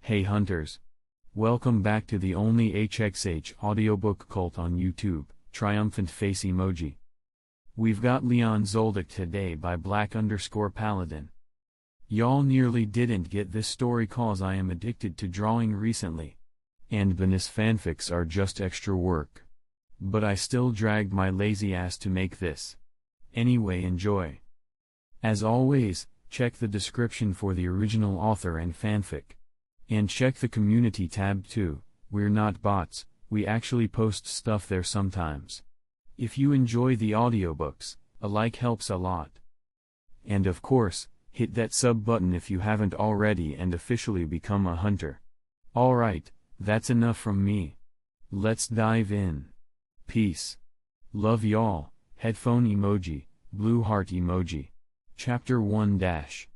Hey hunters! Welcome back to the only HXH audiobook cult on YouTube, triumphant face emoji. We've got Leon Zoldyck today by Black_Paladin. Y'all nearly didn't get this story cause I am addicted to drawing recently. And bonus fanfics are just extra work. But I still dragged my lazy ass to make this. Anyway, enjoy. As always, check the description for the original author and fanfic. And check the community tab too. We're not bots, we actually post stuff there sometimes. If you enjoy the audiobooks, a like helps a lot. And of course, hit that sub button if you haven't already and officially become a hunter. Alright, that's enough from me. Let's dive in. Peace. Love y'all. Headphone emoji, blue heart emoji. Chapter 1 dash.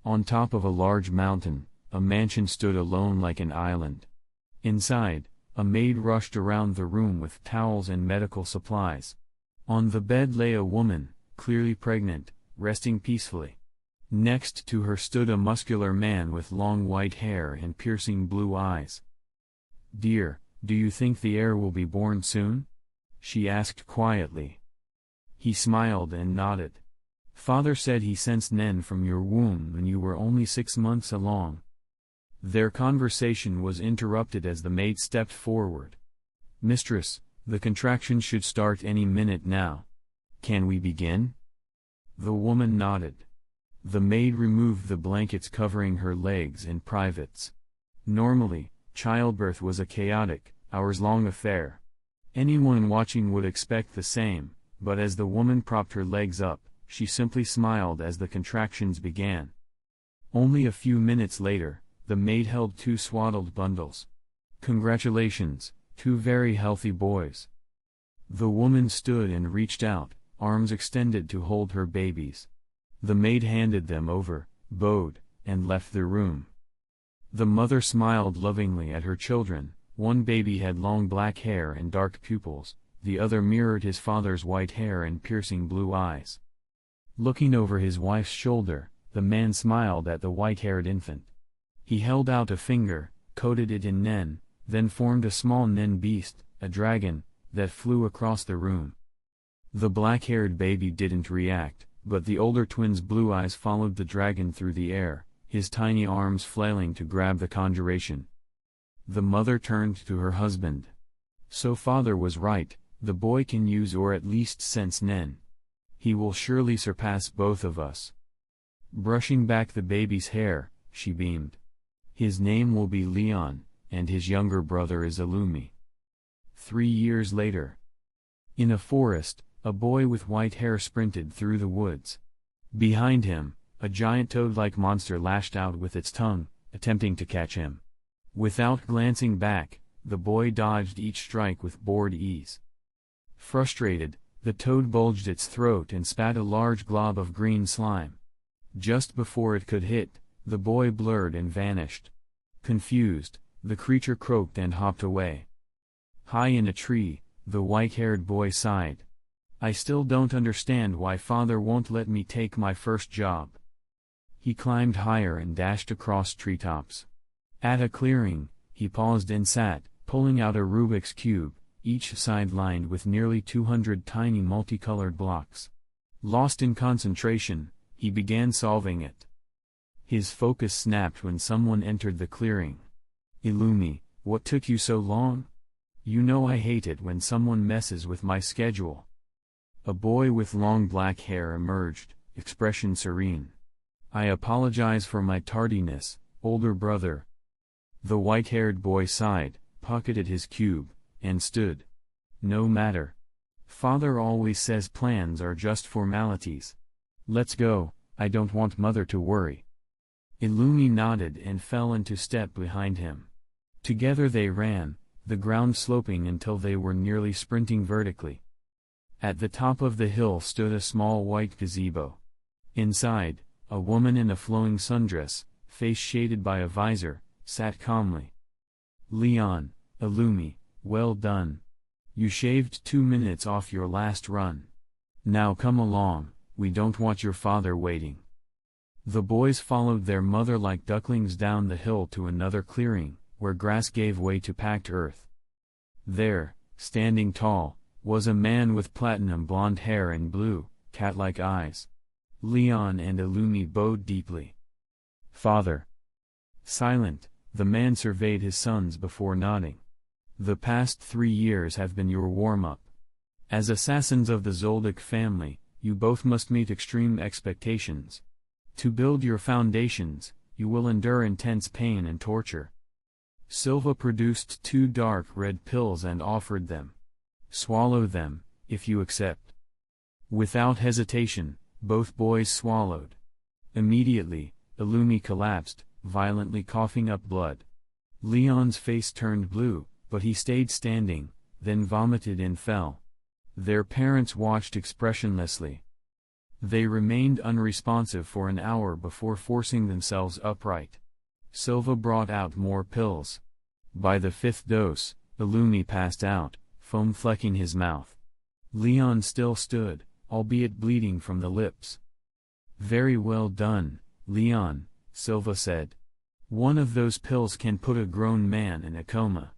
On top of a large mountain, a mansion stood alone like an island. Inside, a maid rushed around the room with towels and medical supplies. On the bed lay a woman, clearly pregnant, resting peacefully. Next to her stood a muscular man with long white hair and piercing blue eyes. "Dear, do you think the heir will be born soon?" she asked quietly. He smiled and nodded. "Father said he sensed Nen from your womb when you were only 6 months along." Their conversation was interrupted as the maid stepped forward. "Mistress, the contraction should start any minute now. Can we begin?" The woman nodded. The maid removed the blankets covering her legs and privates. Normally, childbirth was a chaotic, hours-long affair. Anyone watching would expect the same, but as the woman propped her legs up, she simply smiled as the contractions began. Only a few minutes later, the maid held 2 swaddled bundles. "Congratulations, 2 very healthy boys." The woman stood and reached out, arms extended to hold her babies. The maid handed them over, bowed, and left the room. The mother smiled lovingly at her children. One baby had long black hair and dark pupils, the other mirrored his father's white hair and piercing blue eyes. Looking over his wife's shoulder, the man smiled at the white-haired infant. He held out a finger, coated it in Nen, then formed a small Nen beast, a dragon, that flew across the room. The black-haired baby didn't react, but the older twin's blue eyes followed the dragon through the air, his tiny arms flailing to grab the conjuration. The mother turned to her husband. "So father was right, the boy can use or at least sense Nen. He will surely surpass both of us." Brushing back the baby's hair, she beamed. "His name will be Leon, and his younger brother is Illumi." 3 years later. In a forest, a boy with white hair sprinted through the woods. Behind him, a giant toad-like monster lashed out with its tongue, attempting to catch him. Without glancing back, the boy dodged each strike with bored ease. Frustrated, the toad bulged its throat and spat a large glob of green slime. Just before it could hit, the boy blurred and vanished. Confused, the creature croaked and hopped away. High in a tree, the white-haired boy sighed. "I still don't understand why father won't let me take my first job." He climbed higher and dashed across treetops. At a clearing, he paused and sat, pulling out a Rubik's Cube, each side lined with nearly 200 tiny multicolored blocks. Lost in concentration, he began solving it. His focus snapped when someone entered the clearing. "Illumi, what took you so long? You know I hate it when someone messes with my schedule." A boy with long black hair emerged, expression serene. "I apologize for my tardiness, older brother." The white-haired boy sighed, pocketed his cube, and stood. "No matter. Father always says plans are just formalities. Let's go, I don't want mother to worry." Illumi nodded and fell into step behind him. Together they ran, the ground sloping until they were nearly sprinting vertically. At the top of the hill stood a small white gazebo. Inside, a woman in a flowing sundress, face shaded by a visor, sat calmly. "Leon, Illumi, well done. You shaved 2 minutes off your last run. Now come along, we don't want your father waiting." The boys followed their mother like ducklings down the hill to another clearing, where grass gave way to packed earth. There, standing tall, was a man with platinum blonde hair and blue, cat-like eyes. Leon and Illumi bowed deeply. "Father." Silent, the man surveyed his sons before nodding. "The past 3 years have been your warm-up. As assassins of the Zoldyck family, you both must meet extreme expectations. To build your foundations, you will endure intense pain and torture." Silva produced 2 dark red pills and offered them. "Swallow them, if you accept." Without hesitation, both boys swallowed. Immediately, Illumi collapsed, violently coughing up blood. Leon's face turned blue, but he stayed standing, then vomited and fell. Their parents watched expressionlessly. They remained unresponsive for an hour before forcing themselves upright. Silva brought out more pills. By the 5th dose, Illumi passed out, foam flecking his mouth. Leon still stood, albeit bleeding from the lips. "Very well done, Leon," Silva said. "One of those pills can put a grown man in a coma."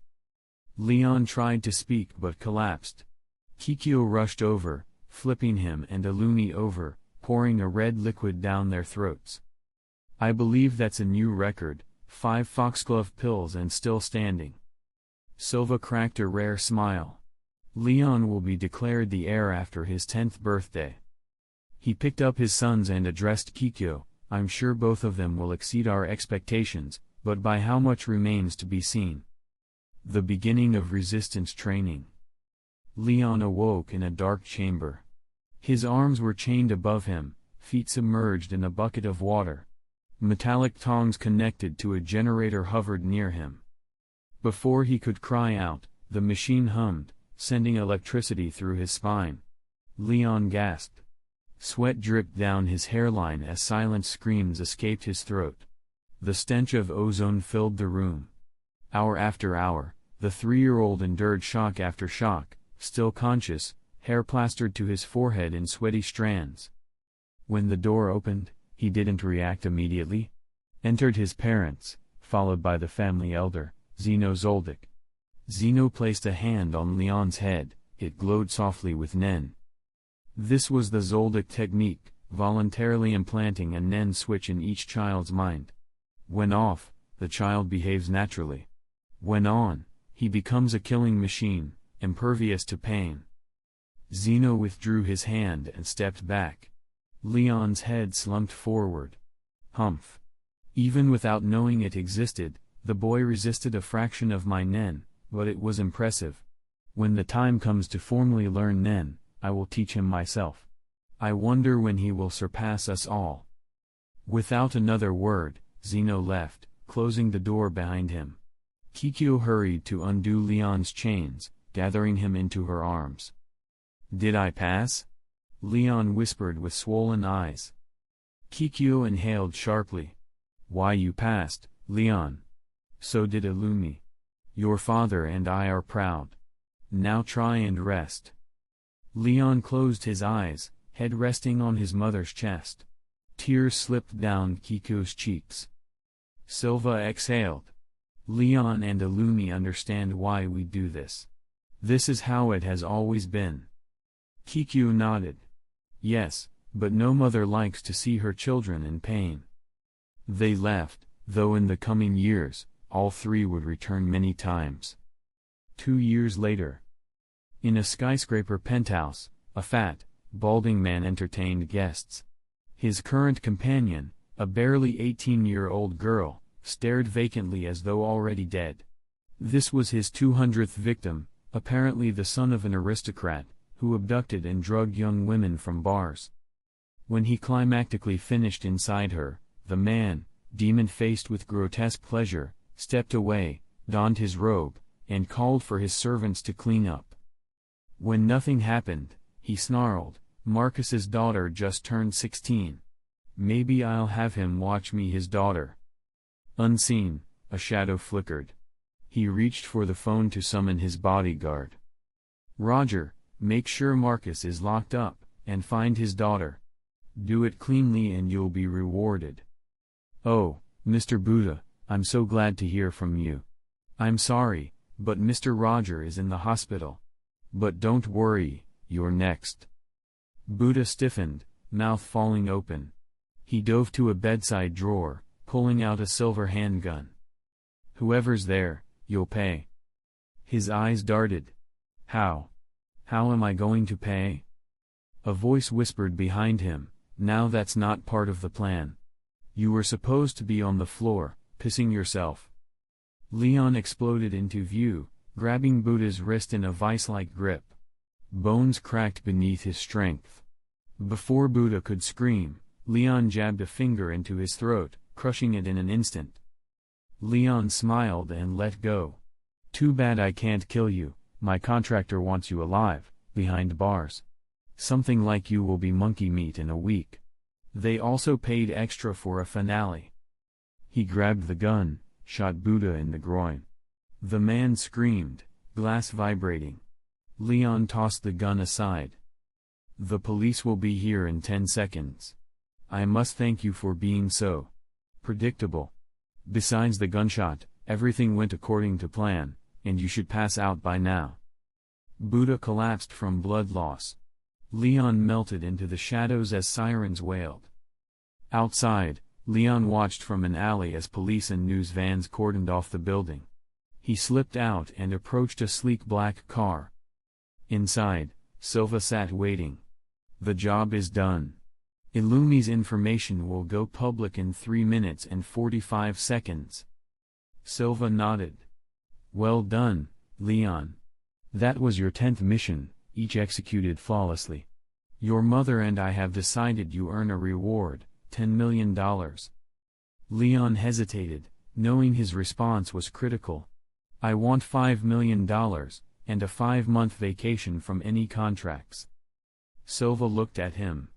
Leon tried to speak but collapsed. Kikyo rushed over, flipping him and Illumi over, pouring a red liquid down their throats. "I believe that's a new record, 5 foxglove pills and still standing." Silva cracked a rare smile. Leon will be declared the heir after his 10th birthday. He picked up his sons and addressed Kikyo. "I'm sure both of them will exceed our expectations, but by how much remains to be seen." The beginning of resistance training. Leon awoke in a dark chamber. His arms were chained above him, feet submerged in a bucket of water. Metallic tongs connected to a generator hovered near him. Before he could cry out, the machine hummed, sending electricity through his spine. Leon gasped. Sweat dripped down his hairline as silent screams escaped his throat. The stench of ozone filled the room. Hour after hour, the 3-year-old endured shock after shock, still conscious, hair plastered to his forehead in sweaty strands. When the door opened, he didn't react immediately. Entered his parents, followed by the family elder, Leon Zoldyck. Zeno placed a hand on Leon's head, it glowed softly with Nen. This was the Zoldyck technique, voluntarily implanting a Nen switch in each child's mind. When off, the child behaves naturally. When on, he becomes a killing machine, impervious to pain. Zeno withdrew his hand and stepped back. Leon's head slumped forward. Humph. Even without knowing it existed, the boy resisted a fraction of my Nen, but it was impressive. When the time comes to formally learn Nen, I will teach him myself. I wonder when he will surpass us all. Without another word, Zeno left, closing the door behind him. Kikyo hurried to undo Leon's chains, gathering him into her arms. "Did I pass?" Leon whispered with swollen eyes. Kikyo inhaled sharply. "Why, you passed, Leon. So did Illumi. Your father and I are proud. Now try and rest." Leon closed his eyes, head resting on his mother's chest. Tears slipped down Kikyo's cheeks. Silva exhaled. "Leon and Illumi understand why we do this. This is how it has always been." Kikyo nodded. "Yes, but no mother likes to see her children in pain." They left, though in the coming years, all 3 would return many times. 2 years later. In a skyscraper penthouse, a fat, balding man entertained guests. His current companion, a barely 18-year-old girl, stared vacantly as though already dead. This was his 200th victim, apparently the son of an aristocrat, who abducted and drugged young women from bars. When he climactically finished inside her, the man, demon-faced with grotesque pleasure, stepped away, donned his robe, and called for his servants to clean up. When nothing happened, he snarled, "Marcus's daughter just turned 16. Maybe I'll have him watch me his daughter." Unseen, a shadow flickered. He reached for the phone to summon his bodyguard. "Roger, make sure Marcus is locked up, and find his daughter." Do it cleanly and you'll be rewarded. Oh, Mr. Buddha, I'm so glad to hear from you. I'm sorry, but Mr. Roger is in the hospital. But don't worry, you're next. Buddha stiffened, mouth falling open. He dove to a bedside drawer, pulling out a silver handgun. Whoever's there, you'll pay. His eyes darted. How? How am I going to pay? A voice whispered behind him, now that's not part of the plan. You were supposed to be on the floor, pissing yourself. Leon exploded into view, grabbing Buddha's wrist in a vice-like grip. Bones cracked beneath his strength. Before Buddha could scream, Leon jabbed a finger into his throat, crushing it in an instant. Leon smiled and let go. Too bad I can't kill you, my contractor wants you alive, behind bars. Something like you will be monkey meat in a week. They also paid extra for a finale. He grabbed the gun, shot Buddha in the groin. The man screamed, glass vibrating. Leon tossed the gun aside. The police will be here in 10 seconds. I must thank you for being so predictable. Besides the gunshot, everything went according to plan, and you should pass out by now. Buddha collapsed from blood loss. Leon melted into the shadows as sirens wailed. Outside, Leon watched from an alley as police and news vans cordoned off the building. He slipped out and approached a sleek black car. Inside, Silva sat waiting. The job is done. Illumi's information will go public in 3 minutes and 45 seconds. Silva nodded. Well done, Leon. That was your 10th mission, each executed flawlessly. Your mother and I have decided you earn a reward, $10 million. Leon hesitated, knowing his response was critical. I want $5 million, and a 5-month vacation from any contracts. Silva looked at him.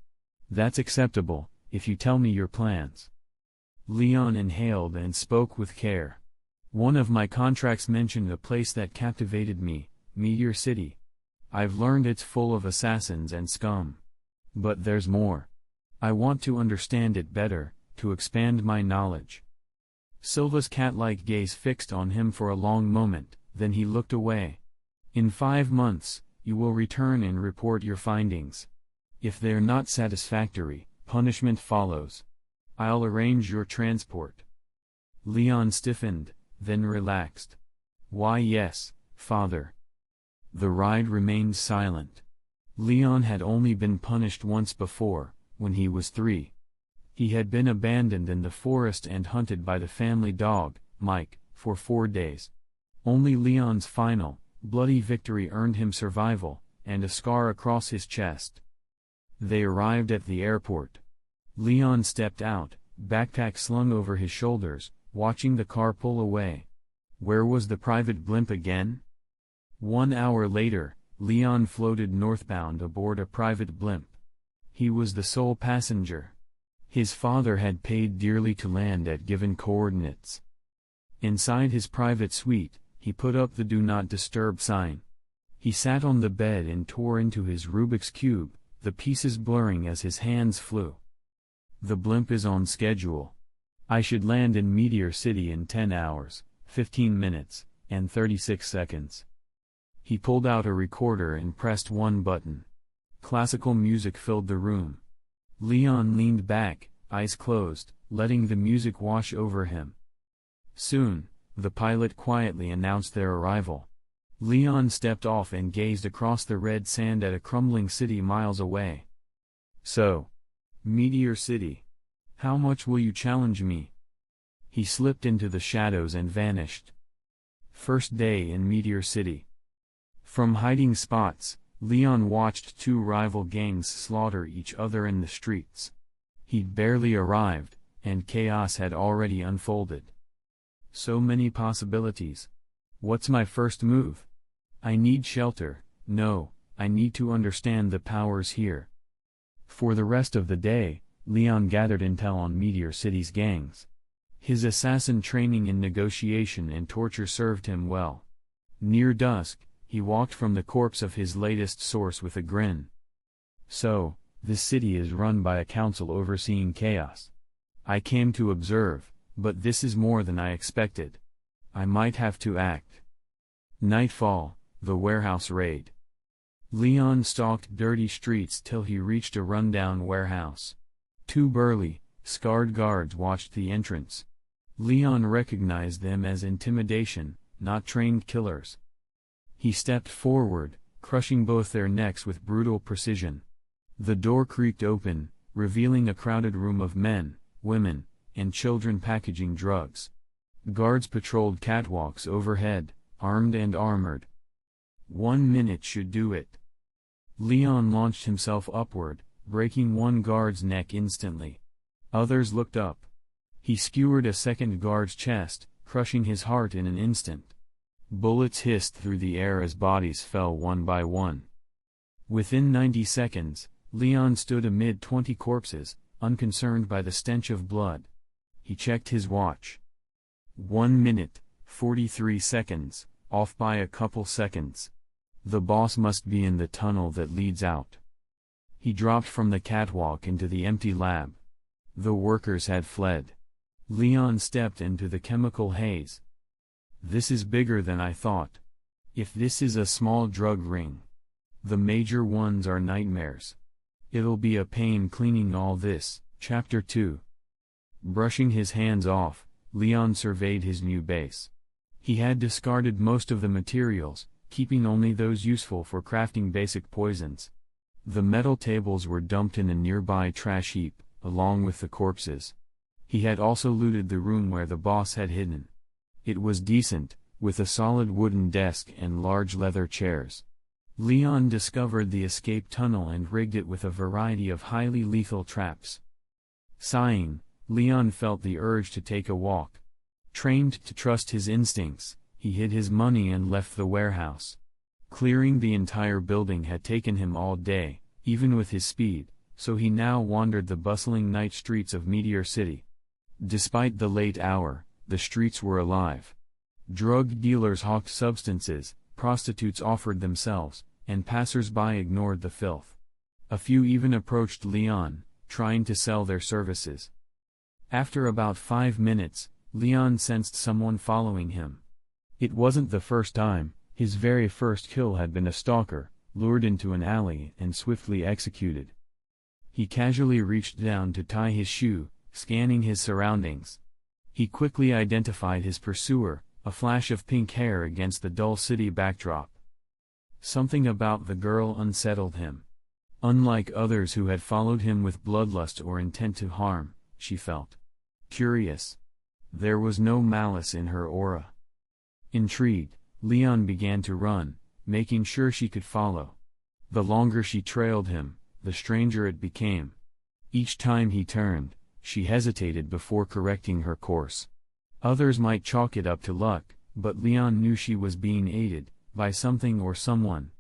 That's acceptable, if you tell me your plans. Leon inhaled and spoke with care. One of my contracts mentioned a place that captivated me, Meteor City. I've learned it's full of assassins and scum. But there's more. I want to understand it better, to expand my knowledge. Silva's cat-like gaze fixed on him for a long moment, then he looked away. In 5 months, you will return and report your findings. If they're not satisfactory, punishment follows. I'll arrange your transport. Leon stiffened, then relaxed. Why yes, father. The ride remained silent. Leon had only been punished once before, when he was 3. He had been abandoned in the forest and hunted by the family dog, Mike, for 4 days. Only Leon's final, bloody victory earned him survival, and a scar across his chest. They arrived at the airport. Leon stepped out, backpack slung over his shoulders, watching the car pull away. Where was the private blimp again? 1 hour later, Leon floated northbound aboard a private blimp. He was the sole passenger. His father had paid dearly to land at given coordinates. Inside his private suite, he put up the Do Not Disturb sign. He sat on the bed and tore into his Rubik's Cube, the pieces blurring as his hands flew. The blimp is on schedule. I should land in Meteor City in 10 hours, 15 minutes, and 36 seconds. He pulled out a recorder and pressed one button. Classical music filled the room. Leon leaned back, eyes closed, letting the music wash over him. Soon, the pilot quietly announced their arrival. Leon stepped off and gazed across the red sand at a crumbling city miles away. So, Meteor City. How much will you challenge me? He slipped into the shadows and vanished. First day in Meteor City. From hiding spots, Leon watched 2 rival gangs slaughter each other in the streets. He'd barely arrived, and chaos had already unfolded. So many possibilities. What's my first move? I need shelter. No, I need to understand the powers here. For the rest of the day, Leon gathered intel on Meteor City's gangs. His assassin training in negotiation and torture served him well. Near dusk, he walked from the corpse of his latest source with a grin. So, This city is run by a council overseeing chaos. I came to observe, but this is more than I expected. I might have to act. Nightfall, the warehouse raid. Leon stalked dirty streets till he reached a rundown warehouse. Two burly, scarred guards watched the entrance. Leon recognized them as intimidation, not trained killers. He stepped forward, crushing both their necks with brutal precision. The door creaked open, revealing a crowded room of men, women, and children packaging drugs. Guards patrolled catwalks overhead, armed and armored. 1 minute should do it. Leon launched himself upward, breaking one guard's neck instantly. Others looked up. He skewered a second guard's chest, crushing his heart in an instant. Bullets hissed through the air as bodies fell one by one. Within 90 seconds, Leon stood amid 20 corpses, unconcerned by the stench of blood. He checked his watch. 1 minute, 43 seconds, off by a couple seconds. The boss must be in the tunnel that leads out. He dropped from the catwalk into the empty lab. The workers had fled. Leon stepped into the chemical haze. This is bigger than I thought. If this is a small drug ring, the major ones are nightmares. It'll be a pain cleaning all this. Chapter 2. Brushing his hands off, Leon surveyed his new base. He had discarded most of the materials, keeping only those useful for crafting basic poisons. The metal tables were dumped in a nearby trash heap, along with the corpses. He had also looted the room where the boss had hidden. It was decent, with a solid wooden desk and large leather chairs. Leon discovered the escape tunnel and rigged it with a variety of highly lethal traps. Sighing, Leon felt the urge to take a walk. Trained to trust his instincts, he hid his money and left the warehouse. Clearing the entire building had taken him all day, even with his speed, so he now wandered the bustling night streets of Meteor City. Despite the late hour, the streets were alive. Drug dealers hawked substances, prostitutes offered themselves, and passers-by ignored the filth. A few even approached Leon, trying to sell their services. After about 5 minutes, Leon sensed someone following him. It wasn't the first time. His very first kill had been a stalker, lured into an alley and swiftly executed. He casually reached down to tie his shoe, scanning his surroundings. He quickly identified his pursuer, a flash of pink hair against the dull city backdrop. Something about the girl unsettled him. Unlike others who had followed him with bloodlust or intent to harm, she felt curious. There was no malice in her aura. Intrigued, Leon began to run, making sure she could follow. The longer she trailed him, the stranger it became. Each time he turned, she hesitated before correcting her course. Others might chalk it up to luck, but Leon knew she was being aided by something or someone.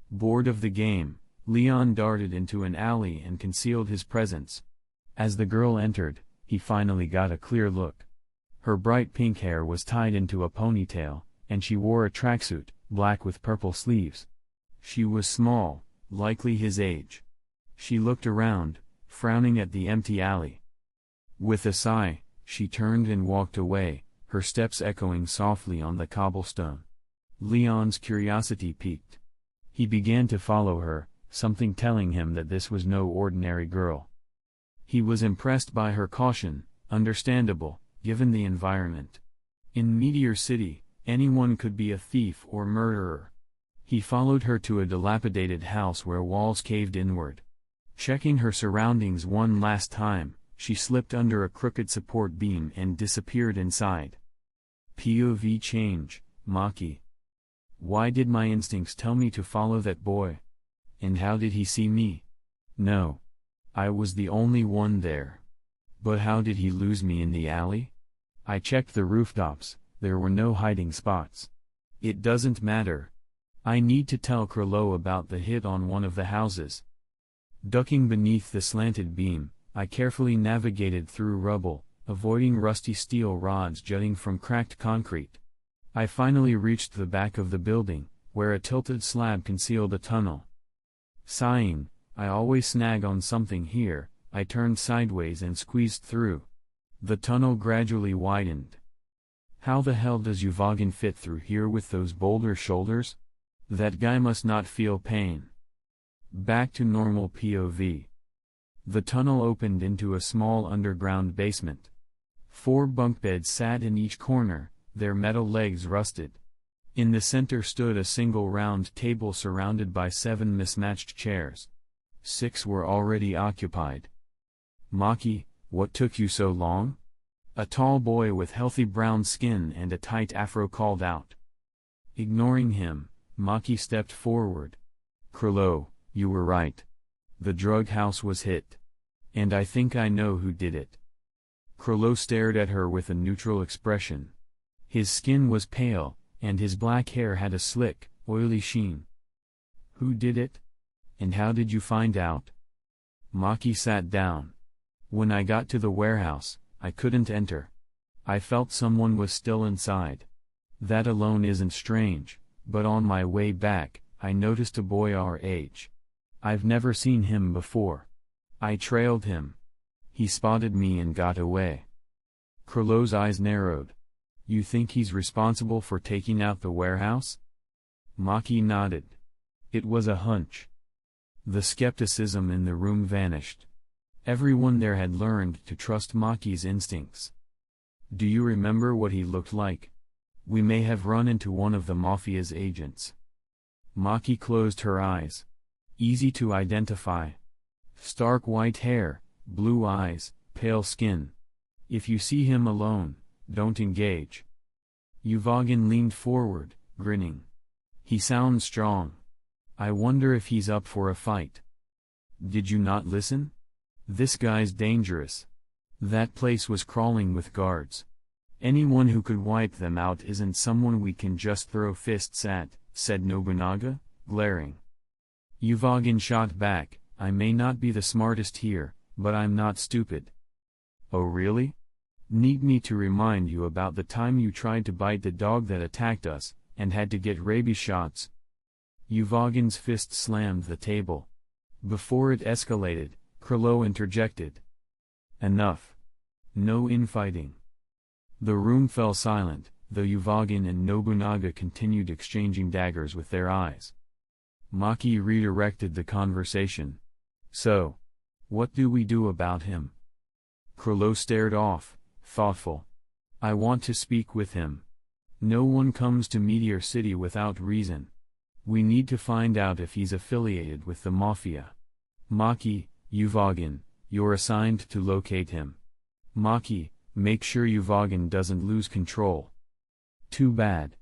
Bored of the game, Leon darted into an alley and concealed his presence. As the girl entered, he finally got a clear look. Her bright pink hair was tied into a ponytail, and she wore a tracksuit, black with purple sleeves. She was small, likely his age. She looked around, frowning at the empty alley. With a sigh, she turned and walked away, her steps echoing softly on the cobblestone. Leon's curiosity piqued. He began to follow her, something telling him that this was no ordinary girl. He was impressed by her caution, understandable, given the environment. In Meteor City, anyone could be a thief or murderer. He followed her to a dilapidated house where walls caved inward. Checking her surroundings one last time, she slipped under a crooked support beam and disappeared inside. POV change, Maki. Why did my instincts tell me to follow that boy? And how did he see me? No. I was the only one there. But how did he lose me in the alley? I checked the rooftops, there were no hiding spots. It doesn't matter. I need to tell Krilo about the hit on one of the houses. Ducking beneath the slanted beam, I carefully navigated through rubble, avoiding rusty steel rods jutting from cracked concrete. I finally reached the back of the building, where a tilted slab concealed a tunnel. Sighing, I always snag on something here. I turned sideways and squeezed through. The tunnel gradually widened. How the hell does Uvogin fit through here with those boulder shoulders? That guy must not feel pain. Back to normal POV. The tunnel opened into a small underground basement. 4 bunk beds sat in each corner, their metal legs rusted. In the center stood a single round table surrounded by 7 mismatched chairs. 6 were already occupied. Maki, what took you so long? A tall boy with healthy brown skin and a tight afro called out. Ignoring him, Maki stepped forward. Krilo, you were right. The drug house was hit. And I think I know who did it. Krilo stared at her with a neutral expression. His skin was pale, and his black hair had a slick, oily sheen. Who did it? And how did you find out? Maki sat down. When I got to the warehouse, I couldn't enter. I felt someone was still inside. That alone isn't strange, but on my way back, I noticed a boy our age. I've never seen him before. I trailed him. He spotted me and got away. Krilo's eyes narrowed. You think he's responsible for taking out the warehouse? Maki nodded. It was a hunch. The skepticism in the room vanished. Everyone there had learned to trust Maki's instincts. Do you remember what he looked like? We may have run into one of the Mafia's agents. Maki closed her eyes. Easy to identify. Stark white hair, blue eyes, pale skin. If you see him alone, don't engage. Uvogin leaned forward, grinning. He sounds strong. I wonder if he's up for a fight. Did you not listen? This guy's dangerous. That place was crawling with guards. Anyone who could wipe them out isn't someone we can just throw fists at, said Nobunaga, glaring. Uvogin shot back, I may not be the smartest here, but I'm not stupid. Oh really? Need me to remind you about the time you tried to bite the dog that attacked us, and had to get rabies shots? Uvogin's fist slammed the table. Before it escalated, Krilo interjected. Enough. No infighting. The room fell silent, though Uvogin and Nobunaga continued exchanging daggers with their eyes. Maki redirected the conversation. So, what do we do about him? Krilo stared off, thoughtful. I want to speak with him. No one comes to Meteor City without reason. We need to find out if he's affiliated with the Mafia. Maki, Uvogin, you're assigned to locate him. Maki, make sure Uvogin doesn't lose control. Too bad.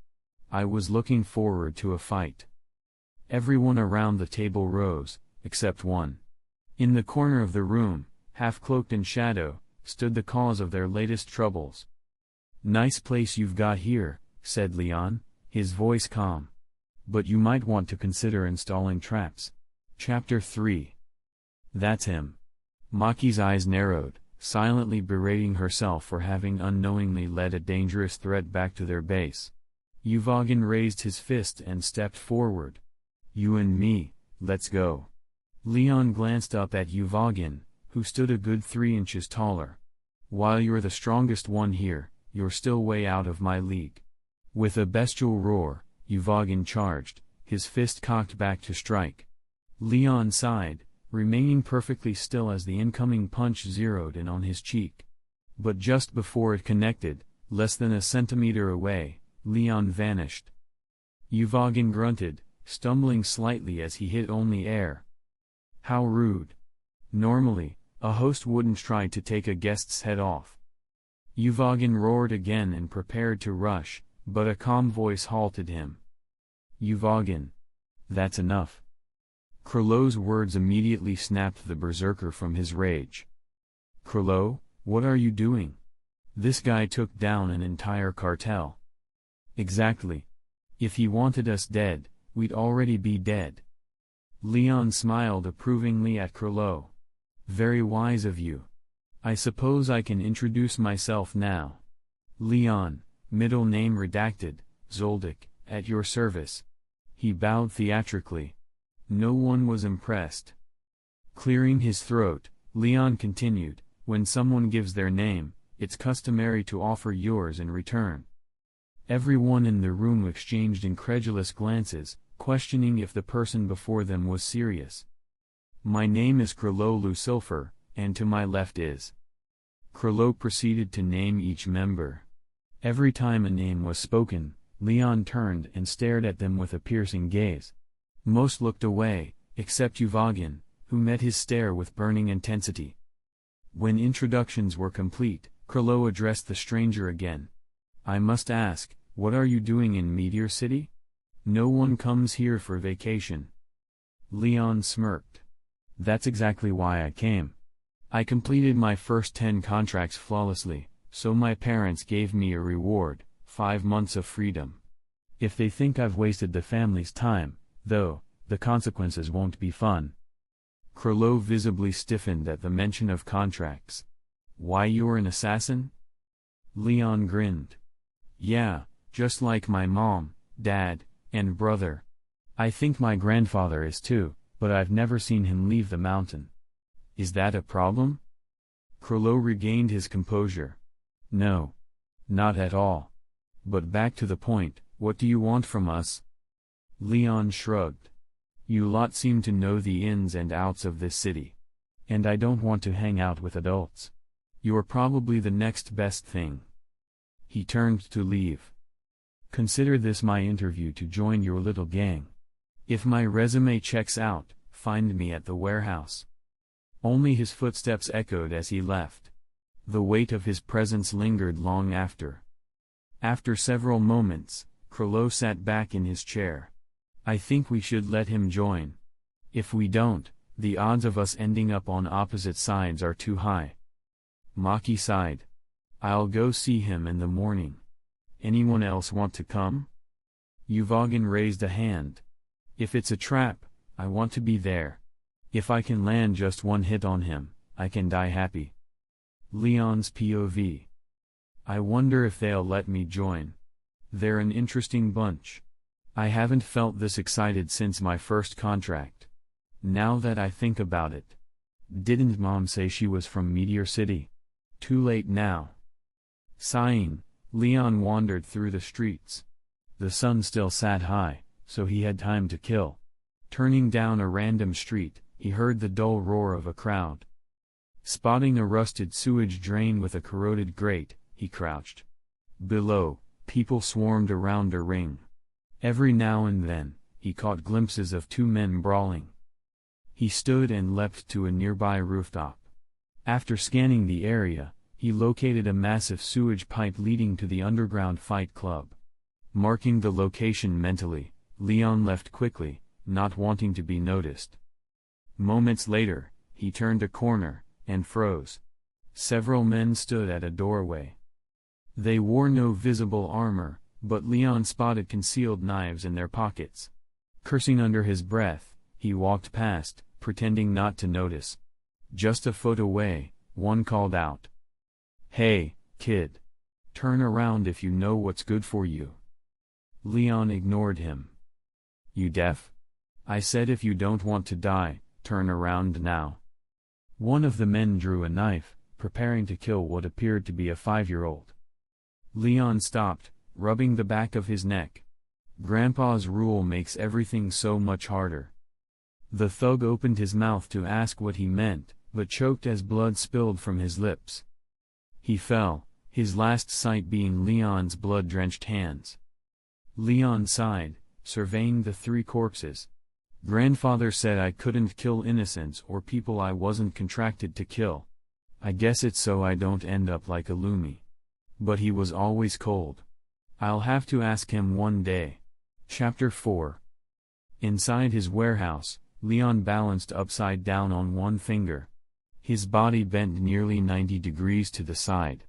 I was looking forward to a fight. Everyone around the table rose, except one. In the corner of the room, half cloaked in shadow, stood the cause of their latest troubles. Nice place you've got here, said Leon, his voice calm. But you might want to consider installing traps. Chapter 3. That's him. Maki's eyes narrowed, silently berating herself for having unknowingly led a dangerous threat back to their base. Uvogin raised his fist and stepped forward. You and me, let's go. Leon glanced up at Uvogin, who stood a good 3 inches taller. While you're the strongest one here, you're still way out of my league. With a bestial roar, Uvogin charged, his fist cocked back to strike. Leon sighed, remaining perfectly still as the incoming punch zeroed in on his cheek. But just before it connected, less than a centimeter away, Leon vanished. Uvogin grunted, stumbling slightly as he hit only air. How rude. Normally, a host wouldn't try to take a guest's head off. Uvogin roared again and prepared to rush, but a calm voice halted him. Uvogin. That's enough. Krilo's words immediately snapped the berserker from his rage. Krilo, what are you doing? This guy took down an entire cartel. Exactly. If he wanted us dead, we'd already be dead. Leon smiled approvingly at Krilo. Very wise of you. I suppose I can introduce myself now. Leon, middle name redacted, Zoldyck, at your service. He bowed theatrically. No one was impressed. Clearing his throat, Leon continued, when someone gives their name, it's customary to offer yours in return. Everyone in the room exchanged incredulous glances, questioning if the person before them was serious. My name is Krilo Lucifer, and to my left is. Krilo proceeded to name each member. Every time a name was spoken, Leon turned and stared at them with a piercing gaze. Most looked away, except Uvagin, who met his stare with burning intensity. When introductions were complete, Krilo addressed the stranger again. I must ask, what are you doing in Meteor City? No one comes here for vacation. Leon smirked. That's exactly why I came. I completed my first 10 contracts flawlessly, so my parents gave me a reward, 5 months of freedom. If they think I've wasted the family's time, though, the consequences won't be fun. Krilo visibly stiffened at the mention of contracts. Why, you're an assassin? Leon grinned. Yeah, just like my mom, dad, and brother. I think my grandfather is too, but I've never seen him leave the mountain. Is that a problem? Krilo regained his composure. No. Not at all. But back to the point, what do you want from us? Leon shrugged. You lot seem to know the ins and outs of this city. And I don't want to hang out with adults. You're probably the next best thing. He turned to leave. Consider this my interview to join your little gang. If my resume checks out, find me at the warehouse. Only his footsteps echoed as he left. The weight of his presence lingered long after. After several moments, Krilo sat back in his chair. I think we should let him join. If we don't, the odds of us ending up on opposite sides are too high. Maki sighed. I'll go see him in the morning. Anyone else want to come? Uvagin raised a hand. If it's a trap, I want to be there. If I can land just one hit on him, I can die happy. Leon's POV. I wonder if they'll let me join. They're an interesting bunch. I haven't felt this excited since my first contract. Now that I think about it. Didn't Mom say she was from Meteor City? Too late now. Sighing, Leon wandered through the streets. The sun still sat high, so he had time to kill. Turning down a random street, he heard the dull roar of a crowd. Spotting a rusted sewage drain with a corroded grate, he crouched. Below, people swarmed around a ring. Every now and then, he caught glimpses of 2 men brawling. He stood and leapt to a nearby rooftop. After scanning the area, he located a massive sewage pipe leading to the underground fight club. Marking the location mentally, Leon left quickly, not wanting to be noticed. Moments later, he turned a corner, and froze. Several men stood at a doorway. They wore no visible armor, but Leon spotted concealed knives in their pockets. Cursing under his breath, he walked past, pretending not to notice. Just a foot away, one called out. Hey, kid. Turn around if you know what's good for you. Leon ignored him. You deaf? I said if you don't want to die, turn around now. One of the men drew a knife, preparing to kill what appeared to be a 5-year-old. Leon stopped, rubbing the back of his neck. Grandpa's rule makes everything so much harder. The thug opened his mouth to ask what he meant, but choked as blood spilled from his lips. He fell, his last sight being Leon's blood-drenched hands. Leon sighed, surveying the 3 corpses. Grandfather said I couldn't kill innocents or people I wasn't contracted to kill. I guess it's so I don't end up like a Lumi. But he was always cold. I'll have to ask him one day. Chapter 4. Inside his warehouse, Leon balanced upside down on one finger. His body bent nearly 90 degrees to the side.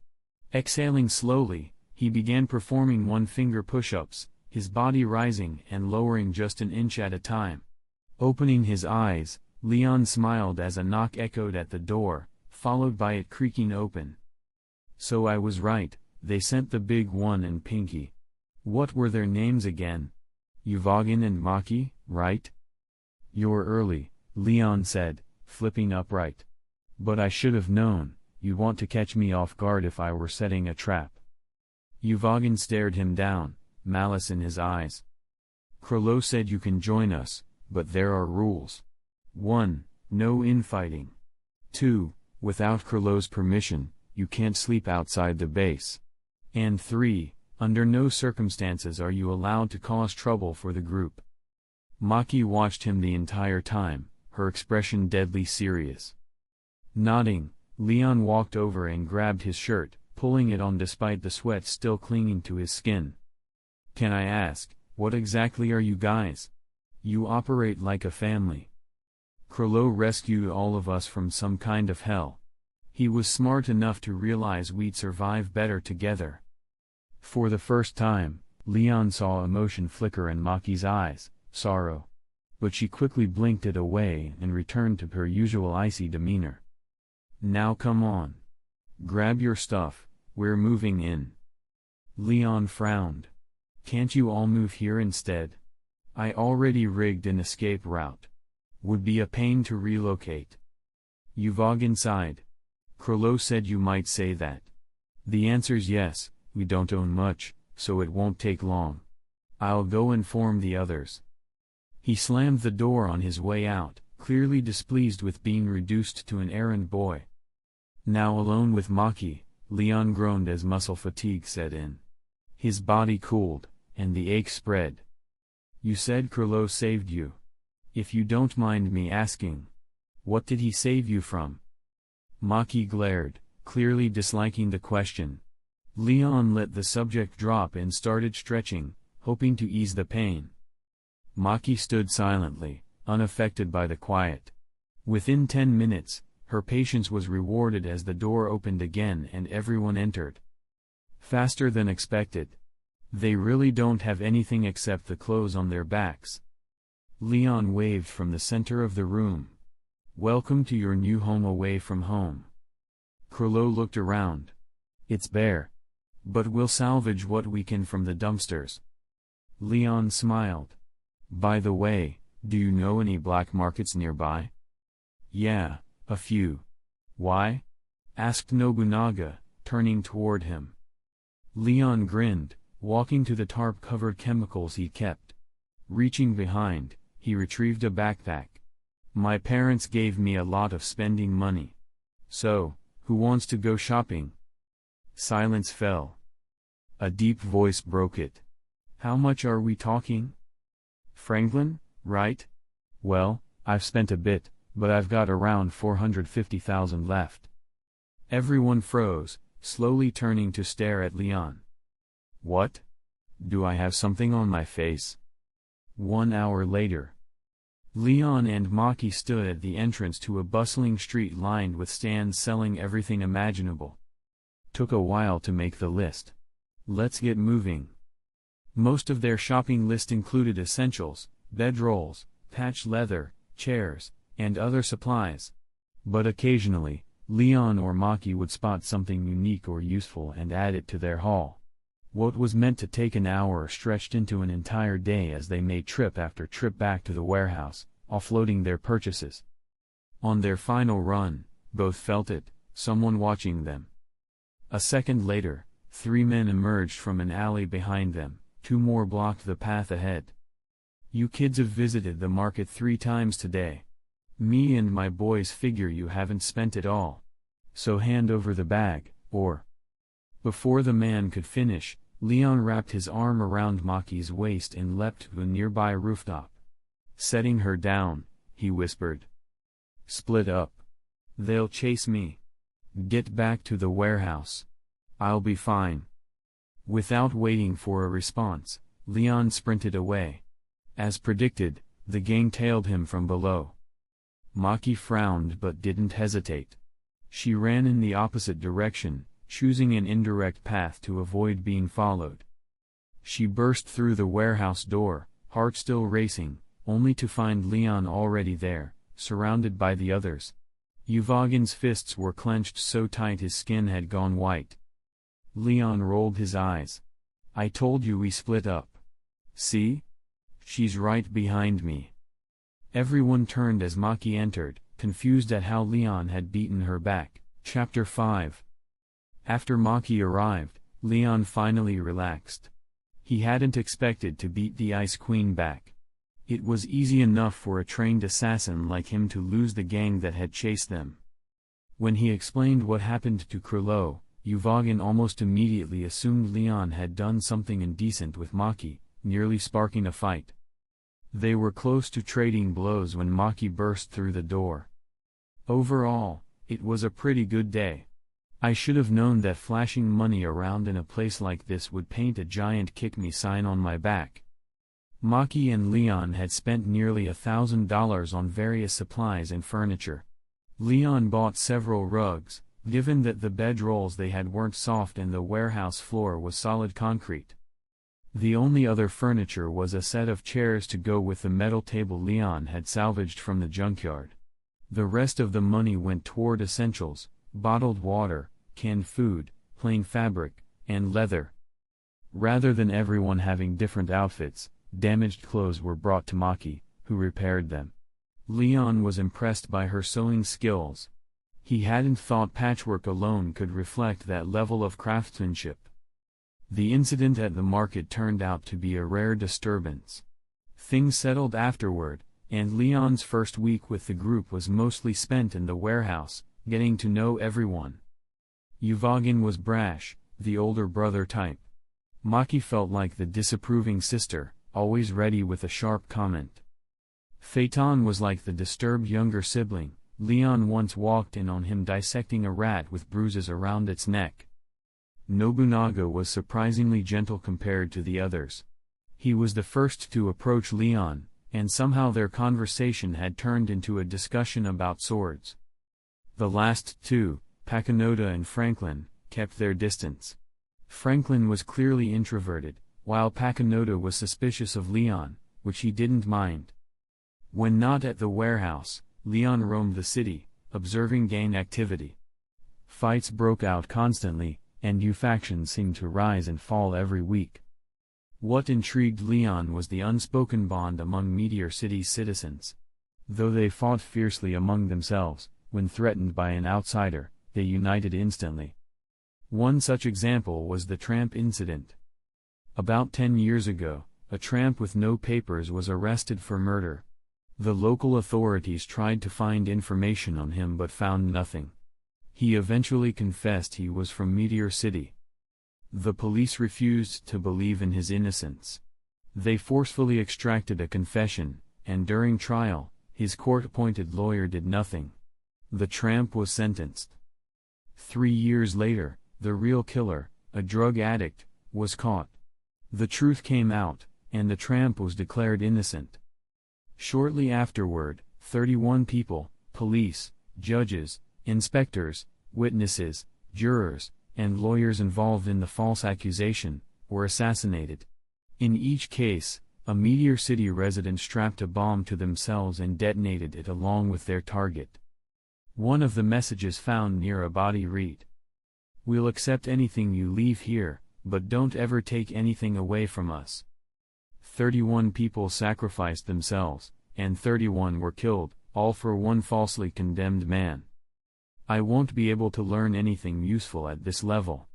Exhaling slowly, he began performing one-finger push-ups, his body rising and lowering just an inch at a time. Opening his eyes, Leon smiled as a knock echoed at the door, followed by it creaking open. So I was right, they sent the big one and Pinky. What were their names again? Uvagin and Maki, right? You're early, Leon said, flipping upright. But I should have known, you'd want to catch me off guard if I were setting a trap. Uvogin stared him down, malice in his eyes. Krolo said you can join us, but there are rules. 1. No infighting. 2. Without Krolo's permission, you can't sleep outside the base. And 3. Under no circumstances are you allowed to cause trouble for the group. Maki watched him the entire time, her expression deadly serious. Nodding, Leon walked over and grabbed his shirt, pulling it on despite the sweat still clinging to his skin. Can I ask, what exactly are you guys? You operate like a family. Krolo rescued all of us from some kind of hell. He was smart enough to realize we'd survive better together. For the first time, Leon saw emotion flicker in Maki's eyes, sorrow. But she quickly blinked it away and returned to her usual icy demeanor. Now come on. Grab your stuff, we're moving in. Leon frowned. Can't you all move here instead? I already rigged an escape route. Would be a pain to relocate. Uvogin sighed. Krolo said you might say that. The answer's yes, we don't own much, so it won't take long. I'll go inform the others. He slammed the door on his way out, clearly displeased with being reduced to an errand boy. Now alone with Maki, Leon groaned as muscle fatigue set in. His body cooled, and the ache spread. You said Krolo saved you. If you don't mind me asking, what did he save you from? Maki glared, clearly disliking the question. Leon let the subject drop and started stretching, hoping to ease the pain. Maki stood silently, unaffected by the quiet. Within 10 minutes, her patience was rewarded as the door opened again and everyone entered. Faster than expected. They really don't have anything except the clothes on their backs. Leon waved from the center of the room. Welcome to your new home away from home. Krolo looked around. It's bare. But we'll salvage what we can from the dumpsters. Leon smiled. By the way, do you know any black markets nearby? Yeah, a few. Why? Asked Nobunaga, turning toward him. Leon grinned, walking to the tarp-covered chemicals he kept. Reaching behind, he retrieved a backpack. My parents gave me a lot of spending money. So, who wants to go shopping? Silence fell. A deep voice broke it. How much are we talking? Franklin, right? Well, I've spent a bit, but I've got around 450,000 left. Everyone froze, slowly turning to stare at Leon. What? Do I have something on my face? 1 hour later. Leon and Maki stood at the entrance to a bustling street lined with stands selling everything imaginable. Took a while to make the list. Let's get moving. Most of their shopping list included essentials, bedrolls, patch leather, chairs, and other supplies. But occasionally, Leon or Maki would spot something unique or useful and add it to their haul. What was meant to take an hour stretched into an entire day as they made trip after trip back to the warehouse, offloading their purchases. On their final run, both felt it, someone watching them. A second later, 3 men emerged from an alley behind them, 2 more blocked the path ahead. You kids have visited the market 3 times today. Me and my boys figure you haven't spent it all. So hand over the bag, or... Before the man could finish, Leon wrapped his arm around Maki's waist and leapt to a nearby rooftop. Setting her down, he whispered. Split up. They'll chase me. Get back to the warehouse. I'll be fine. Without waiting for a response, Leon sprinted away. As predicted, the gang tailed him from below. Maki frowned but didn't hesitate. She ran in the opposite direction, choosing an indirect path to avoid being followed. She burst through the warehouse door, heart still racing, only to find Leon already there, surrounded by the others. Uvogin's fists were clenched so tight his skin had gone white. Leon rolled his eyes. I told you we split up. See? She's right behind me. Everyone turned as Maki entered, confused at how Leon had beaten her back. Chapter 5. After Maki arrived, Leon finally relaxed. He hadn't expected to beat the Ice Queen back. It was easy enough for a trained assassin like him to lose the gang that had chased them. When he explained what happened to Krilo, Uvagin almost immediately assumed Leon had done something indecent with Maki, nearly sparking a fight. They were close to trading blows when Maki burst through the door. Overall, it was a pretty good day. I should have known that flashing money around in a place like this would paint a giant kick me sign on my back. Maki and Leon had spent nearly $1,000 on various supplies and furniture. Leon bought several rugs, given that the bedrolls they had weren't soft and the warehouse floor was solid concrete. The only other furniture was a set of chairs to go with the metal table Leon had salvaged from the junkyard. The rest of the money went toward essentials: bottled water, canned food, plain fabric, and leather. Rather than everyone having different outfits, damaged clothes were brought to Maki, who repaired them. Leon was impressed by her sewing skills. He hadn't thought patchwork alone could reflect that level of craftsmanship. The incident at the market turned out to be a rare disturbance. Things settled afterward, and Leon's first week with the group was mostly spent in the warehouse, getting to know everyone. Uvagin was brash, the older brother type. Maki felt like the disapproving sister, always ready with a sharp comment. Phaeton was like the disturbed younger sibling. Leon once walked in on him dissecting a rat with bruises around its neck. Nobunaga was surprisingly gentle compared to the others. He was the first to approach Leon, and somehow their conversation had turned into a discussion about swords. The last two, Pakunoda and Franklin, kept their distance. Franklin was clearly introverted, while Pakunoda was suspicious of Leon, which he didn't mind. When not at the warehouse, Leon roamed the city, observing gang activity. Fights broke out constantly, and new factions seemed to rise and fall every week. What intrigued Leon was the unspoken bond among Meteor City's citizens. Though they fought fiercely among themselves, when threatened by an outsider, they united instantly. One such example was the tramp incident. About 10 years ago, a tramp with no papers was arrested for murder. The local authorities tried to find information on him but found nothing. He eventually confessed he was from Meteor City. The police refused to believe in his innocence. They forcefully extracted a confession, and during trial, his court-appointed lawyer did nothing. The tramp was sentenced. 3 years later, the real killer, a drug addict, was caught. The truth came out, and the tramp was declared innocent. Shortly afterward, 31 people, police, judges, inspectors, witnesses, jurors, and lawyers involved in the false accusation, were assassinated. In each case, a Meteor City resident strapped a bomb to themselves and detonated it along with their target. One of the messages found near a body read: "We'll accept anything you leave here, but don't ever take anything away from us." 31 people sacrificed themselves, and 31 were killed, all for one falsely condemned man. I won't be able to learn anything useful at this level.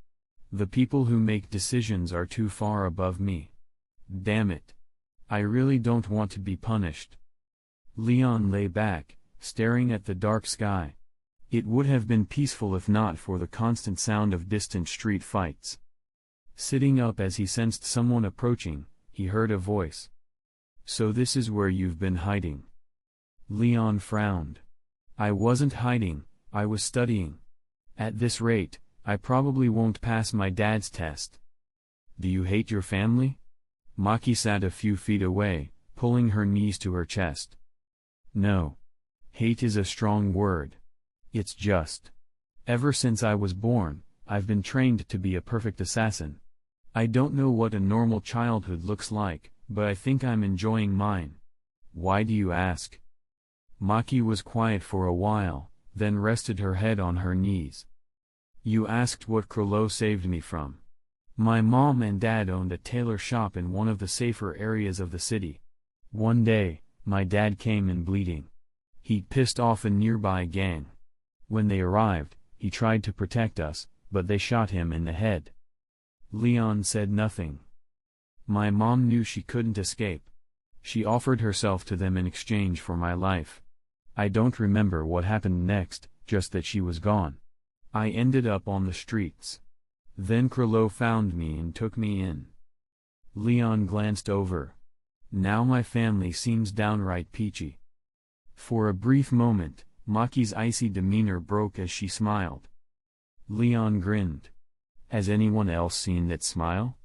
The people who make decisions are too far above me. Damn it. I really don't want to be punished. Leon lay back, staring at the dark sky. It would have been peaceful if not for the constant sound of distant street fights. Sitting up as he sensed someone approaching, he heard a voice. "So this is where you've been hiding." Leon frowned. "I wasn't hiding, I was studying. At this rate, I probably won't pass my dad's test." "Do you hate your family?" Maki sat a few feet away, pulling her knees to her chest. "No. Hate is a strong word. It's just. Ever since I was born, I've been trained to be a perfect assassin. I don't know what a normal childhood looks like, but I think I'm enjoying mine." "Why do you ask?" Maki was quiet for a while, then rested her head on her knees. "You asked what Krilo saved me from. My mom and dad owned a tailor shop in one of the safer areas of the city. One day, my dad came in bleeding. He'd pissed off a nearby gang. When they arrived, he tried to protect us, but they shot him in the head. Leon said nothing. My mom knew she couldn't escape. She offered herself to them in exchange for my life. I don't remember what happened next, just that she was gone. I ended up on the streets. Then Krilo found me and took me in. Leon glanced over. Now my family seems downright peachy. For a brief moment, Maki's icy demeanor broke as she smiled. Leon grinned. Has anyone else seen that smile?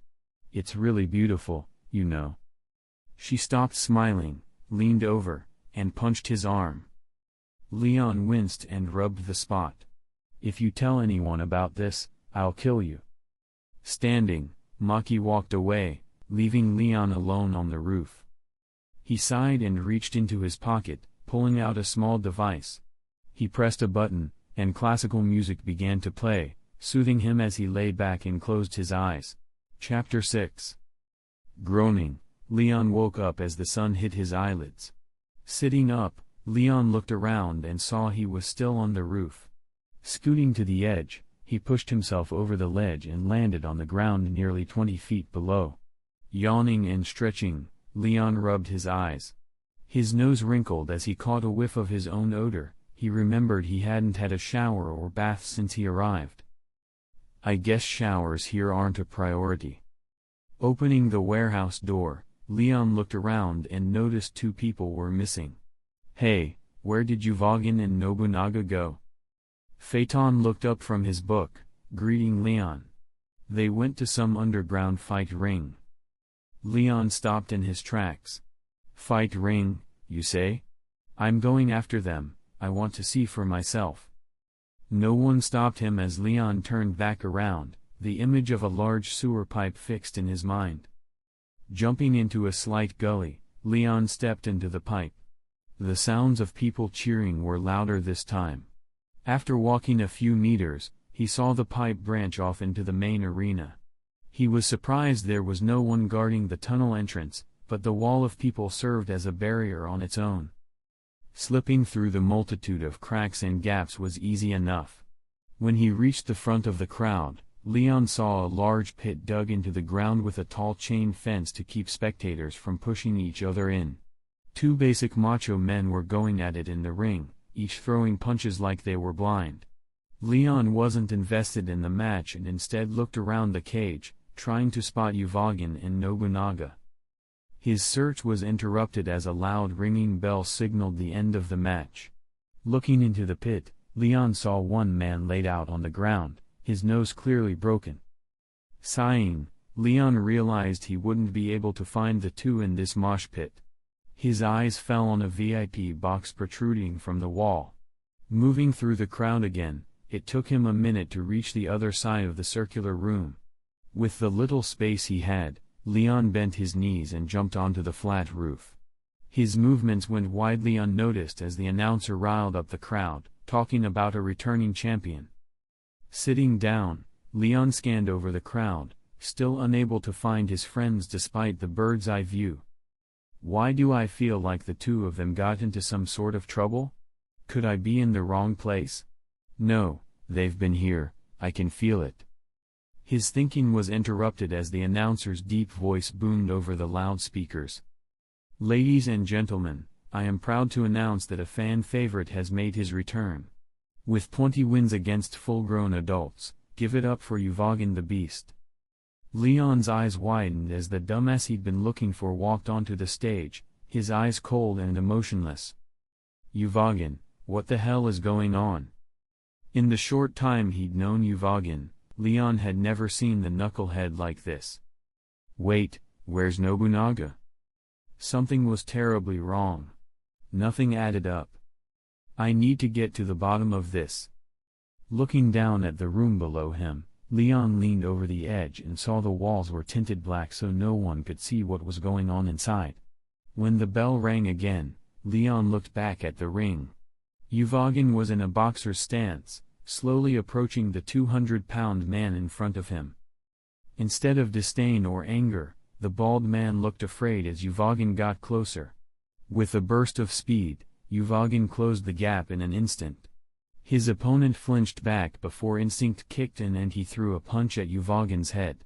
It's really beautiful, you know. She stopped smiling, leaned over, and punched his arm. Leon winced and rubbed the spot. If you tell anyone about this, I'll kill you. Standing, Maki walked away, leaving Leon alone on the roof. He sighed and reached into his pocket, pulling out a small device. He pressed a button, and classical music began to play, soothing him as he lay back and closed his eyes. Chapter 6. Groaning, Leon woke up as the sun hit his eyelids. Sitting up, Leon looked around and saw he was still on the roof. Scooting to the edge, he pushed himself over the ledge and landed on the ground nearly 20 feet below. Yawning and stretching, Leon rubbed his eyes. His nose wrinkled as he caught a whiff of his own odor. He remembered he hadn't had a shower or bath since he arrived. I guess showers here aren't a priority. Opening the warehouse door, Leon looked around and noticed 2 people were missing. Hey, where did Uvogin and Nobunaga go? Phaeton looked up from his book, greeting Leon. They went to some underground fight ring. Leon stopped in his tracks. Fight ring, you say? I'm going after them, I want to see for myself. No one stopped him as Leon turned back around, the image of a large sewer pipe fixed in his mind. Jumping into a slight gully, Leon stepped into the pipe. The sounds of people cheering were louder this time. After walking a few meters, he saw the pipe branch off into the main arena. He was surprised there was no one guarding the tunnel entrance, but the wall of people served as a barrier on its own. Slipping through the multitude of cracks and gaps was easy enough. When he reached the front of the crowd, Leon saw a large pit dug into the ground with a tall chain fence to keep spectators from pushing each other in. 2 basic macho men were going at it in the ring, each throwing punches like they were blind. Leon wasn't invested in the match and instead looked around the cage, trying to spot Uvogin and Nobunaga. His search was interrupted as a loud ringing bell signaled the end of the match. Looking into the pit, Leon saw one man laid out on the ground, his nose clearly broken. Sighing, Leon realized he wouldn't be able to find the 2 in this mosh pit. His eyes fell on a VIP box protruding from the wall. Moving through the crowd again, it took him a minute to reach the other side of the circular room. With the little space he had, Leon bent his knees and jumped onto the flat roof. His movements went widely unnoticed as the announcer riled up the crowd, talking about a returning champion. Sitting down, Leon scanned over the crowd, still unable to find his friends despite the bird's-eye view. Why do I feel like the 2 of them got into some sort of trouble? Could I be in the wrong place? No, they've been here, I can feel it. His thinking was interrupted as the announcer's deep voice boomed over the loudspeakers. Ladies and gentlemen, I am proud to announce that a fan favorite has made his return. With 20 wins against full-grown adults, give it up for Uvogin the Beast. Leon's eyes widened as the dumbass he'd been looking for walked onto the stage, his eyes cold and emotionless. Uvogin, what the hell is going on? In the short time he'd known Uvogin, Leon had never seen the knucklehead like this. Wait, where's Nobunaga? Something was terribly wrong. Nothing added up. I need to get to the bottom of this. Looking down at the room below him, Leon leaned over the edge and saw the walls were tinted black so no one could see what was going on inside. When the bell rang again, Leon looked back at the ring. Uvogin was in a boxer's stance, slowly approaching the 200-pound man in front of him. Instead of disdain or anger, the bald man looked afraid as Uvogin got closer. With a burst of speed, Uvogin closed the gap in an instant. His opponent flinched back before instinct kicked in and he threw a punch at Uvogin's head.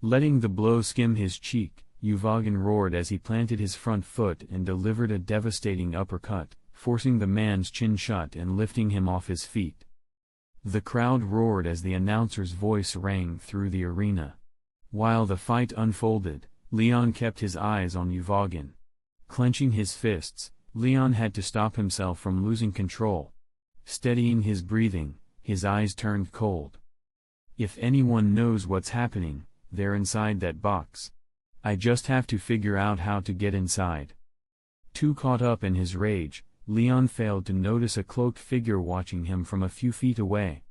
Letting the blow skim his cheek, Uvogin roared as he planted his front foot and delivered a devastating uppercut, forcing the man's chin shut and lifting him off his feet. The crowd roared as the announcer's voice rang through the arena. While the fight unfolded, Leon kept his eyes on Uvogin. Clenching his fists, Leon had to stop himself from losing control. Steadying his breathing, his eyes turned cold. If anyone knows what's happening, they're inside that box. I just have to figure out how to get inside. Too caught up in his rage, Leon failed to notice a cloaked figure watching him from a few feet away.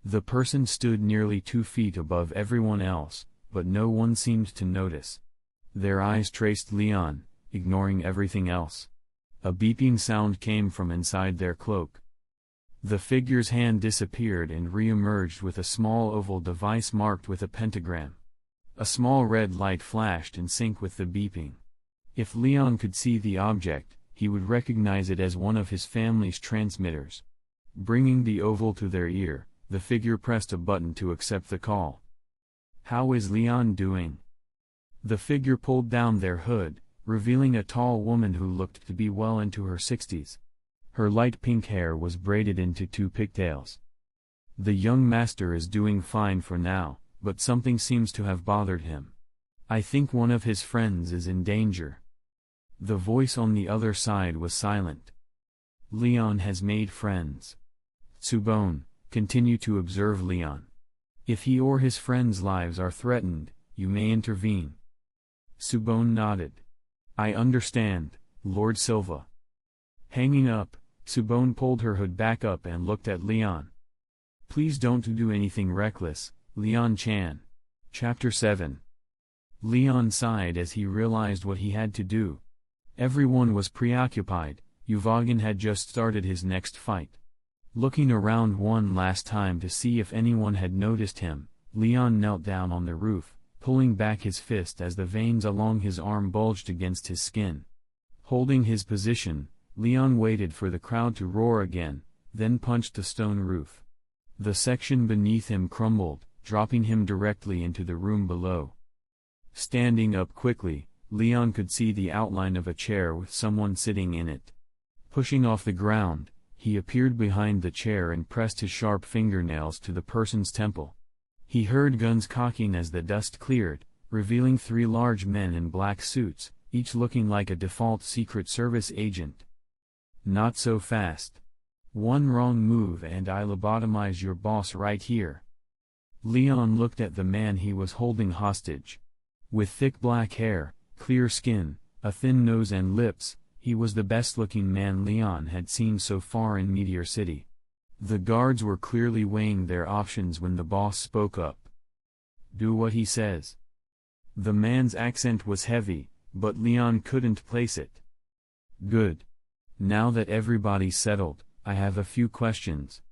The person stood nearly 2 feet above everyone else, but no one seemed to notice. Their eyes traced Leon, ignoring everything else. A beeping sound came from inside their cloak. The figure's hand disappeared and re-emerged with a small oval device marked with a pentagram. A small red light flashed in sync with the beeping. If Leon could see the object, he would recognize it as one of his family's transmitters. Bringing the oval to their ear, the figure pressed a button to accept the call. "How is Leon doing?" The figure pulled down their hood, revealing a tall woman who looked to be well into her 60s. Her light pink hair was braided into 2 pigtails. "The young master is doing fine for now, but something seems to have bothered him. I think one of his friends is in danger." The voice on the other side was silent. "Leon has made friends. Tsubone, continue to observe Leon. If he or his friends' lives are threatened, you may intervene." Tsubone nodded. "I understand, Lord Silva." Hanging up, Tsubone pulled her hood back up and looked at Leon. "Please don't do anything reckless, Leon-chan." Chapter 7. Leon sighed as he realized what he had to do. Everyone was preoccupied. Uvogin had just started his next fight. Looking around one last time to see if anyone had noticed him, Leon knelt down on the roof, pulling back his fist as the veins along his arm bulged against his skin. Holding his position, Leon waited for the crowd to roar again, then punched the stone roof. The section beneath him crumbled, dropping him directly into the room below. Standing up quickly, Leon could see the outline of a chair with someone sitting in it. Pushing off the ground, he appeared behind the chair and pressed his sharp fingernails to the person's temple. He heard guns cocking as the dust cleared, revealing 3 large men in black suits, each looking like a default Secret Service agent. "Not so fast. One wrong move and I lobotomize your boss right here." Leon looked at the man he was holding hostage. With thick black hair, clear skin, a thin nose and lips, he was the best-looking man Leon had seen so far in Meteor City. The guards were clearly weighing their options when the boss spoke up. "Do what he says." The man's accent was heavy, but Leon couldn't place it. "Good. Now that everybody's settled, I have a few questions.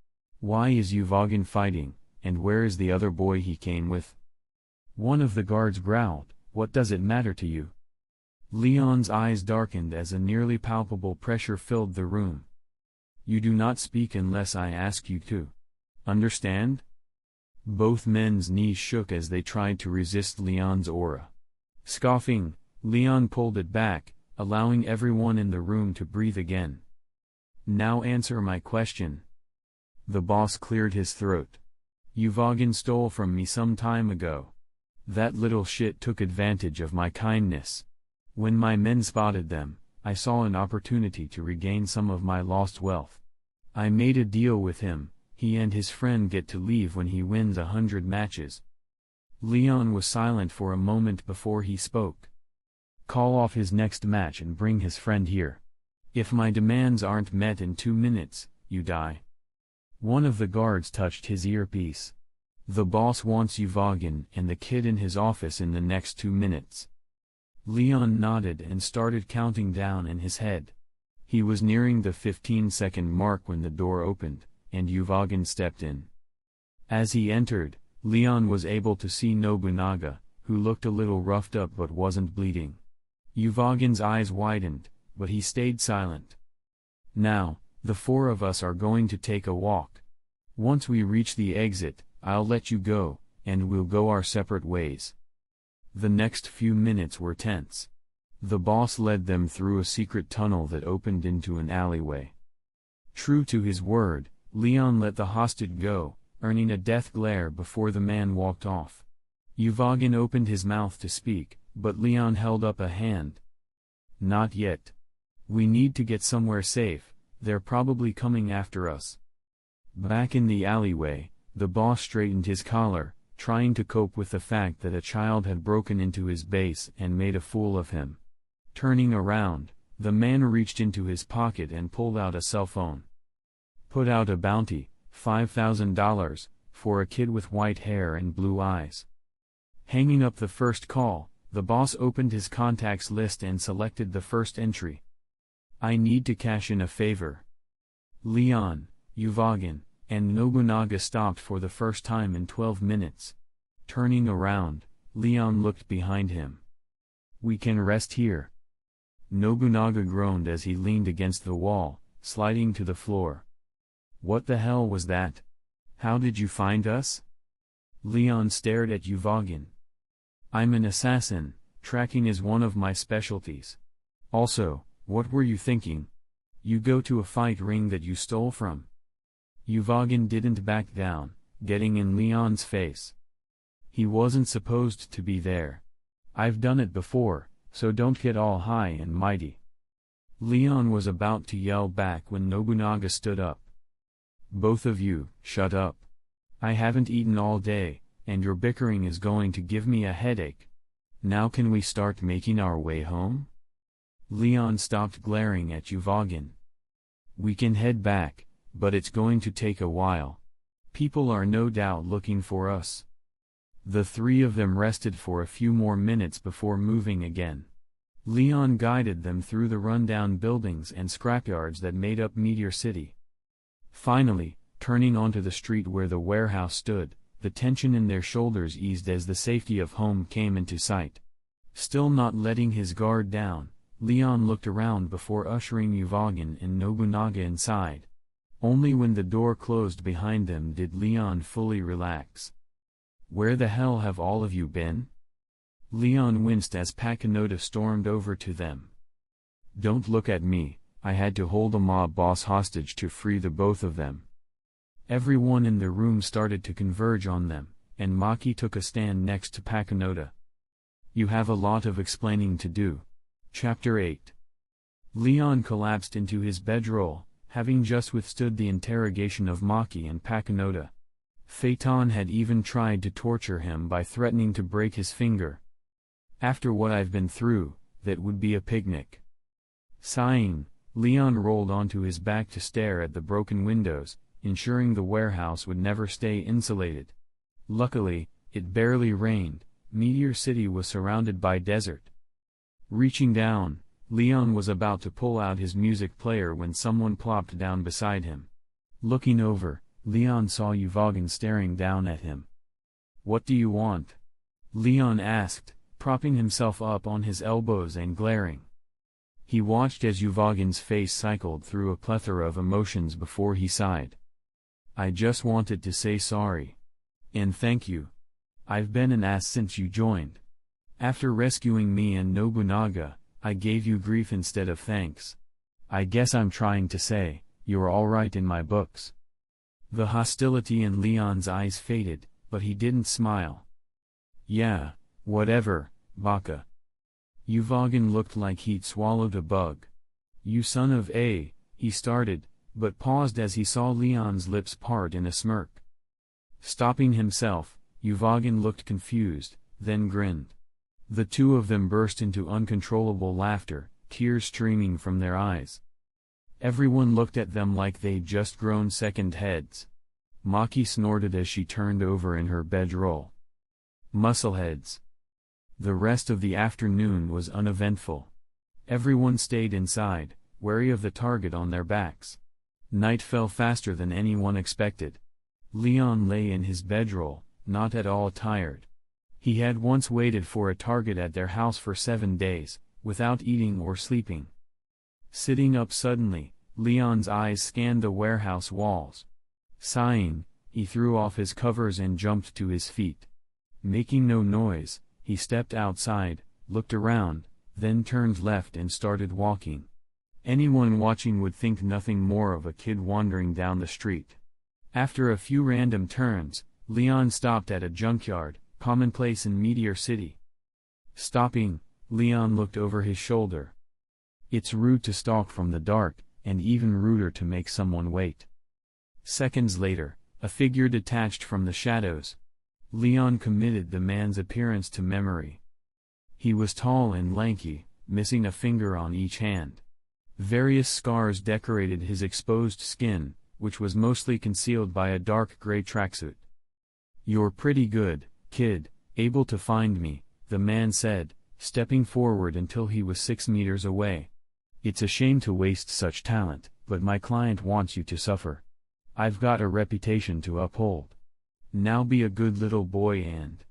Why is Uvogin fighting, and where is the other boy he came with?" One of the guards growled, "What does it matter to you?" Leon's eyes darkened as a nearly palpable pressure filled the room. "You do not speak unless I ask you to. Understand?" Both men's knees shook as they tried to resist Leon's aura. Scoffing, Leon pulled it back, allowing everyone in the room to breathe again. "Now answer my question." The boss cleared his throat. "Uvogin stole from me some time ago. That little shit took advantage of my kindness. When my men spotted them, I saw an opportunity to regain some of my lost wealth. I made a deal with him. He and his friend get to leave when he wins 100 matches." Leon was silent for a moment before he spoke. "Call off his next match and bring his friend here. If my demands aren't met in 2 minutes, you die." One of the guards touched his earpiece. "The boss wants Uvogin and the kid in his office in the next 2 minutes." Leon nodded and started counting down in his head. He was nearing the 15-second mark when the door opened, and Uvogin stepped in. As he entered, Leon was able to see Nobunaga, who looked a little roughed up but wasn't bleeding. Uvogin's eyes widened, but he stayed silent. Now, the four of us are going to take a walk. Once we reach the exit, I'll let you go, and we'll go our separate ways. The next few minutes were tense. The boss led them through a secret tunnel that opened into an alleyway. True to his word, Leon let the hostage go, earning a death glare before the man walked off. Uvagin opened his mouth to speak, but Leon held up a hand. Not yet. We need to get somewhere safe, they're probably coming after us. Back in the alleyway, the boss straightened his collar, trying to cope with the fact that a child had broken into his base and made a fool of him. Turning around, the man reached into his pocket and pulled out a cell phone. Put out a bounty, $5,000, for a kid with white hair and blue eyes. Hanging up the first call, the boss opened his contacts list and selected the first entry. I need to cash in a favor. Leon, Uvagin, and Nobunaga stopped for the first time in 12 minutes. Turning around, Leon looked behind him. We can rest here. Nobunaga groaned as he leaned against the wall, sliding to the floor. What the hell was that? How did you find us? Leon stared at Uvagin. I'm an assassin, tracking is one of my specialties. Also, what were you thinking? You go to a fight ring that you stole from. Uvagin didn't back down, getting in Leon's face. He wasn't supposed to be there. I've done it before, so don't get all high and mighty. Leon was about to yell back when Nobunaga stood up. Both of you, shut up. I haven't eaten all day, and your bickering is going to give me a headache. Now can we start making our way home? Leon stopped glaring at Uvagin. We can head back, but it's going to take a while. People are no doubt looking for us. The three of them rested for a few more minutes before moving again. Leon guided them through the rundown buildings and scrapyards that made up Meteor City. Finally, turning onto the street where the warehouse stood, the tension in their shoulders eased as the safety of home came into sight. Still not letting his guard down, Leon looked around before ushering Uvagin and Nobunaga inside. Only when the door closed behind them did Leon fully relax. Where the hell have all of you been? Leon winced as Pakinota stormed over to them. Don't look at me, I had to hold a mob boss hostage to free the both of them. Everyone in the room started to converge on them, and Maki took a stand next to Pakinota. You have a lot of explaining to do. Chapter 8. Leon collapsed into his bedroll, having just withstood the interrogation of Maki and Pakinota. Phaeton had even tried to torture him by threatening to break his finger. After what I've been through, that would be a picnic. Sighing, Leon rolled onto his back to stare at the broken windows, ensuring the warehouse would never stay insulated. Luckily, it barely rained. Meteor City was surrounded by desert. Reaching down, Leon was about to pull out his music player when someone plopped down beside him. Looking over, Leon saw Uvagin staring down at him. What do you want? Leon asked, propping himself up on his elbows and glaring. He watched as Uvagin's face cycled through a plethora of emotions before he sighed. I just wanted to say sorry. And thank you. I've been an ass since you joined. After rescuing me and Nobunaga, I gave you grief instead of thanks. I guess I'm trying to say, you're alright in my books. The hostility in Leon's eyes faded, but he didn't smile. Yeah, whatever, Baka. Uvagin looked like he'd swallowed a bug. You son of a, he started, but paused as he saw Leon's lips part in a smirk. Stopping himself, Uvagin looked confused, then grinned. The two of them burst into uncontrollable laughter, tears streaming from their eyes. Everyone looked at them like they'd just grown second heads. Maki snorted as she turned over in her bedroll. Muscleheads. The rest of the afternoon was uneventful. Everyone stayed inside, wary of the target on their backs. Night fell faster than anyone expected. Leon lay in his bedroll, not at all tired. He had once waited for a target at their house for 7 days, without eating or sleeping. Sitting up suddenly, Leon's eyes scanned the warehouse walls. Sighing, he threw off his covers and jumped to his feet. Making no noise, he stepped outside, looked around, then turned left and started walking. Anyone watching would think nothing more of a kid wandering down the street. After a few random turns, Leon stopped at a junkyard, commonplace in Meteor City. Stopping, Leon looked over his shoulder. It's rude to stalk from the dark, and even ruder to make someone wait. Seconds later, a figure detached from the shadows. Leon committed the man's appearance to memory. He was tall and lanky, missing a finger on each hand. Various scars decorated his exposed skin, which was mostly concealed by a dark gray tracksuit. "You're pretty good, kid, able to find me," the man said, stepping forward until he was 6 meters away. "It's a shame to waste such talent, but my client wants you to suffer. I've got a reputation to uphold. Now be a good little boy and..."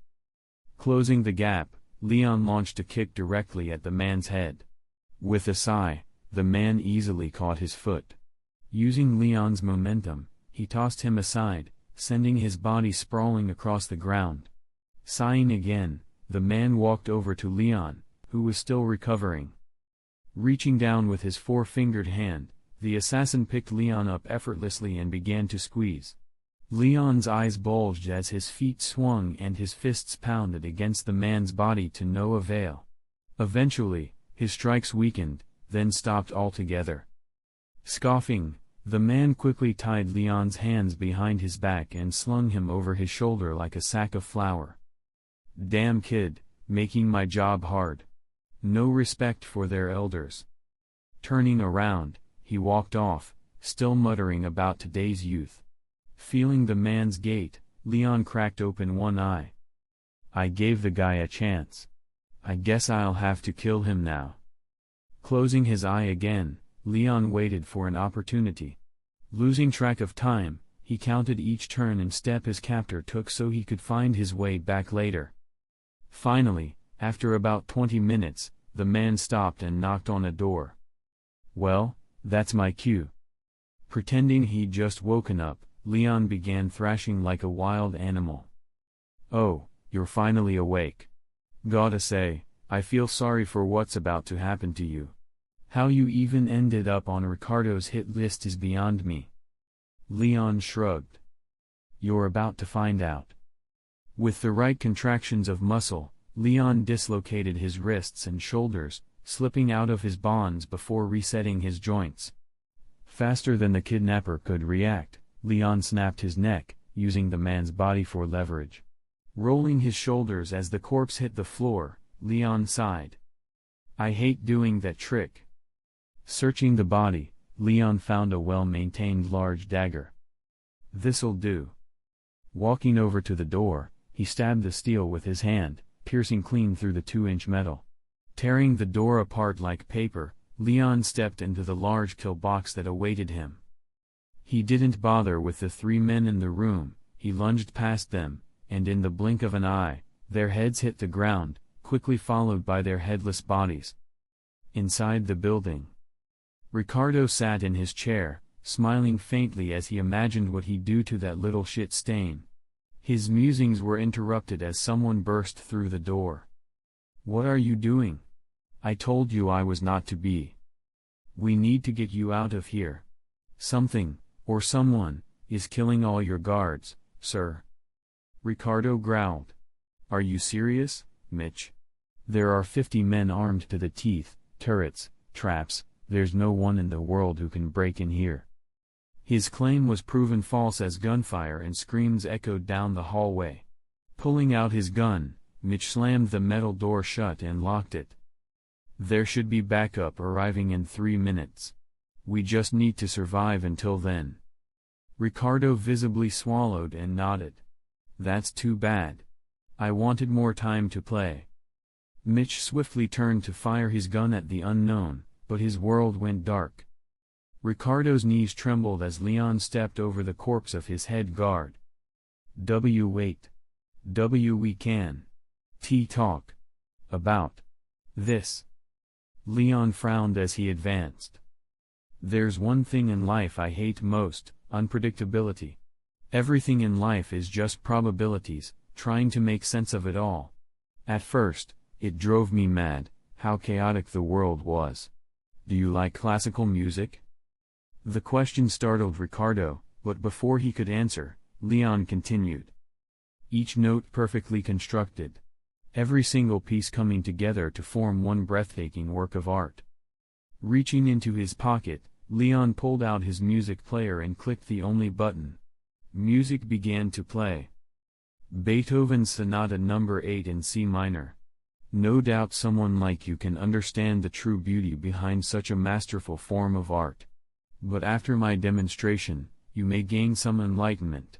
Closing the gap, Leon launched a kick directly at the man's head. With a sigh, the man easily caught his foot. Using Leon's momentum, he tossed him aside, sending his body sprawling across the ground. Sighing again, the man walked over to Leon, who was still recovering. Reaching down with his four-fingered hand, the assassin picked Leon up effortlessly and began to squeeze. Leon's eyes bulged as his feet swung and his fists pounded against the man's body to no avail. Eventually, his strikes weakened, then stopped altogether. Scoffing, the man quickly tied Leon's hands behind his back and slung him over his shoulder like a sack of flour. "Damn kid, making my job hard. No respect for their elders." Turning around, he walked off, still muttering about today's youth. Feeling the man's gait, Leon cracked open one eye. "I gave the guy a chance. I guess I'll have to kill him now." Closing his eye again, Leon waited for an opportunity. Losing track of time, he counted each turn and step his captor took so he could find his way back later. Finally, after about 20 minutes, the man stopped and knocked on a door. "Well, that's my cue." Pretending he'd just woken up, Leon began thrashing like a wild animal. "Oh, you're finally awake. Gotta say, I feel sorry for what's about to happen to you. How you even ended up on Ricardo's hit list is beyond me." Leon shrugged. "You're about to find out." With the right contractions of muscle, Leon dislocated his wrists and shoulders, slipping out of his bonds before resetting his joints. Faster than the kidnapper could react, Leon snapped his neck, using the man's body for leverage. Rolling his shoulders as the corpse hit the floor, Leon sighed. "I hate doing that trick." Searching the body, Leon found a well-maintained large dagger. "This'll do." Walking over to the door, he stabbed the steel with his hand, piercing clean through the 2-inch metal. Tearing the door apart like paper, Leon stepped into the large kill box that awaited him. He didn't bother with the 3 men in the room, he lunged past them, and in the blink of an eye, their heads hit the ground, quickly followed by their headless bodies. Inside the building, Ricardo sat in his chair, smiling faintly as he imagined what he'd do to that little shit stain. His musings were interrupted as someone burst through the door. "What are you doing? I told you I was not to be. We need to get you out of here. Something, or someone, is killing all your guards, sir." Ricardo growled. "Are you serious, Mitch? There are 50 men armed to the teeth, turrets, traps, there's no one in the world who can break in here." His claim was proven false as gunfire and screams echoed down the hallway. Pulling out his gun, Mitch slammed the metal door shut and locked it. "There should be backup arriving in 3 minutes. We just need to survive until then." Ricardo visibly swallowed and nodded. "That's too bad. I wanted more time to play." Mitch swiftly turned to fire his gun at the unknown, but his world went dark. Ricardo's knees trembled as Leon stepped over the corpse of his head guard. Wait. We can. Talk. About. This." Leon frowned as he advanced. There's one thing in life I hate most, unpredictability. Everything in life is just probabilities, trying to make sense of it all. At first, it drove me mad, how chaotic the world was. Do you like classical music? The question startled Ricardo, but before he could answer, Leon continued. Each note perfectly constructed. Every single piece coming together to form one breathtaking work of art. Reaching into his pocket, Leon pulled out his music player and clicked the only button. Music began to play. Beethoven's Sonata No. 8 in C minor. No doubt someone like you can understand the true beauty behind such a masterful form of art. But after my demonstration, you may gain some enlightenment.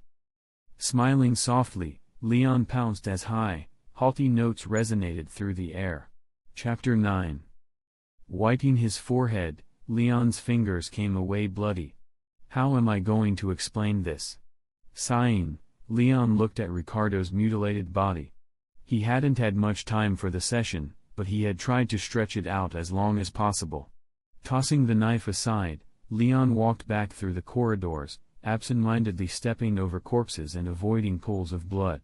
Smiling softly, Leon pounced as haughty notes resonated through the air. Chapter 9. Wiping his forehead, Leon's fingers came away bloody. How am I going to explain this? Sighing, Leon looked at Ricardo's mutilated body. He hadn't had much time for the session, but he had tried to stretch it out as long as possible. Tossing the knife aside, Leon walked back through the corridors, absent-mindedly stepping over corpses and avoiding pools of blood.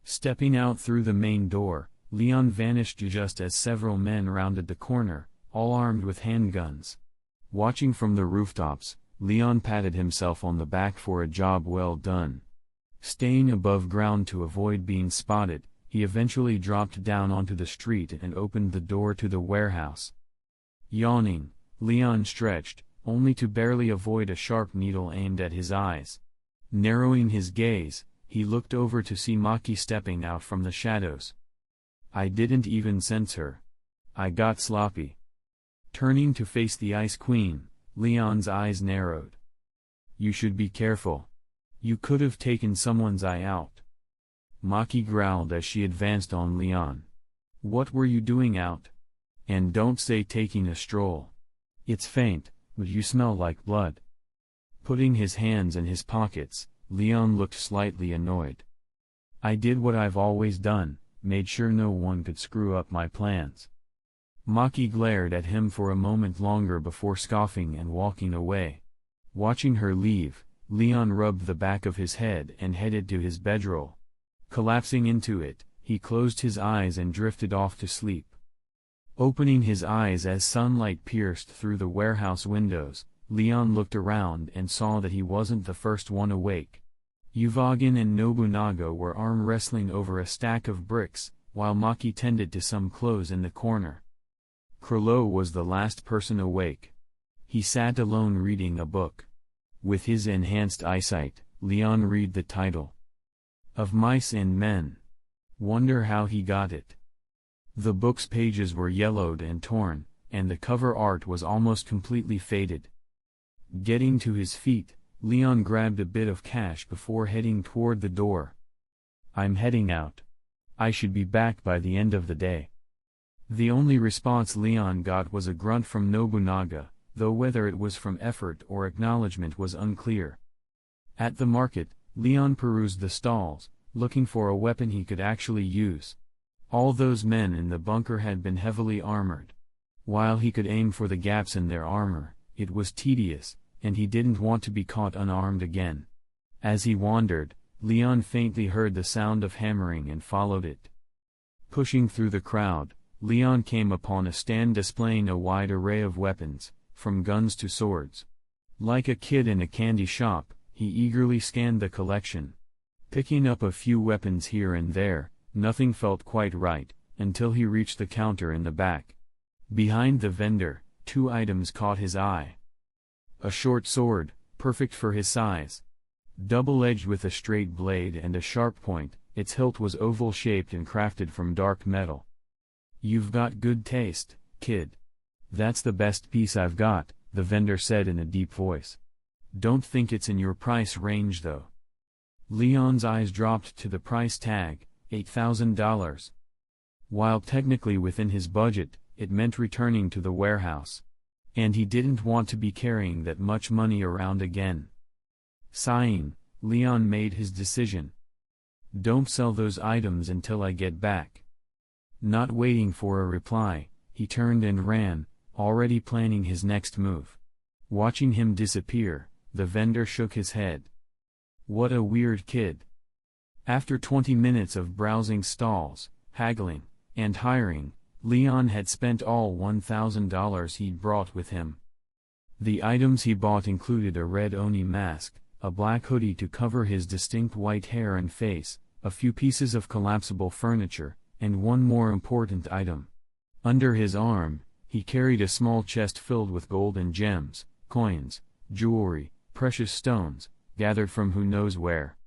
Stepping out through the main door, Leon vanished just as several men rounded the corner, all armed with handguns. Watching from the rooftops, Leon patted himself on the back for a job well done. Staying above ground to avoid being spotted, he eventually dropped down onto the street and opened the door to the warehouse. Yawning, Leon stretched, only to barely avoid a sharp needle aimed at his eyes. Narrowing his gaze, he looked over to see Maki stepping out from the shadows. I didn't even sense her. I got sloppy. Turning to face the Ice Queen, Leon's eyes narrowed. You should be careful. You could have taken someone's eye out. Maki growled as she advanced on Leon. What were you doing out? And don't say taking a stroll. It's faint, but you smell like blood. Putting his hands in his pockets, Leon looked slightly annoyed. I did what I've always done, made sure no one could screw up my plans. Maki glared at him for a moment longer before scoffing and walking away. Watching her leave, Leon rubbed the back of his head and headed to his bedroll. Collapsing into it, he closed his eyes and drifted off to sleep. Opening his eyes as sunlight pierced through the warehouse windows, Leon looked around and saw that he wasn't the first one awake. Uvagin and Nobunaga were arm wrestling over a stack of bricks, while Maki tended to some clothes in the corner. Krollo was the last person awake. He sat alone reading a book. With his enhanced eyesight, Leon read the title. Of Mice and Men. Wonder how he got it. The book's pages were yellowed and torn, and the cover art was almost completely faded. Getting to his feet, Leon grabbed a bit of cash before heading toward the door. I'm heading out. I should be back by the end of the day. The only response Leon got was a grunt from Nobunaga, though whether it was from effort or acknowledgement was unclear. At the market, Leon perused the stalls, looking for a weapon he could actually use. All those men in the bunker had been heavily armored. While he could aim for the gaps in their armor, it was tedious, and he didn't want to be caught unarmed again. As he wandered, Leon faintly heard the sound of hammering and followed it. Pushing through the crowd, Leon came upon a stand displaying a wide array of weapons, from guns to swords. Like a kid in a candy shop, he eagerly scanned the collection. Picking up a few weapons here and there, nothing felt quite right, until he reached the counter in the back. Behind the vendor, two items caught his eye. A short sword, perfect for his size. Double-edged with a straight blade and a sharp point, its hilt was oval-shaped and crafted from dark metal. You've got good taste, kid. That's the best piece I've got, the vendor said in a deep voice. Don't think it's in your price range though. Leon's eyes dropped to the price tag, $8,000. While technically within his budget, it meant returning to the warehouse. And he didn't want to be carrying that much money around again. Sighing, Leon made his decision. Don't sell those items until I get back. Not waiting for a reply, he turned and ran, already planning his next move. Watching him disappear, the vendor shook his head. What a weird kid. After 20 minutes of browsing stalls, haggling, and hiring, Leon had spent all $1,000 he'd brought with him. The items he bought included a red Oni mask, a black hoodie to cover his distinct white hair and face, a few pieces of collapsible furniture, and one more important item. Under his arm, he carried a small chest filled with gold and gems, coins, jewelry, precious stones, gathered from who knows where.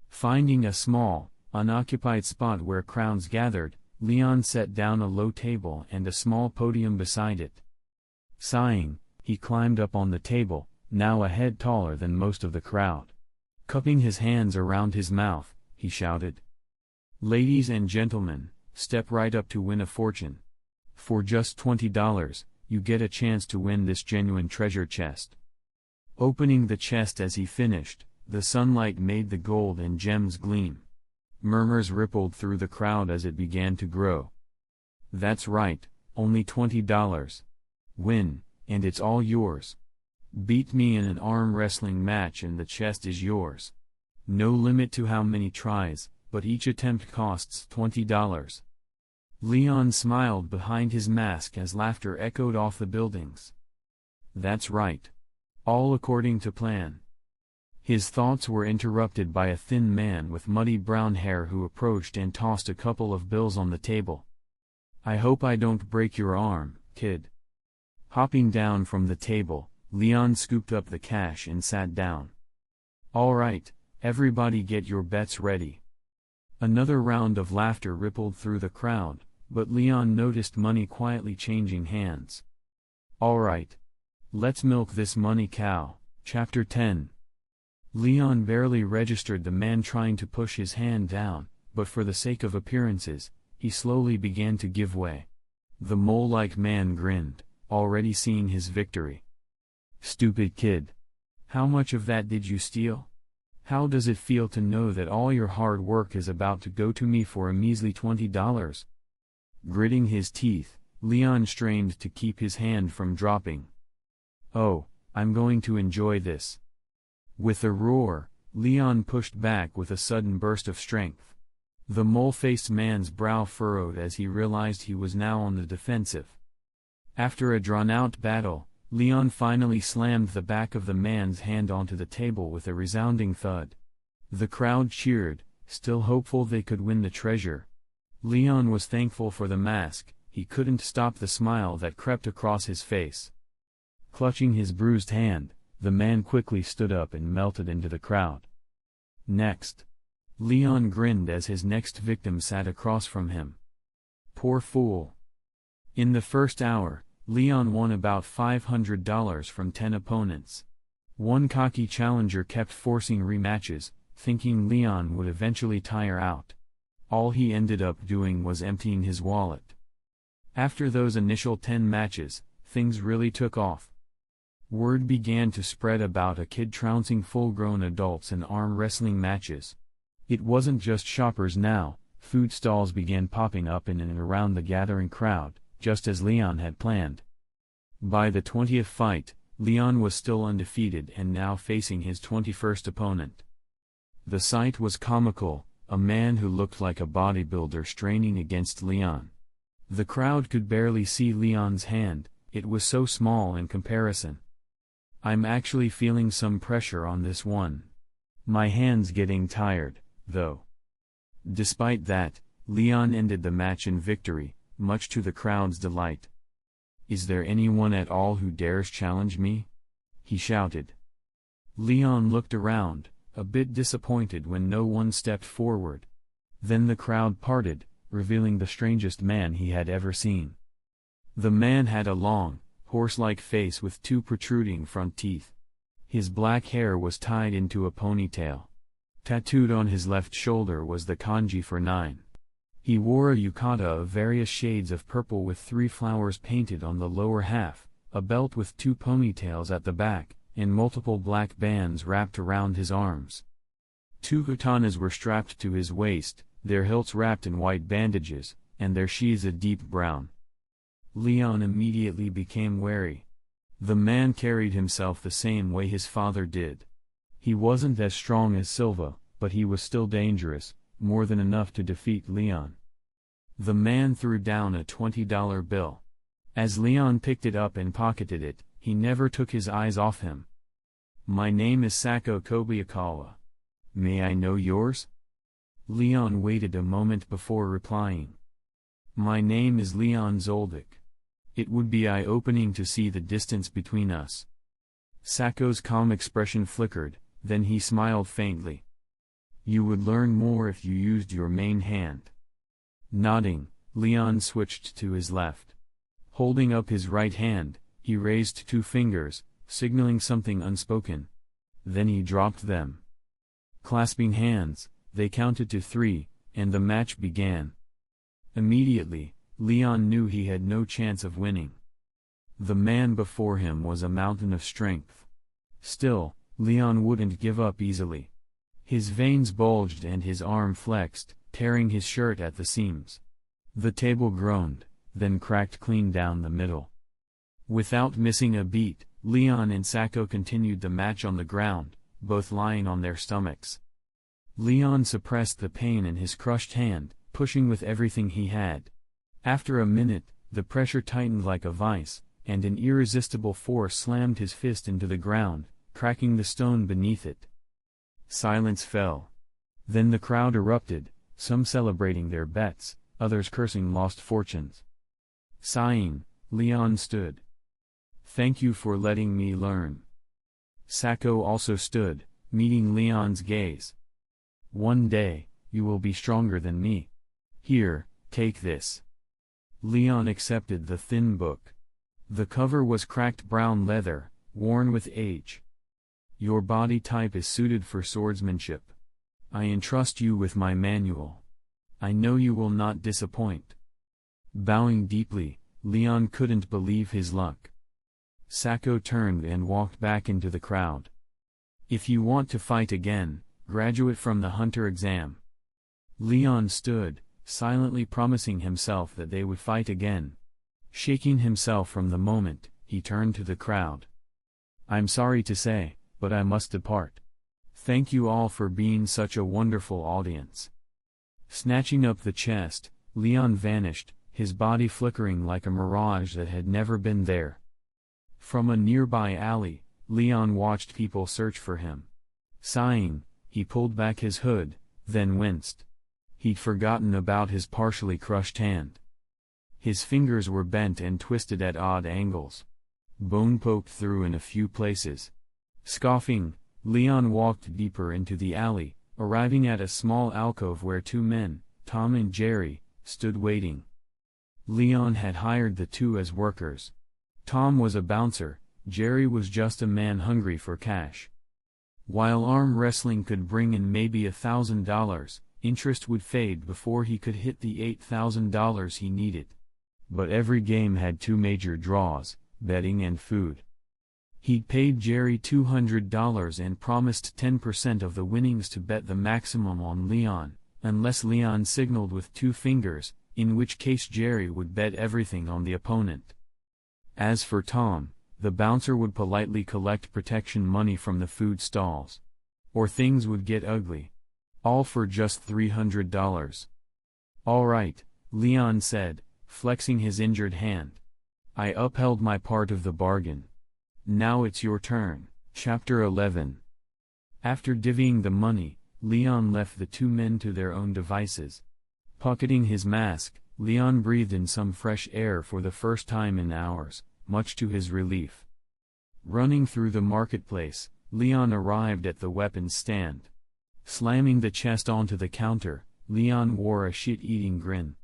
Finding a small, unoccupied spot where crowds gathered, Leon set down a low table and a small podium beside it. Sighing, he climbed up on the table, now a head taller than most of the crowd. Cupping his hands around his mouth, he shouted, "Ladies and gentlemen, step right up to win a fortune. For just $20, you get a chance to win this genuine treasure chest." Opening the chest as he finished, the sunlight made the gold and gems gleam. Murmurs rippled through the crowd as it began to grow. "That's right, only $20. Win, and it's all yours. Beat me in an arm wrestling match and the chest is yours. No limit to how many tries, but each attempt costs $20. Leon smiled behind his mask as laughter echoed off the buildings. That's right. All according to plan. His thoughts were interrupted by a thin man with muddy brown hair who approached and tossed a couple of bills on the table. "I hope I don't break your arm, kid." Hopping down from the table, Leon scooped up the cash and sat down. "All right, everybody get your bets ready." Another round of laughter rippled through the crowd, but Leon noticed money quietly changing hands. "All right. Let's milk this money cow." Chapter 10. Leon barely registered the man trying to push his hand down, but for the sake of appearances, he slowly began to give way. The mole-like man grinned, already seeing his victory. "Stupid kid. How much of that did you steal? How does it feel to know that all your hard work is about to go to me for a measly $20? Gritting his teeth, Leon strained to keep his hand from dropping. "Oh, I'm going to enjoy this." With a roar, Leon pushed back with a sudden burst of strength. The mole-faced man's brow furrowed as he realized he was now on the defensive. After a drawn-out battle, Leon finally slammed the back of the man's hand onto the table with a resounding thud. The crowd cheered, still hopeful they could win the treasure. Leon was thankful for the mask, he couldn't stop the smile that crept across his face. Clutching his bruised hand, the man quickly stood up and melted into the crowd. Next. Leon grinned as his next victim sat across from him. Poor fool. In the first hour, Leon won about $500 from 10 opponents. One cocky challenger kept forcing rematches, thinking Leon would eventually tire out. All he ended up doing was emptying his wallet. After those initial 10 matches, things really took off. Word began to spread about a kid trouncing full-grown adults in arm wrestling matches. It wasn't just shoppers now, food stalls began popping up in and around the gathering crowd, just as Leon had planned. By the 20th fight, Leon was still undefeated and now facing his 21st opponent. The sight was comical, a man who looked like a bodybuilder straining against Leon. The crowd could barely see Leon's hand, it was so small in comparison. "I'm actually feeling some pressure on this one. My hand's getting tired, though." Despite that, Leon ended the match in victory, much to the crowd's delight. "Is there anyone at all who dares challenge me?" he shouted. Leon looked around, a bit disappointed when no one stepped forward. Then the crowd parted, revealing the strangest man he had ever seen. The man had a long, horse-like face with 2 protruding front teeth. His black hair was tied into a ponytail. Tattooed on his left shoulder was the kanji for 9. He wore a yukata of various shades of purple with 3 flowers painted on the lower half, a belt with 2 ponytails at the back, and multiple black bands wrapped around his arms. 2 katanas were strapped to his waist, their hilts wrapped in white bandages, and their sheaths a deep brown. Leon immediately became wary. The man carried himself the same way his father did. He wasn't as strong as Silva, but he was still dangerous, more than enough to defeat Leon. The man threw down a $20 bill. As Leon picked it up and pocketed it, he never took his eyes off him. "My name is Sako Kobayakawa. May I know yours?" Leon waited a moment before replying. "My name is Leon Zoldyck. It would be eye-opening to see the distance between us." Sako's calm expression flickered, then he smiled faintly. "You would learn more if you used your main hand." Nodding, Leon switched to his left. Holding up his right hand, he raised two fingers, signaling something unspoken. Then he dropped them. Clasping hands, they counted to 3, and the match began. Immediately, Leon knew he had no chance of winning. The man before him was a mountain of strength. Still, Leon wouldn't give up easily. His veins bulged and his arm flexed, tearing his shirt at the seams. The table groaned, then cracked clean down the middle. Without missing a beat, Leon and Sako continued the match on the ground, both lying on their stomachs. Leon suppressed the pain in his crushed hand, pushing with everything he had. After a minute, the pressure tightened like a vice, and an irresistible force slammed his fist into the ground, cracking the stone beneath it. Silence fell. Then the crowd erupted, some celebrating their bets, others cursing lost fortunes. Sighing, Leon stood. "Thank you for letting me learn." Sako also stood, meeting Leon's gaze. "One day, you will be stronger than me. Here, take this." Leon accepted the thin book. The cover was cracked brown leather, worn with age. "Your body type is suited for swordsmanship. I entrust you with my manual. I know you will not disappoint." Bowing deeply, Leon couldn't believe his luck. Sako turned and walked back into the crowd. "If you want to fight again, graduate from the Hunter exam." Leon stood, silently promising himself that they would fight again. Shaking himself from the moment, he turned to the crowd. "I'm sorry to say, but I must depart. Thank you all for being such a wonderful audience." Snatching up the chest, Leon vanished, his body flickering like a mirage that had never been there. From a nearby alley, Leon watched people search for him. Sighing, he pulled back his hood, then winced. He'd forgotten about his partially crushed hand. His fingers were bent and twisted at odd angles. Bone poked through in a few places. Scoffing, Leon walked deeper into the alley, arriving at a small alcove where two men, Tom and Jerry, stood waiting. Leon had hired the two as workers. Tom was a bouncer, Jerry was just a man hungry for cash. While arm wrestling could bring in maybe $1,000, interest would fade before he could hit the $8,000 he needed. But every game had two major draws, betting and food. He'd paid Jerry $200 and promised 10% of the winnings to bet the maximum on Leon, unless Leon signaled with two fingers, in which case Jerry would bet everything on the opponent. As for Tom, the bouncer would politely collect protection money from the food stalls. Or things would get ugly. All for just $300. "All right," Leon said, flexing his injured hand. "I upheld my part of the bargain. Now it's your turn." Chapter 11. After divvying the money, Leon left the two men to their own devices. Pocketing his mask, Leon breathed in some fresh air for the first time in hours, much to his relief. Running through the marketplace, Leon arrived at the weapons stand. Slamming the chest onto the counter, Leon wore a shit-eating grin.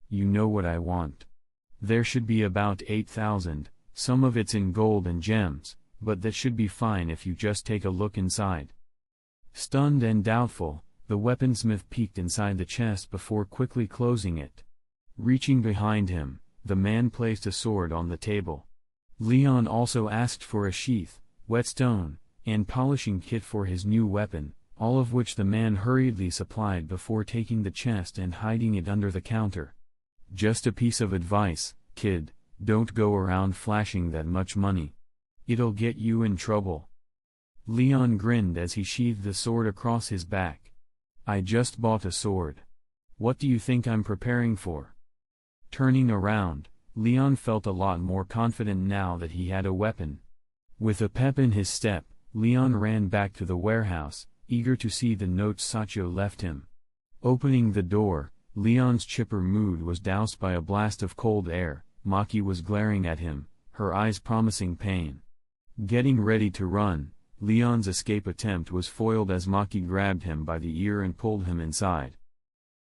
"You know what I want. There should be about 8,000, some of it's in gold and gems, but that should be fine if you just take a look inside." Stunned and doubtful, the weaponsmith peeked inside the chest before quickly closing it. Reaching behind him, the man placed a sword on the table. Leon also asked for a sheath, whetstone, and polishing kit for his new weapon, all of which the man hurriedly supplied before taking the chest and hiding it under the counter. "Just a piece of advice, kid, don't go around flashing that much money. It'll get you in trouble. Leon grinned as he sheathed the sword across his back. I just bought a sword. What do you think I'm preparing for? Turning around, Leon felt a lot more confident now that he had a weapon. With a pep in his step, Leon ran back to the warehouse, eager to see the notes Sachio left him. Opening the door, Leon's chipper mood was doused by a blast of cold air. Maki was glaring at him, her eyes promising pain. Getting ready to run, Leon's escape attempt was foiled as Maki grabbed him by the ear and pulled him inside.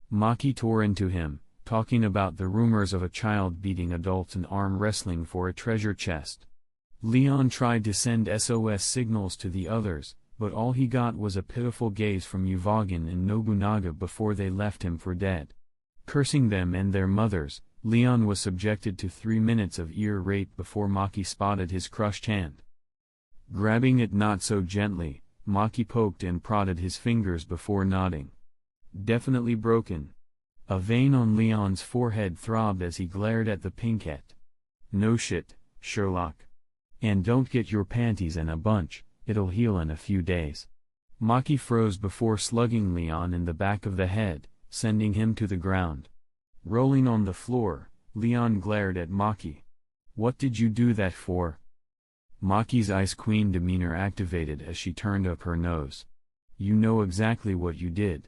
Maki tore into him, talking about the rumors of a child beating adults and arm wrestling for a treasure chest. Leon tried to send SOS signals to the others, but all he got was a pitiful gaze from Uvagin and Nobunaga before they left him for dead. Cursing them and their mothers, Leon was subjected to 3 minutes of ear rape before Maki spotted his crushed hand. Grabbing it not so gently, Maki poked and prodded his fingers before nodding. Definitely broken. A vein on Leon's forehead throbbed as he glared at the pinkette. No shit, Sherlock. And don't get your panties in a bunch, it'll heal in a few days. Maki froze before slugging Leon in the back of the head, sending him to the ground. Rolling on the floor, Leon glared at Maki. What did you do that for? Maki's Ice Queen demeanor activated as she turned up her nose. You know exactly what you did.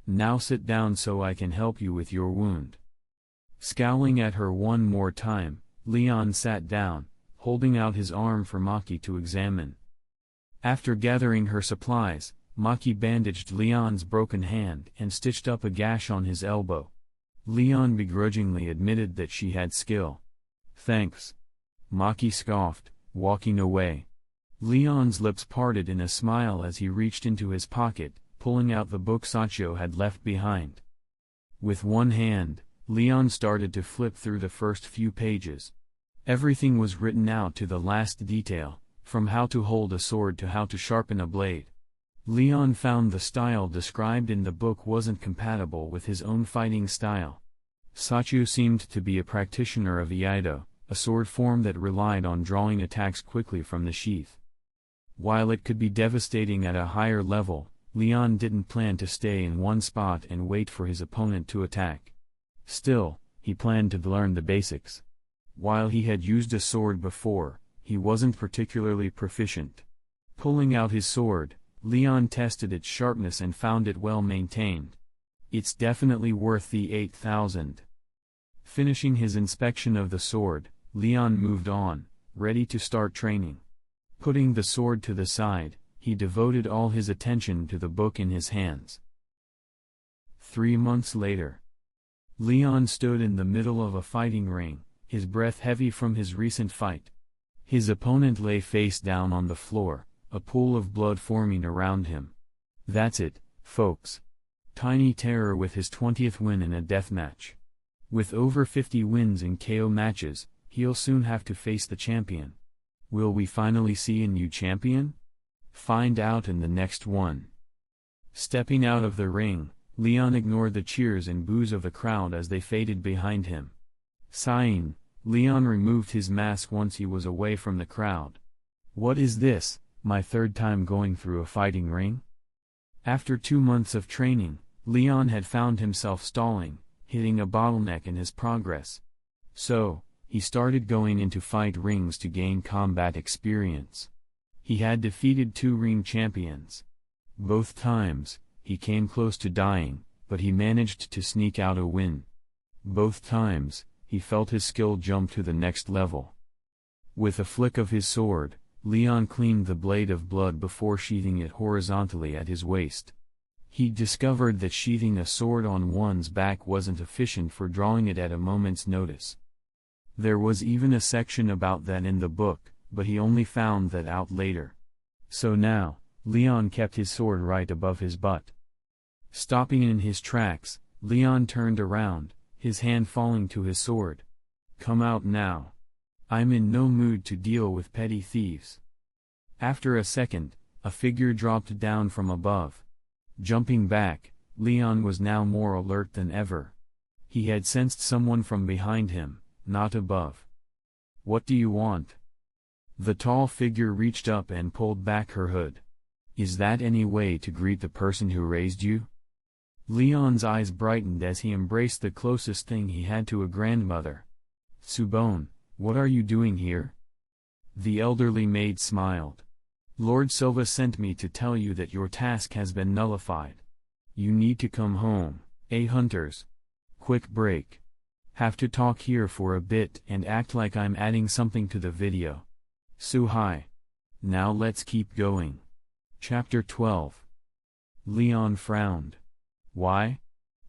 Now sit down so I can help you with your wound. Scowling at her one more time, Leon sat down, holding out his arm for Maki to examine. After gathering her supplies, Maki bandaged Leon's broken hand and stitched up a gash on his elbow. Leon begrudgingly admitted that she had skill. Thanks. Maki scoffed, walking away. Leon's lips parted in a smile as he reached into his pocket, pulling out the book Sachio had left behind. With one hand, Leon started to flip through the first few pages. Everything was written out to the last detail, from how to hold a sword to how to sharpen a blade. Leon found the style described in the book wasn't compatible with his own fighting style. Sachio seemed to be a practitioner of Iaido, a sword form that relied on drawing attacks quickly from the sheath. While it could be devastating at a higher level, Leon didn't plan to stay in one spot and wait for his opponent to attack. Still, he planned to learn the basics. While he had used a sword before, he wasn't particularly proficient. Pulling out his sword, Leon tested its sharpness and found it well maintained. It's definitely worth the 8,000. Finishing his inspection of the sword, Leon moved on, ready to start training. Putting the sword to the side, he devoted all his attention to the book in his hands. 3 months later, Leon stood in the middle of a fighting ring, his breath heavy from his recent fight. His opponent lay face down on the floor, a pool of blood forming around him. That's it, folks. Tiny Terror with his 20th win in a deathmatch. With over 50 wins in KO matches, he'll soon have to face the champion. Will we finally see a new champion? Find out in the next one. Stepping out of the ring, Leon ignored the cheers and boos of the crowd as they faded behind him. Sighing, Leon removed his mask once he was away from the crowd. What is this, my third time going through a fighting ring? After 2 months of training, Leon had found himself stalling, hitting a bottleneck in his progress. So, he started going into fight rings to gain combat experience. He had defeated 2 ring champions. Both times, he came close to dying, but he managed to sneak out a win. Both times, he felt his skill jump to the next level. With a flick of his sword, Leon cleaned the blade of blood before sheathing it horizontally at his waist. He discovered that sheathing a sword on one's back wasn't efficient for drawing it at a moment's notice. There was even a section about that in the book, but he only found that out later. So now, Leon kept his sword right above his butt. Stopping in his tracks, Leon turned around, his hand falling to his sword. Come out now. I'm in no mood to deal with petty thieves. After a second, a figure dropped down from above. Jumping back, Leon was now more alert than ever. He had sensed someone from behind him, not above. What do you want? The tall figure reached up and pulled back her hood. Is that any way to greet the person who raised you? Leon's eyes brightened as he embraced the closest thing he had to a grandmother. Subone, what are you doing here? The elderly maid smiled. Lord Silva sent me to tell you that your task has been nullified. You need to come home, hunters. Quick break. Have to talk here for a bit and act like I'm adding something to the video. Hi. Now let's keep going. Chapter 12. Leon frowned. Why?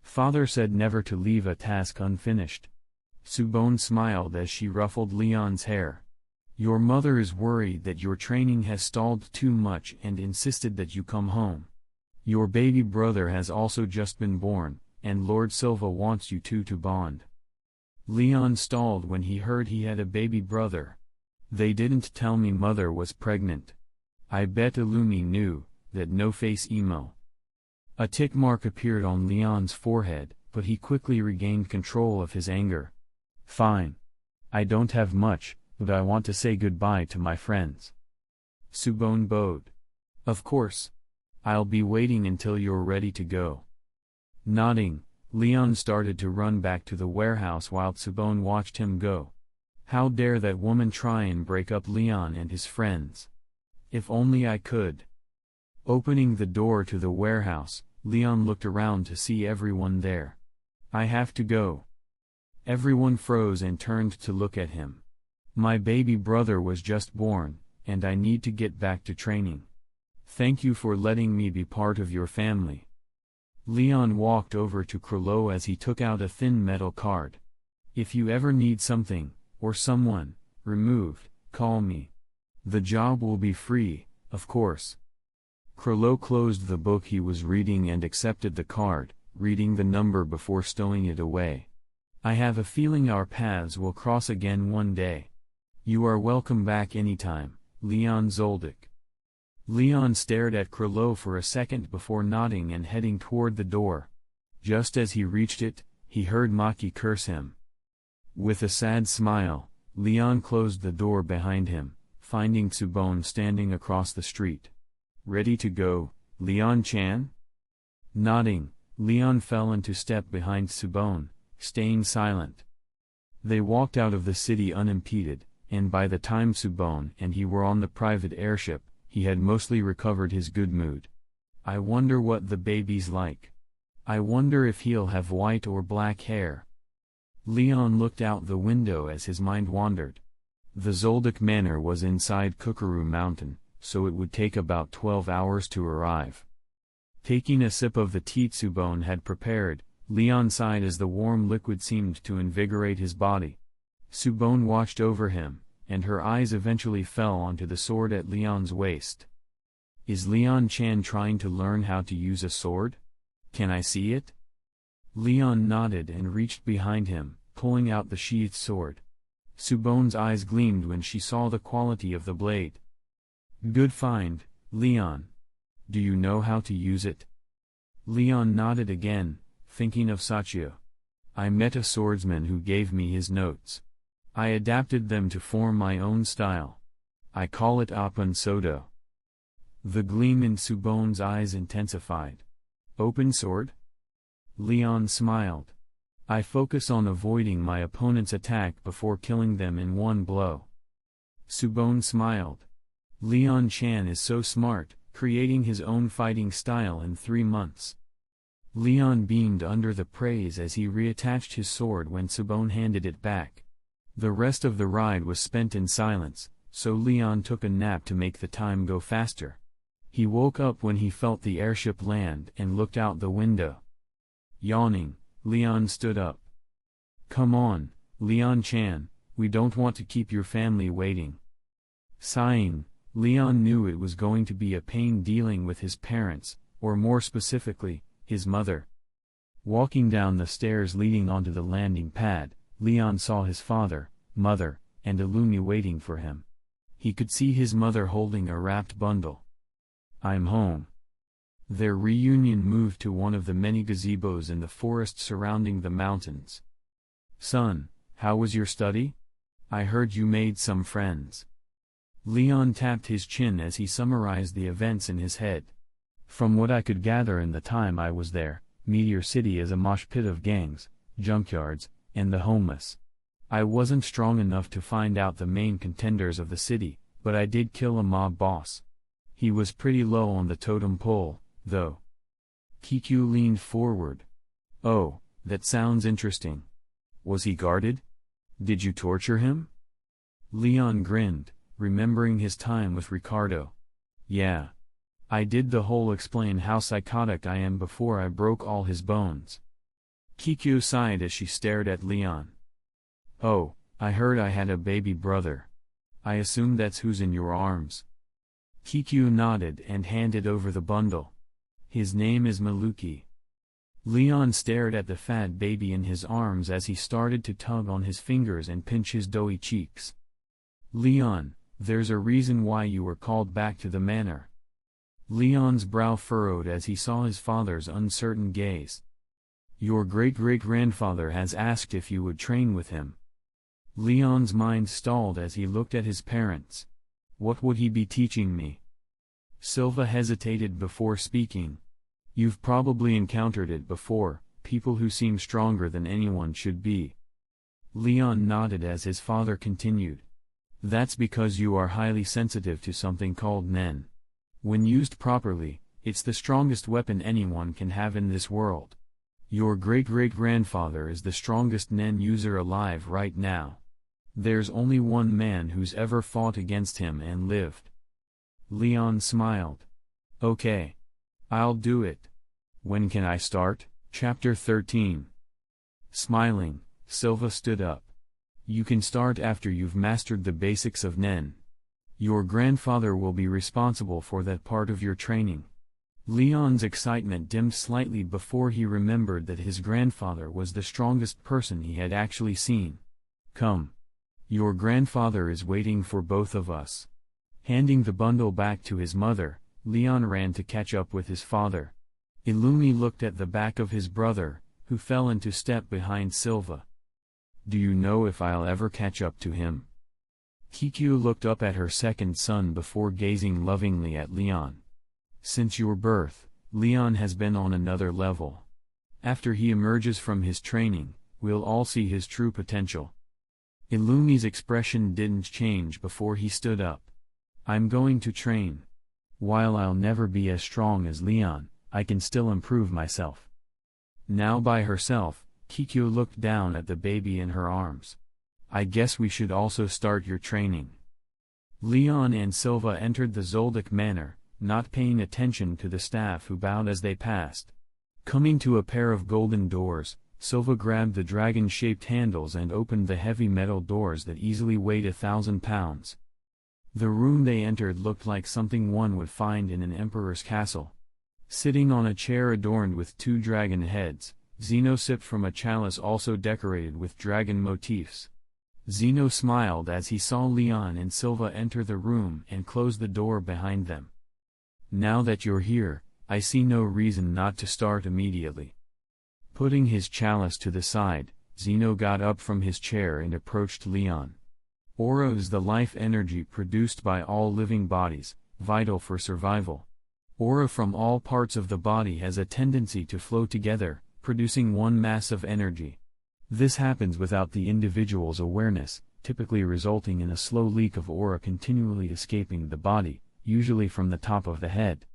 Father said never to leave a task unfinished. Subone smiled as she ruffled Leon's hair. Your mother is worried that your training has stalled too much and insisted that you come home. Your baby brother has also just been born, and Lord Silva wants you two to bond. Leon stalled when he heard he had a baby brother. They didn't tell me mother was pregnant. I bet Illumi knew, that no-face emo. A tick mark appeared on Leon's forehead, but he quickly regained control of his anger. Fine. I don't have much, but I want to say goodbye to my friends. Subone bowed. Of course. I'll be waiting until you're ready to go. Nodding, Leon started to run back to the warehouse while Subone watched him go. How dare that woman try and break up Leon and his friends? If only I could. Opening the door to the warehouse, Leon looked around to see everyone there. I have to go. Everyone froze and turned to look at him. My baby brother was just born, and I need to get back to training. Thank you for letting me be part of your family. Leon walked over to Krolo as he took out a thin metal card. If you ever need something, or someone, removed, call me. The job will be free, of course. Krolo closed the book he was reading and accepted the card, reading the number before stowing it away. I have a feeling our paths will cross again one day. You are welcome back anytime, Leon Zoldyck. Leon stared at Krolo for a second before nodding and heading toward the door. Just as he reached it, he heard Maki curse him. With a sad smile, Leon closed the door behind him, finding Subone standing across the street. Ready to go, Leon-chan? Nodding, Leon fell into step behind Subone, staying silent. They walked out of the city unimpeded, and by the time Subone and he were on the private airship, he had mostly recovered his good mood. I wonder what the baby's like. I wonder if he'll have white or black hair. Leon looked out the window as his mind wandered. The Zoldyck Manor was inside Kukuru Mountain, so it would take about 12 hours to arrive. Taking a sip of the tea Subone had prepared, Leon sighed as the warm liquid seemed to invigorate his body. Subone watched over him, and her eyes eventually fell onto the sword at Leon's waist. Is Leon-chan trying to learn how to use a sword? Can I see it? Leon nodded and reached behind him, pulling out the sheathed sword. Subone's eyes gleamed when she saw the quality of the blade. Good find, Leon. Do you know how to use it? Leon nodded again, thinking of Sachio. I met a swordsman who gave me his notes. I adapted them to form my own style. I call it Open Sodo. The gleam in Subone's eyes intensified. Open sword? Leon smiled. I focus on avoiding my opponent's attack before killing them in one blow. Subone smiled. Leon-chan is so smart, creating his own fighting style in 3 months. Leon beamed under the praise as he reattached his sword when Subone handed it back. The rest of the ride was spent in silence, so Leon took a nap to make the time go faster. He woke up when he felt the airship land and looked out the window. Yawning, Leon stood up. Come on, Leon-chan, we don't want to keep your family waiting. Sighing, Leon knew it was going to be a pain dealing with his parents, or more specifically, his mother. Walking down the stairs leading onto the landing pad, Leon saw his father, mother, and Illumi waiting for him. He could see his mother holding a wrapped bundle. I'm home. Their reunion moved to one of the many gazebos in the forest surrounding the mountains. Son, how was your study? I heard you made some friends. Leon tapped his chin as he summarized the events in his head. From what I could gather in the time I was there, Meteor City is a mosh pit of gangs, junkyards, and the homeless. I wasn't strong enough to find out the main contenders of the city, but I did kill a mob boss. He was pretty low on the totem pole, though. Kiku leaned forward. Oh, that sounds interesting. Was he guarded? Did you torture him? Leon grinned, remembering his time with Ricardo. Yeah. I did the whole explain how psychotic I am before I broke all his bones. Kiku sighed as she stared at Leon. Oh, I heard I had a baby brother. I assume that's who's in your arms. Kiku nodded and handed over the bundle. His name is Maluki. Leon stared at the fat baby in his arms as he started to tug on his fingers and pinch his doughy cheeks. Leon, there's a reason why you were called back to the manor. Leon's brow furrowed as he saw his father's uncertain gaze. Your great-great-grandfather has asked if you would train with him. Leon's mind stalled as he looked at his parents. What would he be teaching me? Silva hesitated before speaking. You've probably encountered it before, people who seem stronger than anyone should be. Leon nodded as his father continued. That's because you are highly sensitive to something called nen. When used properly, it's the strongest weapon anyone can have in this world. Your great-great-grandfather is the strongest nen user alive right now. There's only one man who's ever fought against him and lived. Leon smiled. Okay. I'll do it. When can I start? Chapter 13. Smiling, Silva stood up. You can start after you've mastered the basics of nen. Your grandfather will be responsible for that part of your training. Leon's excitement dimmed slightly before he remembered that his grandfather was the strongest person he had actually seen. Come. Your grandfather is waiting for both of us. Handing the bundle back to his mother, Leon ran to catch up with his father. Illumi looked at the back of his brother, who fell into step behind Silva. Do you know if I'll ever catch up to him? Kiku looked up at her second son before gazing lovingly at Leon. Since your birth, Leon has been on another level. After he emerges from his training, we'll all see his true potential. Illumi's expression didn't change before he stood up. I'm going to train. While I'll never be as strong as Leon, I can still improve myself. Now by herself, Kiku looked down at the baby in her arms. I guess we should also start your training. Leon and Silva entered the Zoldyck manor, not paying attention to the staff who bowed as they passed. Coming to a pair of golden doors, Silva grabbed the dragon-shaped handles and opened the heavy metal doors that easily weighed 1,000 pounds. The room they entered looked like something one would find in an emperor's castle. Sitting on a chair adorned with 2 dragon heads, Zeno sipped from a chalice also decorated with dragon motifs. Zeno smiled as he saw Leon and Silva enter the room and close the door behind them. Now that you're here, I see no reason not to start immediately. Putting his chalice to the side, Zeno got up from his chair and approached Leon. Aura is the life energy produced by all living bodies, vital for survival. Aura from all parts of the body has a tendency to flow together, producing one mass of energy. This happens without the individual's awareness, typically resulting in a slow leak of aura continually escaping the body, usually from the top of the head.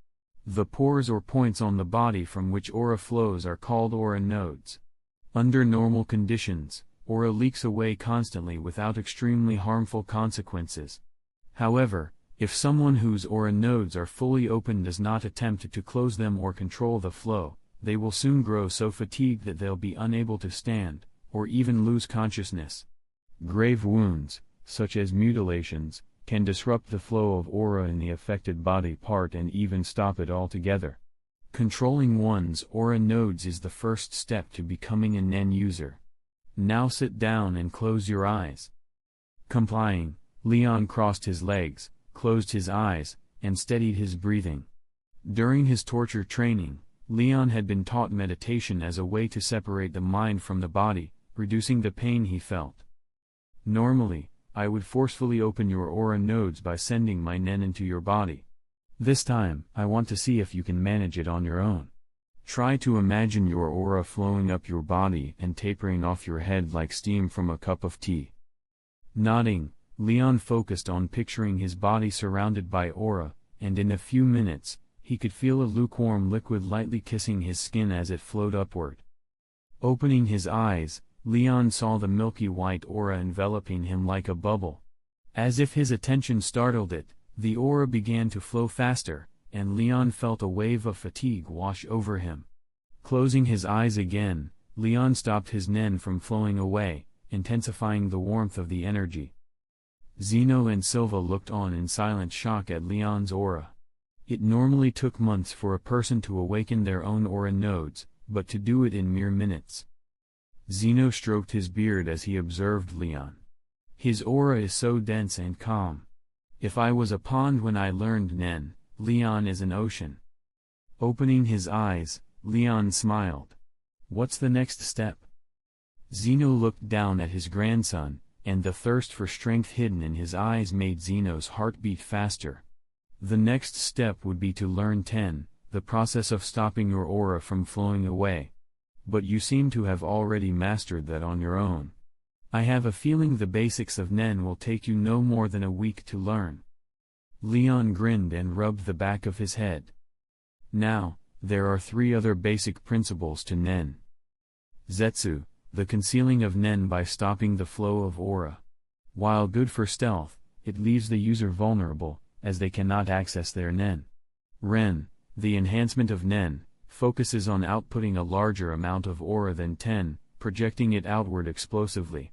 The pores or points on the body from which aura flows are called aura nodes. Under normal conditions, aura leaks away constantly without extremely harmful consequences. However, if someone whose aura nodes are fully open does not attempt to close them or control the flow, they will soon grow so fatigued that they'll be unable to stand, or even lose consciousness. Grave wounds, such as mutilations, can disrupt the flow of aura in the affected body part and even stop it altogether. Controlling one's aura nodes is the first step to becoming a nen user. Now sit down and close your eyes. Complying, Leon crossed his legs, closed his eyes, and steadied his breathing. During his torture training, Leon had been taught meditation as a way to separate the mind from the body, reducing the pain he felt. Normally, I would forcefully open your aura nodes by sending my nen into your body. This time, I want to see if you can manage it on your own. Try to imagine your aura flowing up your body and tapering off your head like steam from a cup of tea. Nodding, Leon focused on picturing his body surrounded by aura, and in a few minutes, he could feel a lukewarm liquid lightly kissing his skin as it flowed upward. Opening his eyes, Leon saw the milky white aura enveloping him like a bubble. As if his attention startled it, the aura began to flow faster, and Leon felt a wave of fatigue wash over him. Closing his eyes again, Leon stopped his nen from flowing away, intensifying the warmth of the energy. Zeno and Silva looked on in silent shock at Leon's aura. It normally took months for a person to awaken their own aura nodes, but to do it in mere minutes. Zeno stroked his beard as he observed Leon. His aura is so dense and calm. If I was a pond when I learned Nen, Leon is an ocean. Opening his eyes, Leon smiled. What's the next step? Zeno looked down at his grandson, and the thirst for strength hidden in his eyes made Zeno's heart beat faster. The next step would be to learn Ten, the process of stopping your aura from flowing away. But you seem to have already mastered that on your own. I have a feeling the basics of Nen will take you no more than a week to learn. Leon grinned and rubbed the back of his head. Now, there are 3 other basic principles to Nen. Zetsu, the concealing of Nen by stopping the flow of aura. While good for stealth, it leaves the user vulnerable, as they cannot access their Nen. Ren, the enhancement of Nen, focuses on outputting a larger amount of aura than Ten, projecting it outward explosively.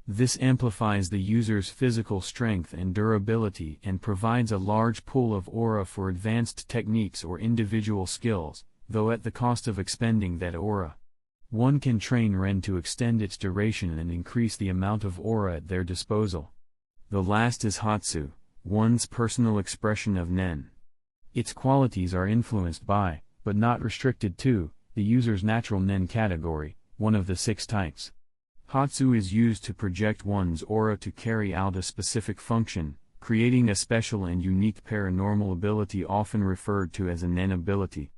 This amplifies the user's physical strength and durability and provides a large pool of aura for advanced techniques or individual skills, though at the cost of expending that aura. One can train Ren to extend its duration and increase the amount of aura at their disposal. The last is Hatsu, one's personal expression of Nen. Its qualities are influenced by, but not restricted to, the user's natural Nen category, one of the 6 types. Hatsu is used to project one's aura to carry out a specific function, creating a special and unique paranormal ability often referred to as a Nen ability.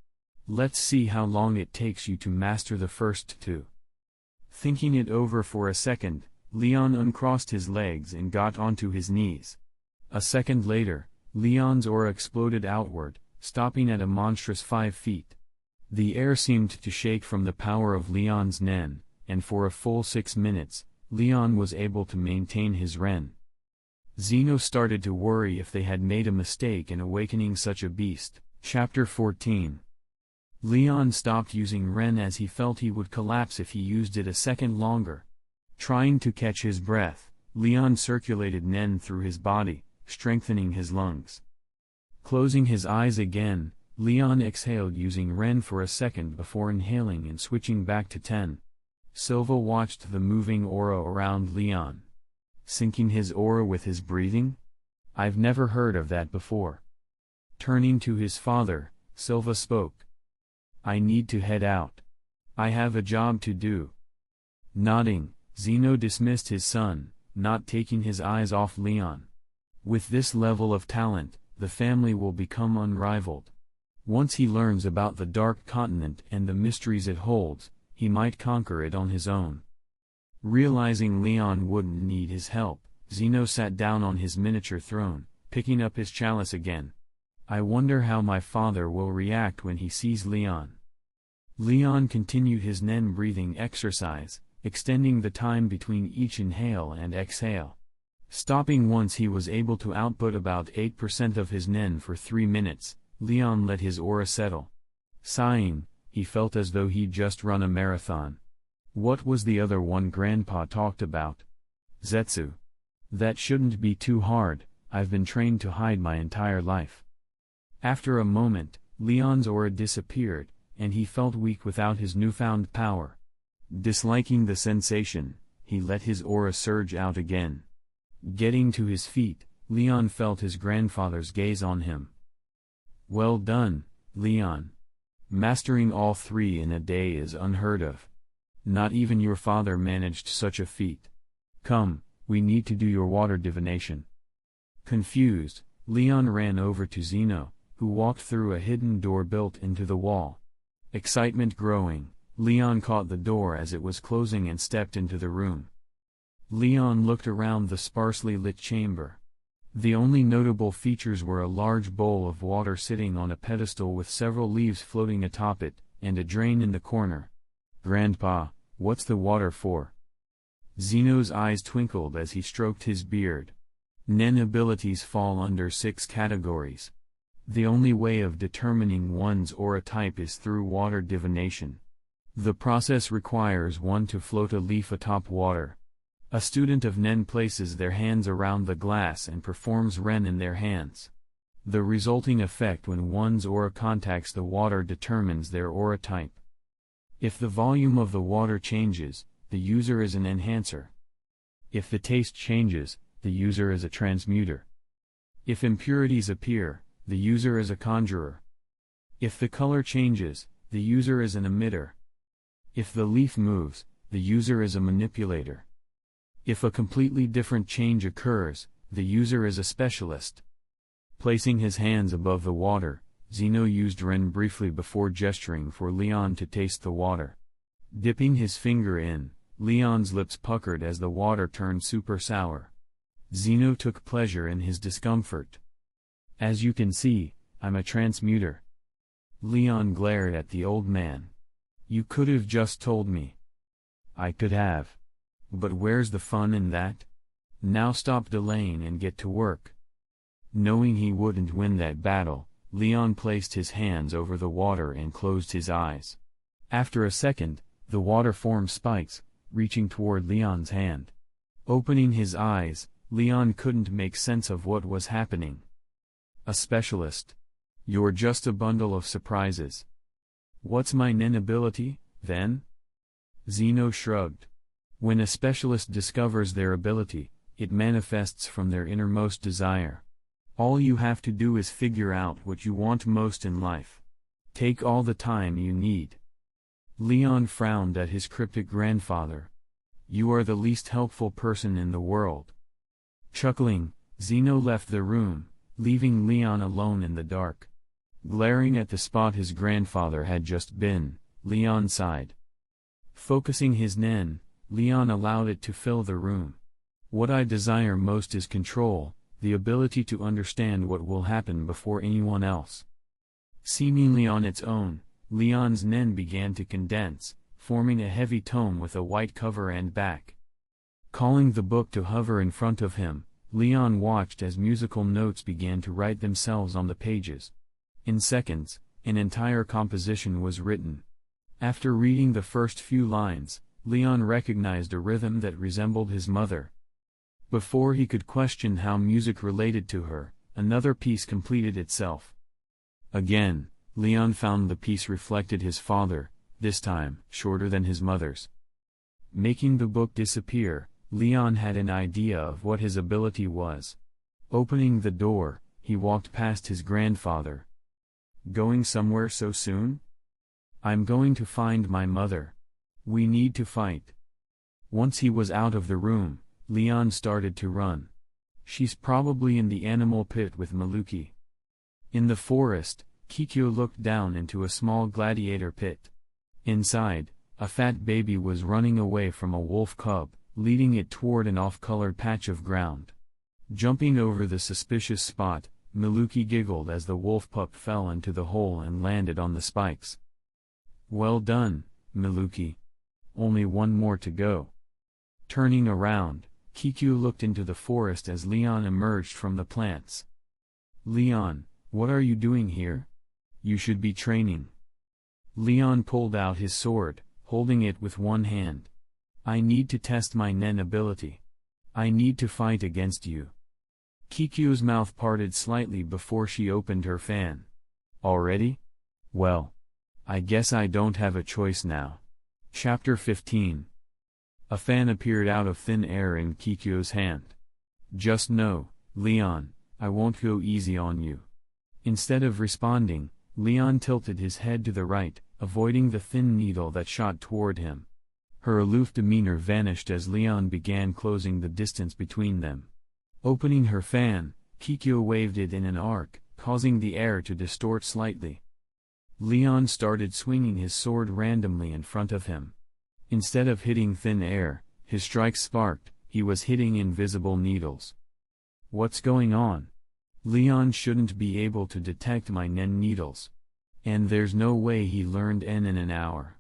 Let's see how long it takes you to master the first 2. Thinking it over for a second, Leon uncrossed his legs and got onto his knees. A second later, Leon's aura exploded outward, stopping at a monstrous 5 feet. The air seemed to shake from the power of Leon's Nen, and for a full 6 minutes, Leon was able to maintain his Ren. Zeno started to worry if they had made a mistake in awakening such a beast. Chapter 14. Leon stopped using Ren as he felt he would collapse if he used it a second longer. Trying to catch his breath, Leon circulated Nen through his body, strengthening his lungs. Closing his eyes again, Leon exhaled using Ren for a second before inhaling and switching back to Ten. Silva watched the moving aura around Leon. Syncing his aura with his breathing? I've never heard of that before. Turning to his father, Silva spoke. I need to head out. I have a job to do. Nodding, Zeno dismissed his son, not taking his eyes off Leon. With this level of talent, the family will become unrivaled. Once he learns about the Dark Continent and the mysteries it holds, he might conquer it on his own. Realizing Leon wouldn't need his help, Zeno sat down on his miniature throne, picking up his chalice again. I wonder how my father will react when he sees Leon. Leon continued his Nen breathing exercise, extending the time between each inhale and exhale. Stopping once he was able to output about 8% of his Nen for 3 minutes, Leon let his aura settle. Sighing, he felt as though he'd just run a marathon. What was the other one Grandpa talked about? Zetsu. That shouldn't be too hard, I've been trained to hide my entire life. After a moment, Leon's aura disappeared, and he felt weak without his newfound power. Disliking the sensation, he let his aura surge out again. Getting to his feet, Leon felt his grandfather's gaze on him. Well done, Leon. Mastering all 3 in a day is unheard of. Not even your father managed such a feat. Come, We need to do your water divination. Confused, Leon ran over to Zeno, who walked through a hidden door built into the wall. Excitement growing, Leon caught the door as it was closing and stepped into the room. Leon looked around the sparsely lit chamber. The only notable features were a large bowl of water sitting on a pedestal with several leaves floating atop it, and a drain in the corner. "Grandpa, what's the water for?" Zeno's eyes twinkled as he stroked his beard. Nen abilities fall under 6 categories. The only way of determining one's aura type is through water divination. The process requires one to float a leaf atop water. A student of Nen places their hands around the glass and performs Ren in their hands. The resulting effect when one's aura contacts the water determines their aura type. If the volume of the water changes, the user is an enhancer. If the taste changes, the user is a transmuter. If impurities appear, the user is a conjurer. If the color changes, the user is an emitter. If the leaf moves, the user is a manipulator. If a completely different change occurs, the user is a specialist. Placing his hands above the water, Zeno used Ren briefly before gesturing for Leon to taste the water. Dipping his finger in, Leon's lips puckered as the water turned super sour. Zeno took pleasure in his discomfort. "As you can see, I'm a transmuter." Leon glared at the old man. "You could have just told me." "I could have. But where's the fun in that? Now stop delaying and get to work." Knowing he wouldn't win that battle, Leon placed his hands over the water and closed his eyes. After a second, the water formed spikes, reaching toward Leon's hand. Opening his eyes, Leon couldn't make sense of what was happening. "A specialist? You're just a bundle of surprises." "What's my Nen ability, then?" Zeno shrugged. When a specialist discovers their ability, it manifests from their innermost desire. All you have to do is figure out what you want most in life. Take all the time you need. Leon frowned at his cryptic grandfather. "You are the least helpful person in the world." Chuckling, Zeno left the room, leaving Leon alone in the dark. Glaring at the spot his grandfather had just been, Leon sighed. Focusing his Nen, Leon allowed it to fill the room. "What I desire most is control, the ability to understand what will happen before anyone else." Seemingly on its own, Leon's Nen began to condense, forming a heavy tome with a white cover and back. Calling the book to hover in front of him, Leon watched as musical notes began to write themselves on the pages. In seconds, an entire composition was written. After reading the first few lines, Leon recognized a rhythm that resembled his mother. Before he could question how music related to her, another piece completed itself. Again, Leon found the piece reflected his father, this time shorter than his mother's. Making the book disappear, Leon had an idea of what his ability was. Opening the door, he walked past his grandfather. "Going somewhere so soon?" "I'm going to find my mother. We need to fight." Once he was out of the room, Leon started to run. "She's probably in the animal pit with Maluki." In the forest, Kikyo looked down into a small gladiator pit. Inside, a fat baby was running away from a wolf cub, leading it toward an off-colored patch of ground. Jumping over the suspicious spot, Maluki giggled as the wolf pup fell into the hole and landed on the spikes. "Well done, Maluki. Only one more to go." Turning around, Kikyo looked into the forest as Leon emerged from the plants. "Leon, what are you doing here? You should be training." Leon pulled out his sword, holding it with one hand. "I need to test my Nen ability. I need to fight against you." Kikyo's mouth parted slightly before she opened her fan. "Already? Well, I guess I don't have a choice now." Chapter 15. A fan appeared out of thin air in Kikyo's hand. "Just know, Leon, I won't go easy on you." Instead of responding, Leon tilted his head to the right, avoiding the thin needle that shot toward him. Her aloof demeanor vanished as Leon began closing the distance between them. Opening her fan, Kikyo waved it in an arc, causing the air to distort slightly. Leon started swinging his sword randomly in front of him. Instead of hitting thin air, his strikes sparked, he was hitting invisible needles. What's going on? Leon shouldn't be able to detect my nen needles. And there's no way he learned N in an hour.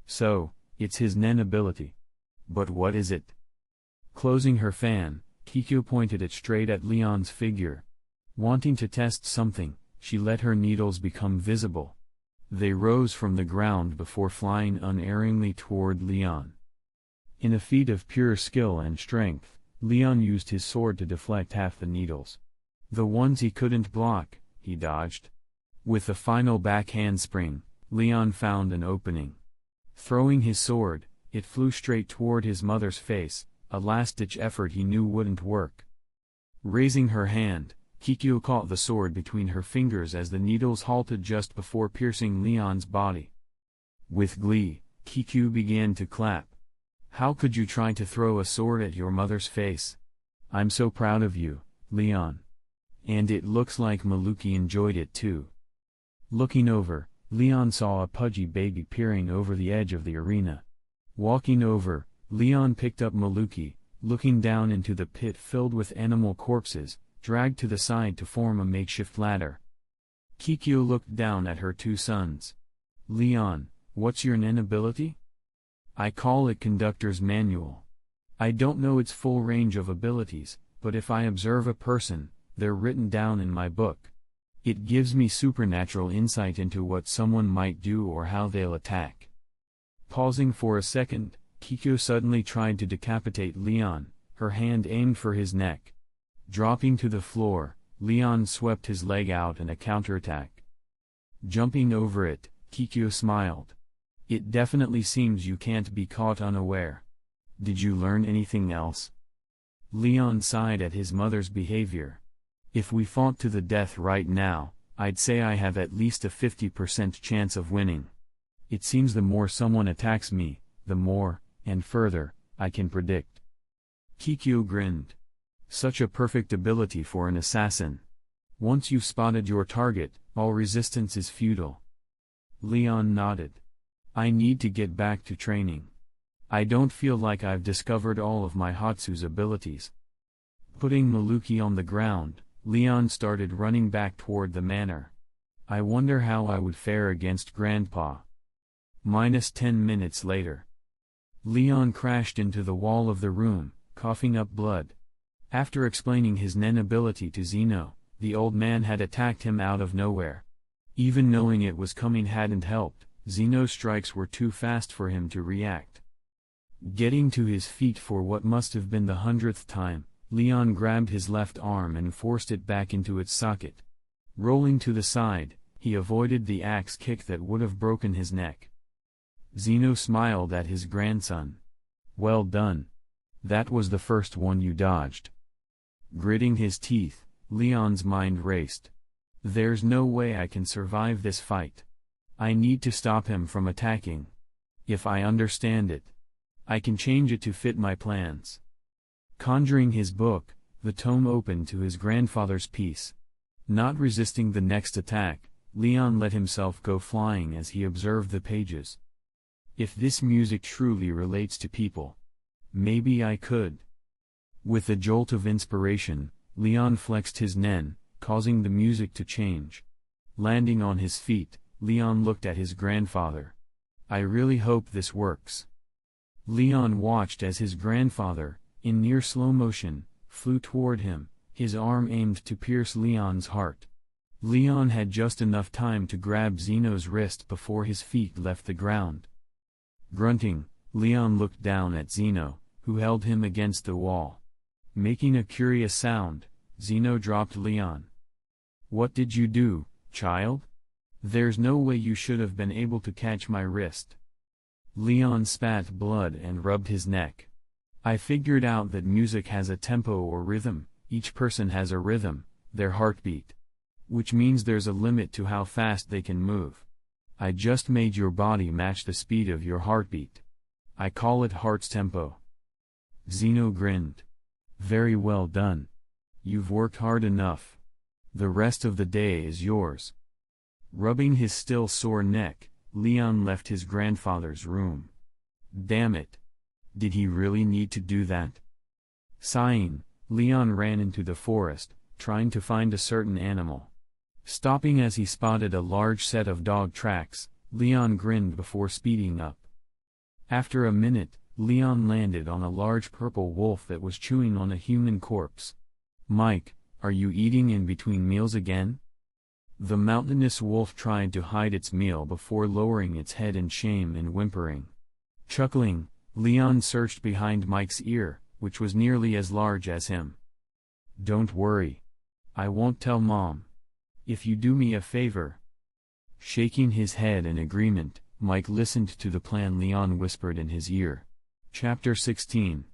So, it's his nen ability. But what is it? Closing her fan, Kikyo pointed it straight at Leon's figure. Wanting to test something, she let her needles become visible. They rose from the ground before flying unerringly toward Leon. In a feat of pure skill and strength, Leon used his sword to deflect half the needles. The ones he couldn't block, he dodged. With the final backhand spring, Leon found an opening. Throwing his sword, it flew straight toward his mother's face, a last-ditch effort he knew wouldn't work. Raising her hand, Kikyo caught the sword between her fingers as the needles halted just before piercing Leon's body. With glee, Kikyo began to clap. How could you try to throw a sword at your mother's face? I'm so proud of you, Leon. And it looks like Maluki enjoyed it too. Looking over, Leon saw a pudgy baby peering over the edge of the arena. Walking over, Leon picked up Maluki, looking down into the pit filled with animal corpses, dragged to the side to form a makeshift ladder. Kikyo looked down at her two sons. Leon, what's your nen ability? I call it Conductor's Manual. I don't know its full range of abilities, but if I observe a person, they're written down in my book. It gives me supernatural insight into what someone might do or how they'll attack. Pausing for a second, Kikyo suddenly tried to decapitate Leon, her hand aimed for his neck. Dropping to the floor, Leon swept his leg out in a counterattack. Jumping over it, Kikyo smiled. It definitely seems you can't be caught unaware. Did you learn anything else? Leon sighed at his mother's behavior. If we fought to the death right now, I'd say I have at least a 50% chance of winning. It seems the more someone attacks me, the more, and further, I can predict. Kikyo grinned. Such a perfect ability for an assassin. Once you've spotted your target, all resistance is futile. Leon nodded. I need to get back to training. I don't feel like I've discovered all of my Hatsu's abilities. Putting Maluki on the ground, Leon started running back toward the manor. I wonder how I would fare against Grandpa. -10 minutes later. Leon crashed into the wall of the room, coughing up blood. After explaining his nen ability to Zeno, the old man had attacked him out of nowhere. Even knowing it was coming hadn't helped, Zeno's strikes were too fast for him to react. Getting to his feet for what must have been the 100th time, Leon grabbed his left arm and forced it back into its socket. Rolling to the side, he avoided the axe kick that would have broken his neck. Zeno smiled at his grandson. Well done. That was the first one you dodged. Gritting his teeth, Leon's mind raced. There's no way I can survive this fight. I need to stop him from attacking. If I understand it, I can change it to fit my plans. Conjuring his book, the tome opened to his grandfather's piece. Not resisting the next attack, Leon let himself go flying as he observed the pages. If this music truly relates to people, maybe I could. With a jolt of inspiration, Leon flexed his nen, causing the music to change. Landing on his feet, Leon looked at his grandfather. I really hope this works. Leon watched as his grandfather, in near slow motion, flew toward him, his arm aimed to pierce Leon's heart. Leon had just enough time to grab Zeno's wrist before his feet left the ground. Grunting, Leon looked down at Zeno, who held him against the wall. Making a curious sound, Zeno dropped Leon. What did you do, child? There's no way you should have been able to catch my wrist. Leon spat blood and rubbed his neck. I figured out that music has a tempo or rhythm, each person has a rhythm, their heartbeat. Which means there's a limit to how fast they can move. I just made your body match the speed of your heartbeat. I call it heart's tempo. Zeno grinned. Very well done. You've worked hard enough. The rest of the day is yours. Rubbing his still sore neck, Leon left his grandfather's room. Damn it. Did he really need to do that? Sighing, Leon ran into the forest, trying to find a certain animal. Stopping as he spotted a large set of dog tracks, Leon grinned before speeding up. After a minute, Leon landed on a large purple wolf that was chewing on a human corpse. Mike, are you eating in between meals again? The mountainous wolf tried to hide its meal before lowering its head in shame and whimpering. Chuckling, Leon searched behind Mike's ear, which was nearly as large as him. Don't worry. I won't tell Mom. If you do me a favor. Shaking his head in agreement, Mike listened to the plan Leon whispered in his ear. Chapter 16.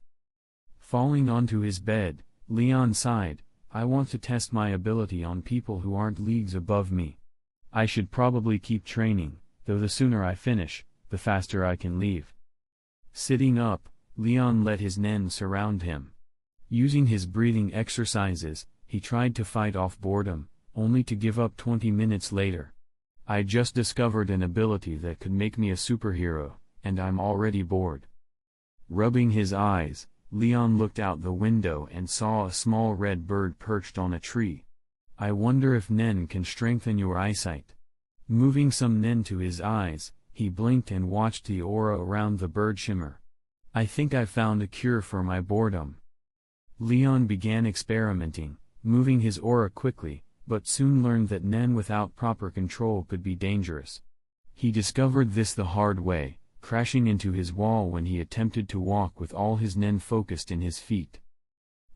Falling onto his bed, Leon sighed. I want to test my ability on people who aren't leagues above me. I should probably keep training, though the sooner I finish, the faster I can leave. Sitting up, Leon let his nen surround him. Using his breathing exercises, he tried to fight off boredom, only to give up 20 minutes later. I just discovered an ability that could make me a superhero, and I'm already bored. Rubbing his eyes, Leon looked out the window and saw a small red bird perched on a tree. I wonder if Nen can strengthen your eyesight. Moving some Nen to his eyes, he blinked and watched the aura around the bird shimmer. I think I found a cure for my boredom. Leon began experimenting, moving his aura quickly, but soon learned that Nen without proper control could be dangerous. He discovered this the hard way, crashing into his wall when he attempted to walk with all his Nen focused in his feet.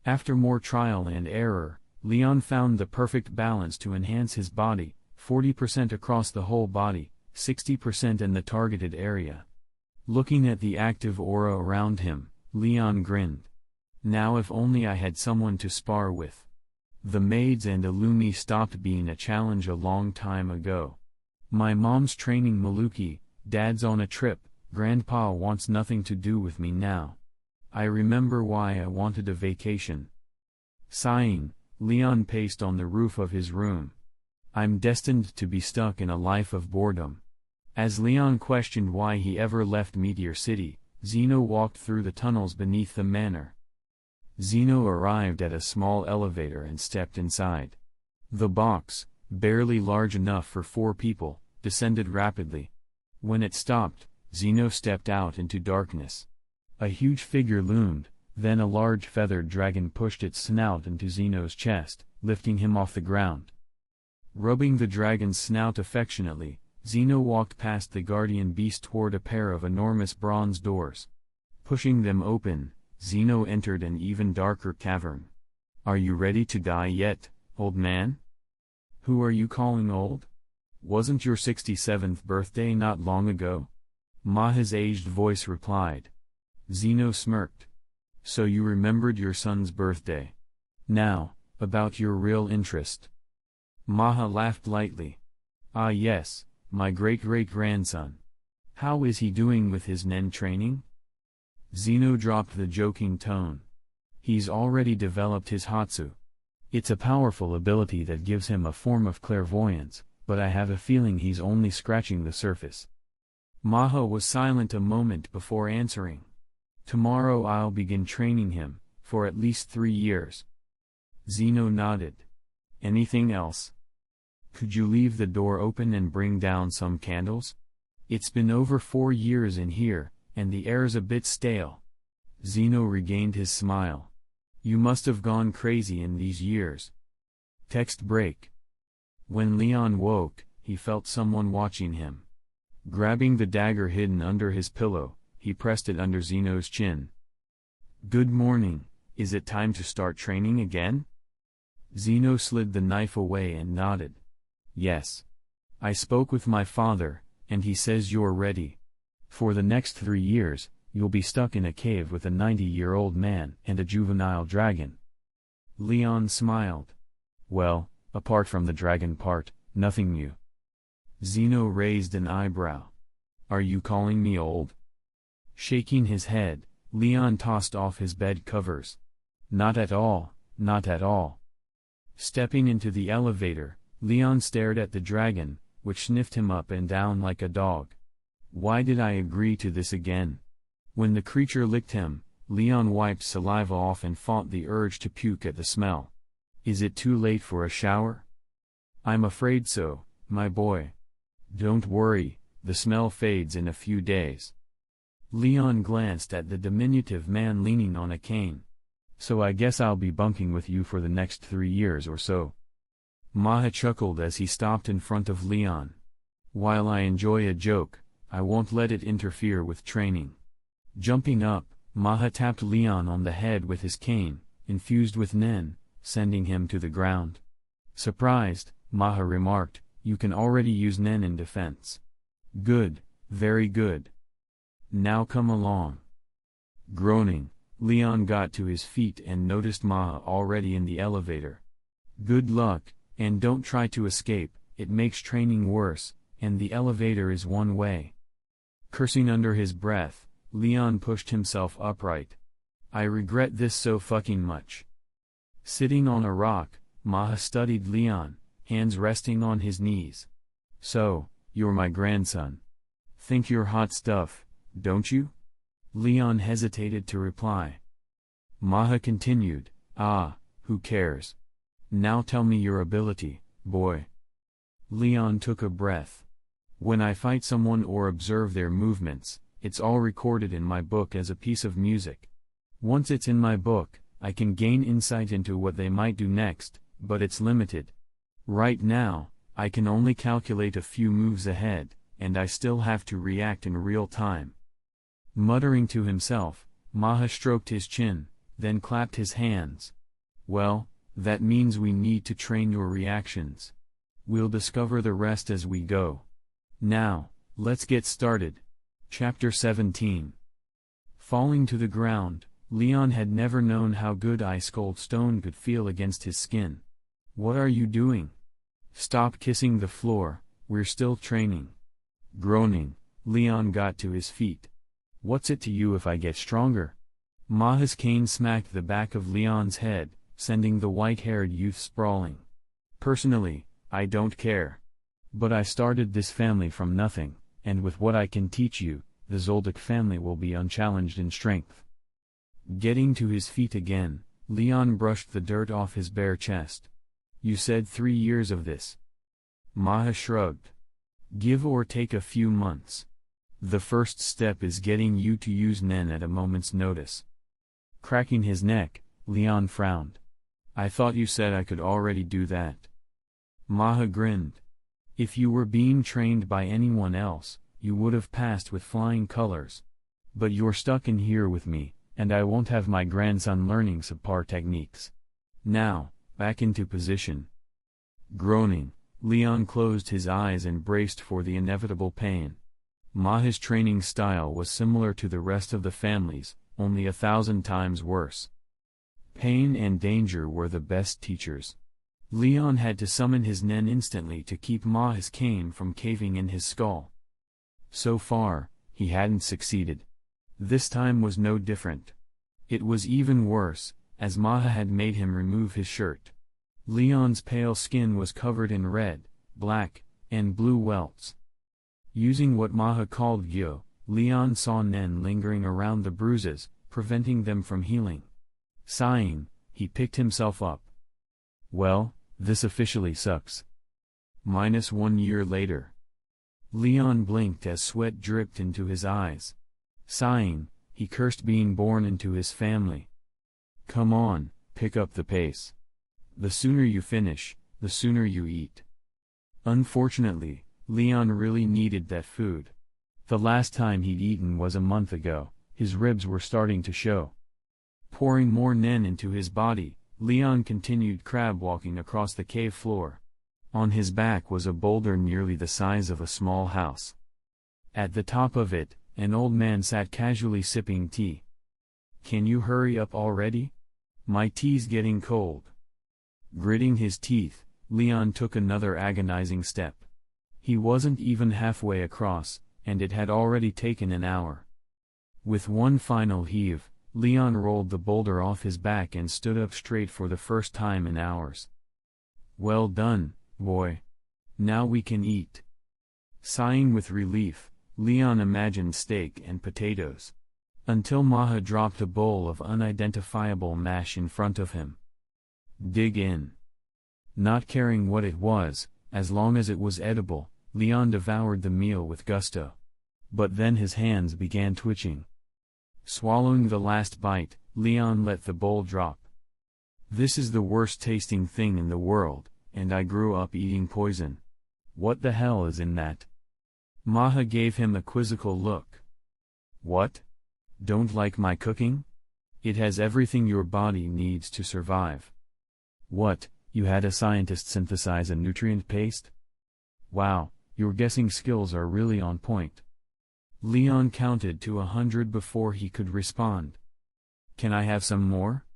After more trial and error, Leon found the perfect balance to enhance his body, 40% across the whole body, 60% in the targeted area. Looking at the active aura around him, Leon grinned. Now if only I had someone to spar with. The maids and Illumi stopped being a challenge a long time ago. My mom's training Maluki, Dad's on a trip, Grandpa wants nothing to do with me now. I remember why I wanted a vacation. Sighing, Leon paced on the roof of his room. I'm destined to be stuck in a life of boredom. As Leon questioned why he ever left Meteor City, Zeno walked through the tunnels beneath the manor. Zeno arrived at a small elevator and stepped inside. The box, barely large enough for 4 people, descended rapidly. When it stopped, Zeno stepped out into darkness. A huge figure loomed, then a large feathered dragon pushed its snout into Zeno's chest, lifting him off the ground. Rubbing the dragon's snout affectionately, Zeno walked past the guardian beast toward a pair of enormous bronze doors. Pushing them open, Zeno entered an even darker cavern. Are you ready to die yet, old man? Who are you calling old? Wasn't your 67th birthday not long ago? Maha's aged voice replied. Zeno smirked. So you remembered your son's birthday. Now, about your real interest. Maha laughed lightly. Ah yes, my great-great-grandson. How is he doing with his Nen training? Zeno dropped the joking tone. He's already developed his Hatsu. It's a powerful ability that gives him a form of clairvoyance, but I have a feeling he's only scratching the surface. Maha was silent a moment before answering. Tomorrow I'll begin training him, for at least 3 years. Zeno nodded. Anything else? Could you leave the door open and bring down some candles? It's been over 4 years in here, and the air's a bit stale. Zeno regained his smile. You must have gone crazy in these years. Text break. When Leon woke, he felt someone watching him. Grabbing the dagger hidden under his pillow, he pressed it under Zeno's chin. Good morning, is it time to start training again? Zeno slid the knife away and nodded. Yes. I spoke with my father, and he says you're ready. For the next 3 years, you'll be stuck in a cave with a 90-year-old man and a juvenile dragon. Leon smiled. Well, apart from the dragon part, nothing new. Zeno raised an eyebrow. Are you calling me old? Shaking his head, Leon tossed off his bed covers. Not at all, not at all. Stepping into the elevator, Leon stared at the dragon, which sniffed him up and down like a dog. Why did I agree to this again? When the creature licked him, Leon wiped saliva off and fought the urge to puke at the smell. Is it too late for a shower? I'm afraid so, my boy. Don't worry, the smell fades in a few days. Leon glanced at the diminutive man leaning on a cane. So I guess I'll be bunking with you for the next 3 years or so. Maha chuckled as he stopped in front of Leon. While I enjoy a joke, I won't let it interfere with training. Jumping up, Maha tapped Leon on the head with his cane, infused with nen, sending him to the ground. Surprised, Maha remarked, you can already use nen in defense. Good, very good. Now come along. Groaning, Leon got to his feet and noticed Maha already in the elevator. Good luck, and don't try to escape, it makes training worse, and the elevator is one way. Cursing under his breath, Leon pushed himself upright. I regret this so fucking much. Sitting on a rock, Maha studied Leon, hands resting on his knees. So, you're my grandson. Think you're hot stuff, don't you? Leon hesitated to reply. Maha continued, who cares? Now tell me your ability, boy. Leon took a breath. When I fight someone or observe their movements, it's all recorded in my book as a piece of music. Once it's in my book, I can gain insight into what they might do next, but it's limited. Right now, I can only calculate a few moves ahead, and I still have to react in real time. Muttering to himself, Maha stroked his chin, then clapped his hands. Well, that means we need to train your reactions. We'll discover the rest as we go. Now, let's get started. Chapter 17. Falling to the ground, Leon had never known how good ice-cold stone could feel against his skin. What are you doing? Stop kissing the floor, we're still training. Groaning, Leon got to his feet. What's it to you if I get stronger? Maha's cane smacked the back of Leon's head, sending the white-haired youth sprawling. Personally, I don't care. But I started this family from nothing, and with what I can teach you, the Zoldyck family will be unchallenged in strength. Getting to his feet again, Leon brushed the dirt off his bare chest. You said 3 years of this. Maha shrugged. Give or take a few months. The first step is getting you to use nen at a moment's notice. Cracking his neck, Leon frowned. I thought you said I could already do that. Maha grinned. If you were being trained by anyone else, you would have passed with flying colors. But you're stuck in here with me, and I won't have my grandson learning subpar techniques. Now, back into position. Groaning, Leon closed his eyes and braced for the inevitable pain. Maha's training style was similar to the rest of the family's, only 1,000 times worse. Pain and danger were the best teachers. Leon had to summon his nen instantly to keep Maha's cane from caving in his skull. So far, he hadn't succeeded. This time was no different. It was even worse, as Maha had made him remove his shirt. Leon's pale skin was covered in red, black, and blue welts. Using what Maha called gyo, Leon saw nen lingering around the bruises, preventing them from healing. Sighing, he picked himself up. Well, this officially sucks. -1 year later. Leon blinked as sweat dripped into his eyes. Sighing, he cursed being born into his family. Come on, pick up the pace. The sooner you finish, the sooner you eat. Unfortunately, Leon really needed that food. The last time he'd eaten was a month ago, his ribs were starting to show. Pouring more nen into his body, Leon continued crab walking across the cave floor. On his back was a boulder nearly the size of a small house. At the top of it, an old man sat casually sipping tea. Can you hurry up already? My tea's getting cold. Gritting his teeth, Leon took another agonizing step. He wasn't even halfway across, and it had already taken an hour. With one final heave, Leon rolled the boulder off his back and stood up straight for the first time in hours. "Well done, boy. Now we can eat." Sighing with relief, Leon imagined steak and potatoes. Until Maha dropped a bowl of unidentifiable mash in front of him. "Dig in." Not caring what it was, as long as it was edible, Leon devoured the meal with gusto. But then his hands began twitching. Swallowing the last bite, Leon let the bowl drop. "This is the worst tasting thing in the world, and I grew up eating poison. What the hell is in that?" Maha gave him a quizzical look. "What? Don't like my cooking? It has everything your body needs to survive." "What, you had a scientist synthesize a nutrient paste? Wow, your guessing skills are really on point." Leon counted to 100 before he could respond. "Can I have some more?"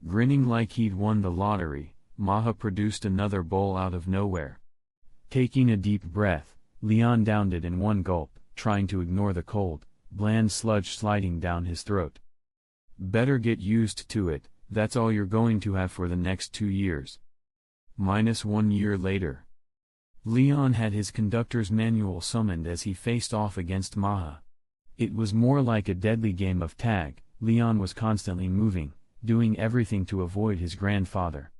Grinning like he'd won the lottery, Maha produced another bowl out of nowhere. Taking a deep breath, Leon downed it in one gulp, trying to ignore the cold, bland sludge sliding down his throat. "Better get used to it, that's all you're going to have for the next 2 years. -1 year later. Leon had his conductor's manual summoned as he faced off against Maha. It was more like a deadly game of tag. Leon was constantly moving, doing everything to avoid his grandfather.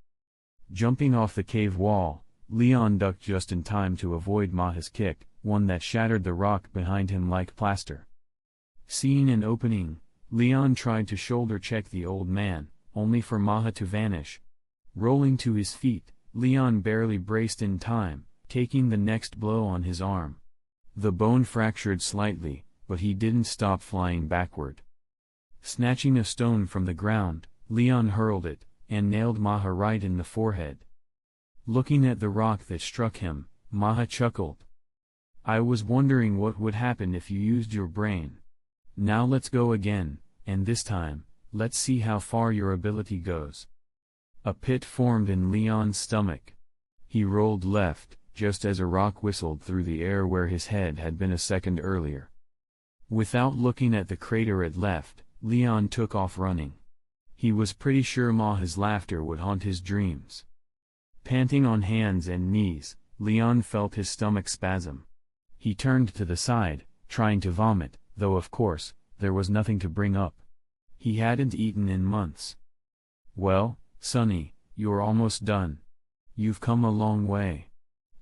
Jumping off the cave wall, Leon ducked just in time to avoid Maha's kick, one that shattered the rock behind him like plaster. Seeing an opening, Leon tried to shoulder check the old man, only for Maha to vanish. Rolling to his feet, Leon barely braced in time, taking the next blow on his arm. The bone fractured slightly, but he didn't stop flying backward. Snatching a stone from the ground, Leon hurled it, and nailed Maha right in the forehead. Looking at the rock that struck him, Maha chuckled. "I was wondering what would happen if you used your brain. Now let's go again, and this time, let's see how far your ability goes." A pit formed in Leon's stomach. He rolled left, just as a rock whistled through the air where his head had been a second earlier. Without looking at the crater it left, Leon took off running. He was pretty sure Maha's laughter would haunt his dreams. Panting on hands and knees, Leon felt his stomach spasm. He turned to the side, trying to vomit, though of course, there was nothing to bring up. He hadn't eaten in months. "Well, Sonny, you're almost done. You've come a long way.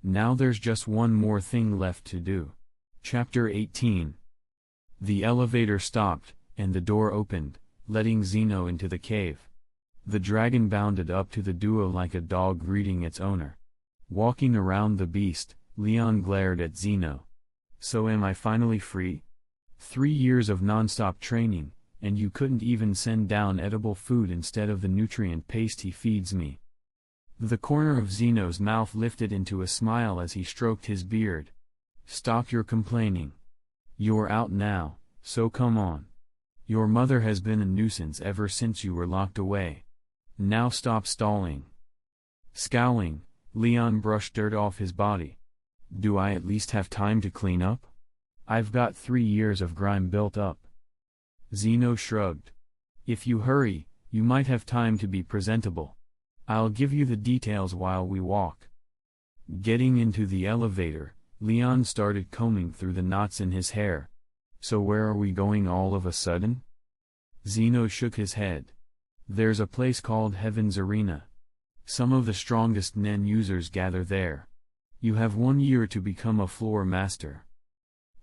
Now there's just one more thing left to do." Chapter 18. The elevator stopped, and the door opened, letting Zeno into the cave. The dragon bounded up to the duo like a dog greeting its owner. Walking around the beast, Leon glared at Zeno. "So am I finally free? 3 years of non-stop training, and you couldn't even send down edible food instead of the nutrient paste he feeds me." The corner of Zeno's mouth lifted into a smile as he stroked his beard. "Stop your complaining. You're out now, so come on. Your mother has been a nuisance ever since you were locked away. Now stop stalling." Scowling, Leon brushed dirt off his body. "Do I at least have time to clean up? I've got 3 years of grime built up." Zeno shrugged. "If you hurry, you might have time to be presentable. I'll give you the details while we walk." Getting into the elevator, Leon started combing through the knots in his hair. "So where are we going all of a sudden?" Zeno shook his head. "There's a place called Heaven's Arena. Some of the strongest Nen users gather there. You have 1 year to become a floor master."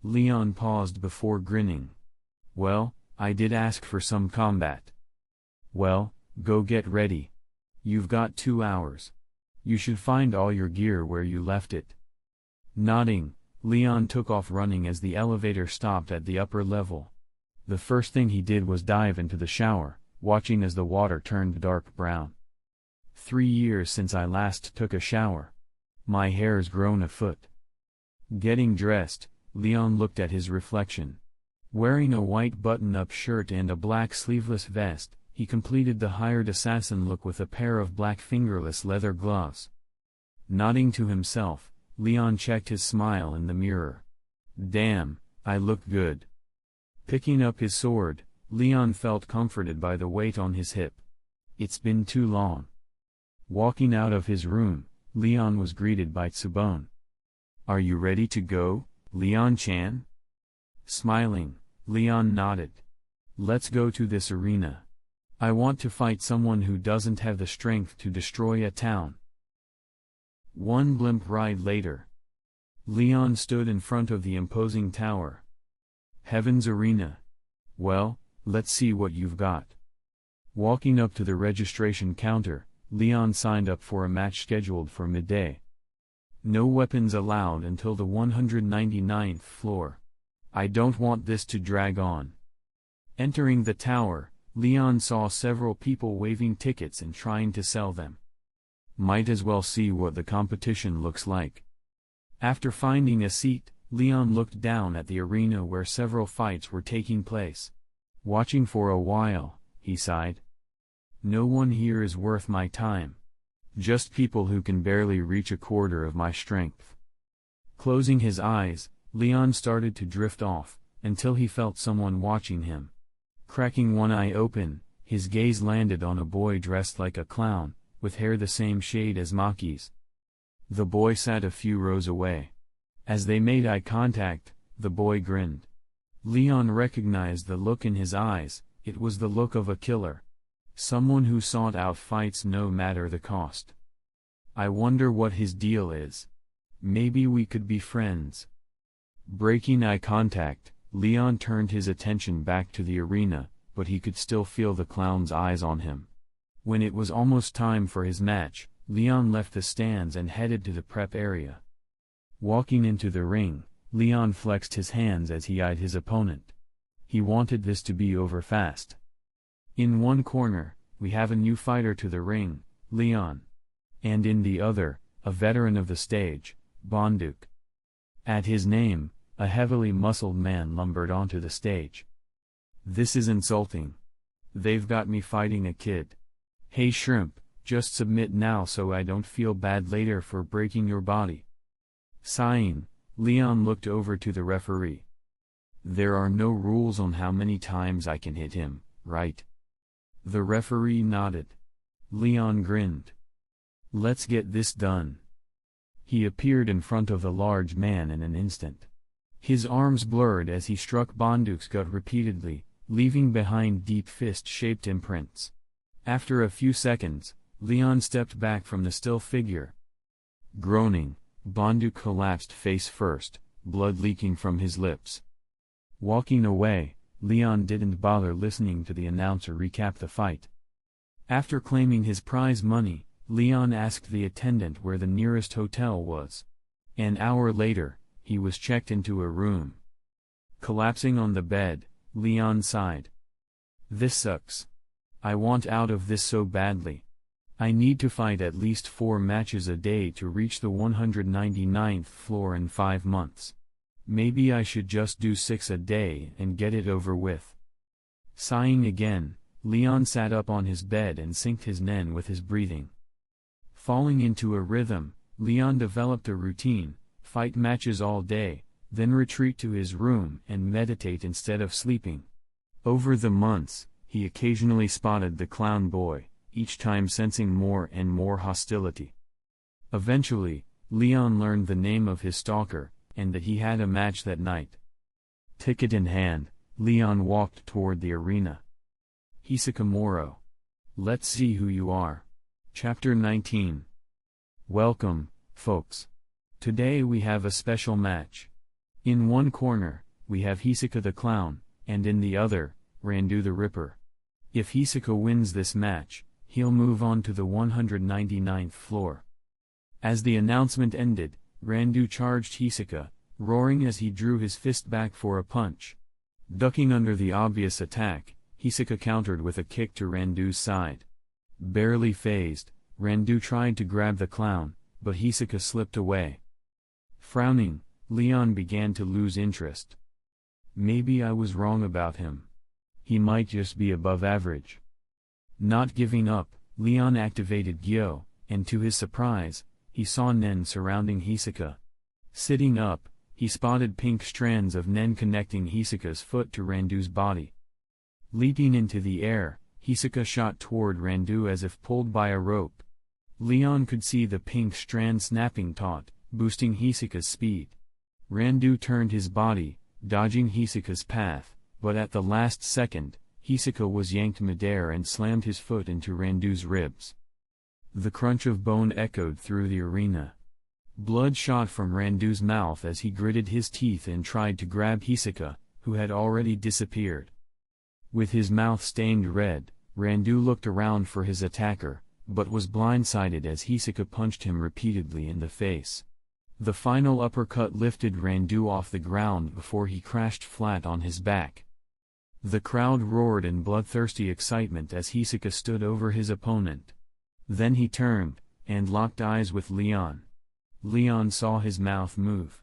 Leon paused before grinning. "Well, I did ask for some combat." "Well, go get ready. You've got 2 hours. You should find all your gear where you left it." Nodding, Leon took off running as the elevator stopped at the upper level. The first thing he did was dive into the shower, watching as the water turned dark brown. 3 years since I last took a shower. My hair's grown a foot. Getting dressed, Leon looked at his reflection. Wearing a white button-up shirt and a black sleeveless vest, he completed the hired assassin look with a pair of black fingerless leather gloves. Nodding to himself, Leon checked his smile in the mirror. "Damn, I look good." Picking up his sword, Leon felt comforted by the weight on his hip. It's been too long. Walking out of his room, Leon was greeted by Tsubone. Are you ready to go, Leon-chan? Smiling, Leon nodded. Let's go to this arena. I want to fight someone who doesn't have the strength to destroy a town. One blimp ride later. Leon stood in front of the imposing tower. Heaven's Arena. Well, let's see what you've got. Walking up to the registration counter, Leon signed up for a match scheduled for midday. No weapons allowed until the 199th floor. I don't want this to drag on. Entering the tower, Leon saw several people waving tickets and trying to sell them. Might as well see what the competition looks like. After finding a seat, Leon looked down at the arena where several fights were taking place. Watching for a while, he sighed. No one here is worth my time. Just people who can barely reach a quarter of my strength. Closing his eyes, Leon started to drift off, until he felt someone watching him. Cracking one eye open, his gaze landed on a boy dressed like a clown, with hair the same shade as Maki's. The boy sat a few rows away. As they made eye contact, the boy grinned. Leon recognized the look in his eyes. It was the look of a killer. Someone who sought out fights no matter the cost. I wonder what his deal is. Maybe we could be friends. Breaking eye contact, Leon turned his attention back to the arena, but he could still feel the clown's eyes on him. When it was almost time for his match, Leon left the stands and headed to the prep area. Walking into the ring, Leon flexed his hands as he eyed his opponent. He wanted this to be over fast. In one corner, we have a new fighter to the ring, Leon. And in the other, a veteran of the stage, Bonduke. At his name, a heavily muscled man lumbered onto the stage. This is insulting. They've got me fighting a kid. Hey shrimp, just submit now so I don't feel bad later for breaking your body. Sighing, Leon looked over to the referee. There are no rules on how many times I can hit him, right? The referee nodded. Leon grinned. Let's get this done. He appeared in front of the large man in an instant. His arms blurred as he struck Bonduke's gut repeatedly, leaving behind deep fist-shaped imprints. After a few seconds, Leon stepped back from the still figure. Groaning, Bonduke collapsed face first, blood leaking from his lips. Walking away, Leon didn't bother listening to the announcer recap the fight. After claiming his prize money, Leon asked the attendant where the nearest hotel was. An hour later, he was checked into a room. Collapsing on the bed, Leon sighed. This sucks. I want out of this so badly. I need to fight at least 4 matches a day to reach the 199th floor in 5 months. Maybe I should just do 6 a day and get it over with. Sighing again, Leon sat up on his bed and synced his nen with his breathing. Falling into a rhythm, Leon developed a routine: fight matches all day, then retreat to his room and meditate instead of sleeping. Over the months, he occasionally spotted the clown boy, each time sensing more and more hostility. Eventually, Leon learned the name of his stalker, and that he had a match that night. Ticket in hand, Leon walked toward the arena. Hisaka Moro. Let's see who you are. Chapter 19. Welcome, folks. Today we have a special match. In one corner, we have Hisaka the Clown, and in the other, Randu the Ripper. If Hisaka wins this match, he'll move on to the 199th floor. As the announcement ended, Randu charged Hisaka, roaring as he drew his fist back for a punch. Ducking under the obvious attack, Hisaka countered with a kick to Randu's side. Barely fazed, Randu tried to grab the clown, but Hisaka slipped away. Frowning, Leon began to lose interest. Maybe I was wrong about him. He might just be above average. Not giving up, Leon activated Gyo, and to his surprise, he saw Nen surrounding Hisaka. Sitting up, he spotted pink strands of nen connecting Hisoka's foot to Randu's body. Leaping into the air, Hisoka shot toward Randu as if pulled by a rope. Leon could see the pink strand snapping taut, boosting Hisoka's speed. Randu turned his body, dodging Hisoka's path, but at the last second, Hisoka was yanked midair and slammed his foot into Randu's ribs. The crunch of bone echoed through the arena. Blood shot from Randu's mouth as he gritted his teeth and tried to grab Hisoka, who had already disappeared. With his mouth stained red, Randu looked around for his attacker, but was blindsided as Hisoka punched him repeatedly in the face. The final uppercut lifted Randu off the ground before he crashed flat on his back. The crowd roared in bloodthirsty excitement as Hisoka stood over his opponent. Then he turned, and locked eyes with Leon. Leon saw his mouth move.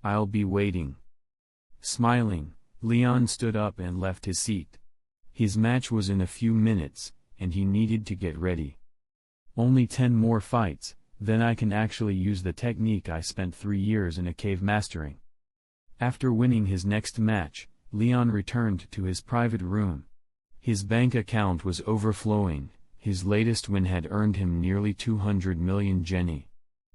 "I'll be waiting." Smiling, Leon stood up and left his seat. His match was in a few minutes, and he needed to get ready. "Only 10 more fights, then I can actually use the technique I spent 3 years in a cave mastering." After winning his next match, Leon returned to his private room. His bank account was overflowing. His latest win had earned him nearly 200 million Jenny.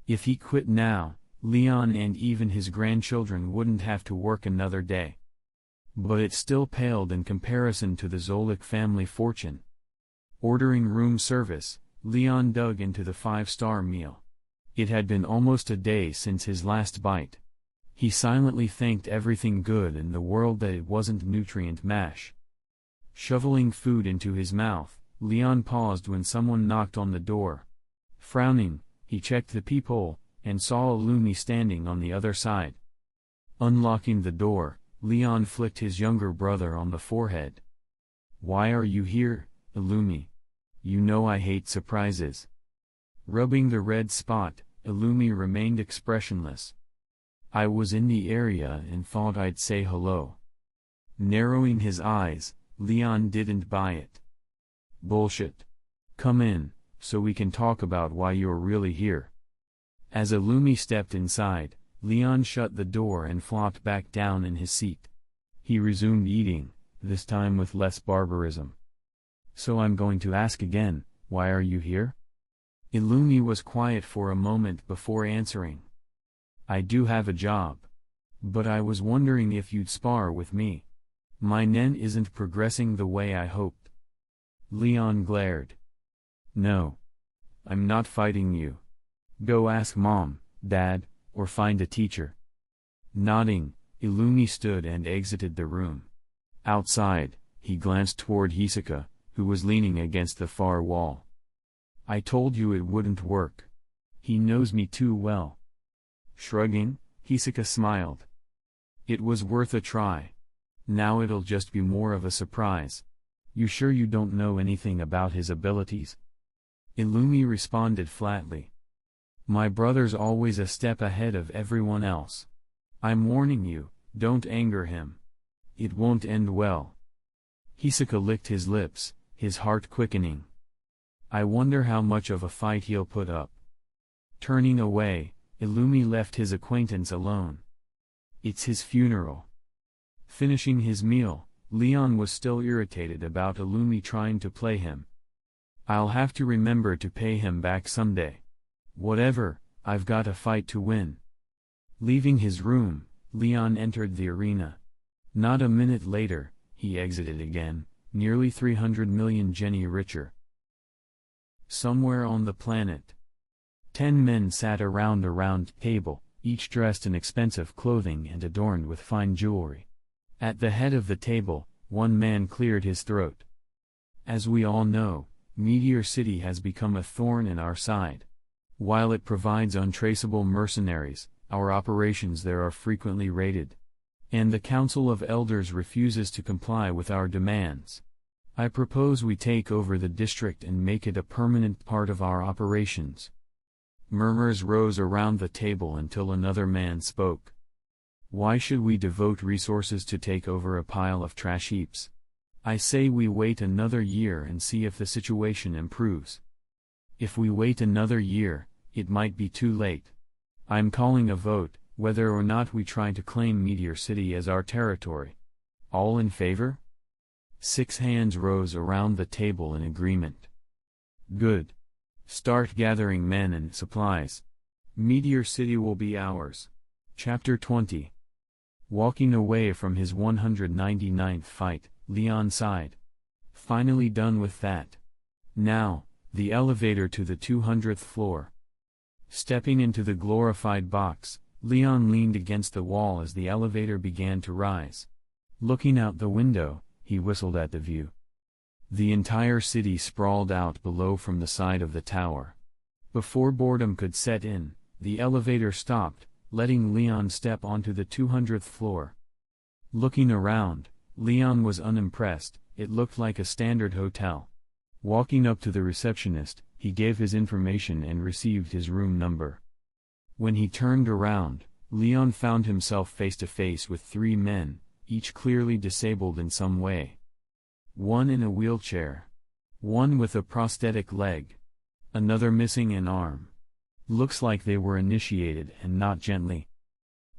If he quit now, Leon and even his grandchildren wouldn't have to work another day. But it still paled in comparison to the Zoldyck family fortune. Ordering room service, Leon dug into the 5-star meal. It had been almost a day since his last bite. He silently thanked everything good in the world that it wasn't nutrient mash. Shoveling food into his mouth, Leon paused when someone knocked on the door. Frowning, he checked the peephole, and saw Illumi standing on the other side. Unlocking the door, Leon flicked his younger brother on the forehead. "Why are you here, Illumi? You know I hate surprises." Rubbing the red spot, Illumi remained expressionless. "I was in the area and thought I'd say hello." Narrowing his eyes, Leon didn't buy it. "Bullshit. Come in, so we can talk about why you're really here." As Illumi stepped inside, Leon shut the door and flopped back down in his seat. He resumed eating, this time with less barbarism. "So I'm going to ask again, why are you here?" Illumi was quiet for a moment before answering. "I do have a job. But I was wondering if you'd spar with me. My nen isn't progressing the way I hoped." Leon glared. "No. I'm not fighting you. Go ask Mom, Dad, or find a teacher." Nodding, Illumi stood and exited the room. Outside, he glanced toward Hisoka, who was leaning against the far wall. "I told you it wouldn't work. He knows me too well." Shrugging, Hisoka smiled. "It was worth a try. Now it'll just be more of a surprise. You sure you don't know anything about his abilities?" Illumi responded flatly. "My brother's always a step ahead of everyone else. I'm warning you, don't anger him. It won't end well." Hisoka licked his lips, his heart quickening. "I wonder how much of a fight he'll put up." Turning away, Illumi left his acquaintance alone. It's his funeral. Finishing his meal, Leon was still irritated about Illumi trying to play him. "I'll have to remember to pay him back someday. Whatever, I've got a fight to win." Leaving his room, Leon entered the arena. Not a minute later, he exited again, nearly 300 million Jenny richer. Somewhere on the planet, 10 men sat around a round table, each dressed in expensive clothing and adorned with fine jewelry. At the head of the table, one man cleared his throat. "As we all know, Meteor City has become a thorn in our side. While it provides untraceable mercenaries, our operations there are frequently raided. And the Council of Elders refuses to comply with our demands. I propose we take over the district and make it a permanent part of our operations." Murmurs rose around the table until another man spoke. "Why should we devote resources to take over a pile of trash heaps? I say we wait another year and see if the situation improves. If we wait another year, it might be too late. I'm calling a vote, whether or not we try to claim Meteor City as our territory. All in favor? 6 hands rose around the table in agreement. Good. Start gathering men and supplies. Meteor City will be ours. Chapter 20. Walking away from his 199th fight, Leon sighed. Finally done with that. Now, the elevator to the 200th floor. Stepping into the glorified box, Leon leaned against the wall as the elevator began to rise. Looking out the window, he whistled at the view. The entire city sprawled out below from the side of the tower. Before boredom could set in, the elevator stopped, letting Leon step onto the 200th floor. Looking around, Leon was unimpressed. It looked like a standard hotel. Walking up to the receptionist, he gave his information and received his room number. When he turned around, Leon found himself face to face with 3 men, each clearly disabled in some way. One in a wheelchair. One with a prosthetic leg. Another missing an arm. Looks like they were initiated and not gently.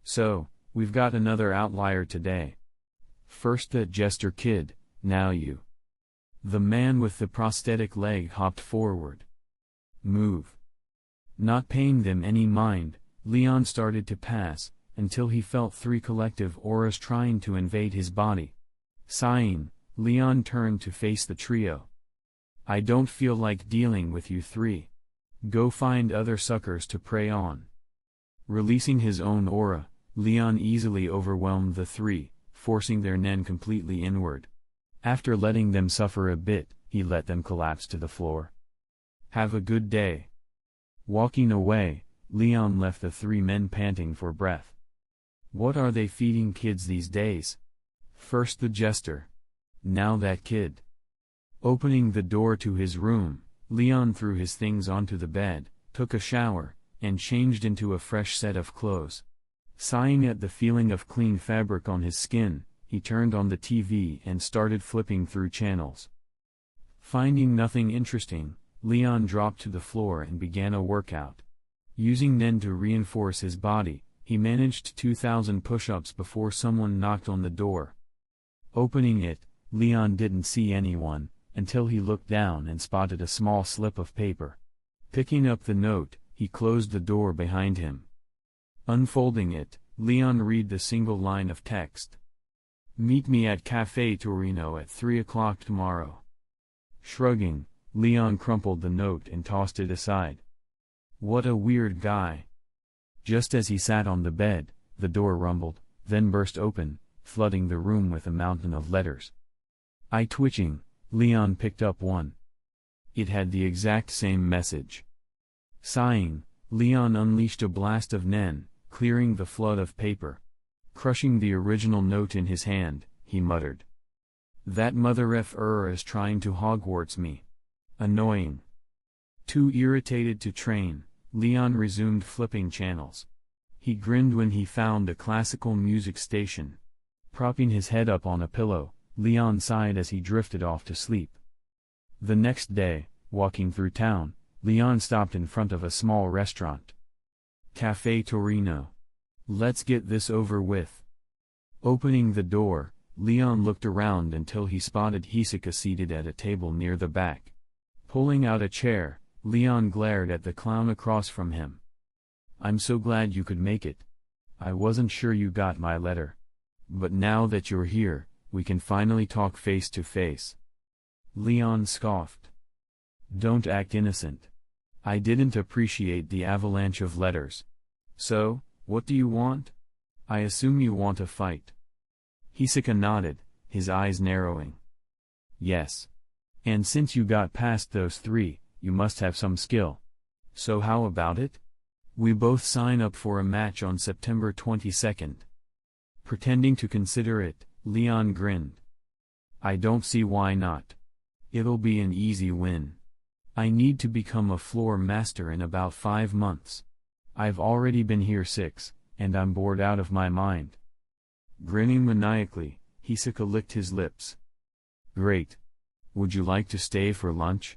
So, we've got another outlier today. First that jester kid, now you. The man with the prosthetic leg hopped forward. Move. Not paying them any mind, Leon started to pass, until he felt 3 collective auras trying to invade his body. Sighing, Leon turned to face the trio. I don't feel like dealing with you 3. Go find other suckers to prey on. Releasing his own aura, Leon easily overwhelmed the 3, forcing their nen completely inward. After letting them suffer a bit, he let them collapse to the floor. Have a good day. Walking away, Leon left the 3 men panting for breath. What are they feeding kids these days? First the jester. Now that kid. Opening the door to his room, Leon threw his things onto the bed, took a shower, and changed into a fresh set of clothes. Sighing at the feeling of clean fabric on his skin, he turned on the TV and started flipping through channels. Finding nothing interesting, Leon dropped to the floor and began a workout. Using Nen to reinforce his body, he managed 2,000 push-ups before someone knocked on the door. Opening it, Leon didn't see anyone, until he looked down and spotted a small slip of paper. Picking up the note, he closed the door behind him. Unfolding it, Leon read the single line of text. Meet me at Café Torino at 3 o'clock tomorrow. Shrugging, Leon crumpled the note and tossed it aside. What a weird guy. Just as he sat on the bed, the door rumbled, then burst open, flooding the room with a mountain of letters. Eye twitching, Leon picked up one. It had the exact same message. Sighing, Leon unleashed a blast of Nen, clearing the flood of paper. Crushing the original note in his hand, he muttered. That mother effer is trying to Hogwarts me. Annoying. Too irritated to train, Leon resumed flipping channels. He grinned when he found a classical music station. Propping his head up on a pillow, Leon sighed as he drifted off to sleep. The next day, walking through town, Leon stopped in front of a small restaurant. Café Torino. Let's get this over with. Opening the door, Leon looked around until he spotted Hisoka seated at a table near the back. Pulling out a chair, Leon glared at the clown across from him. I'm so glad you could make it. I wasn't sure you got my letter. But now that you're here, we can finally talk face to face. Leon scoffed. Don't act innocent. I didn't appreciate the avalanche of letters. So, what do you want? I assume you want a fight. Hisoka nodded, his eyes narrowing. Yes. And since you got past those 3, you must have some skill. So how about it? We both sign up for a match on September 22nd. Pretending to consider it, Leon grinned. I don't see why not. It'll be an easy win. I need to become a floor master in about 5 months. I've already been here 6, and I'm bored out of my mind. Grinning maniacally, Hisoka licked his lips. Great. Would you like to stay for lunch?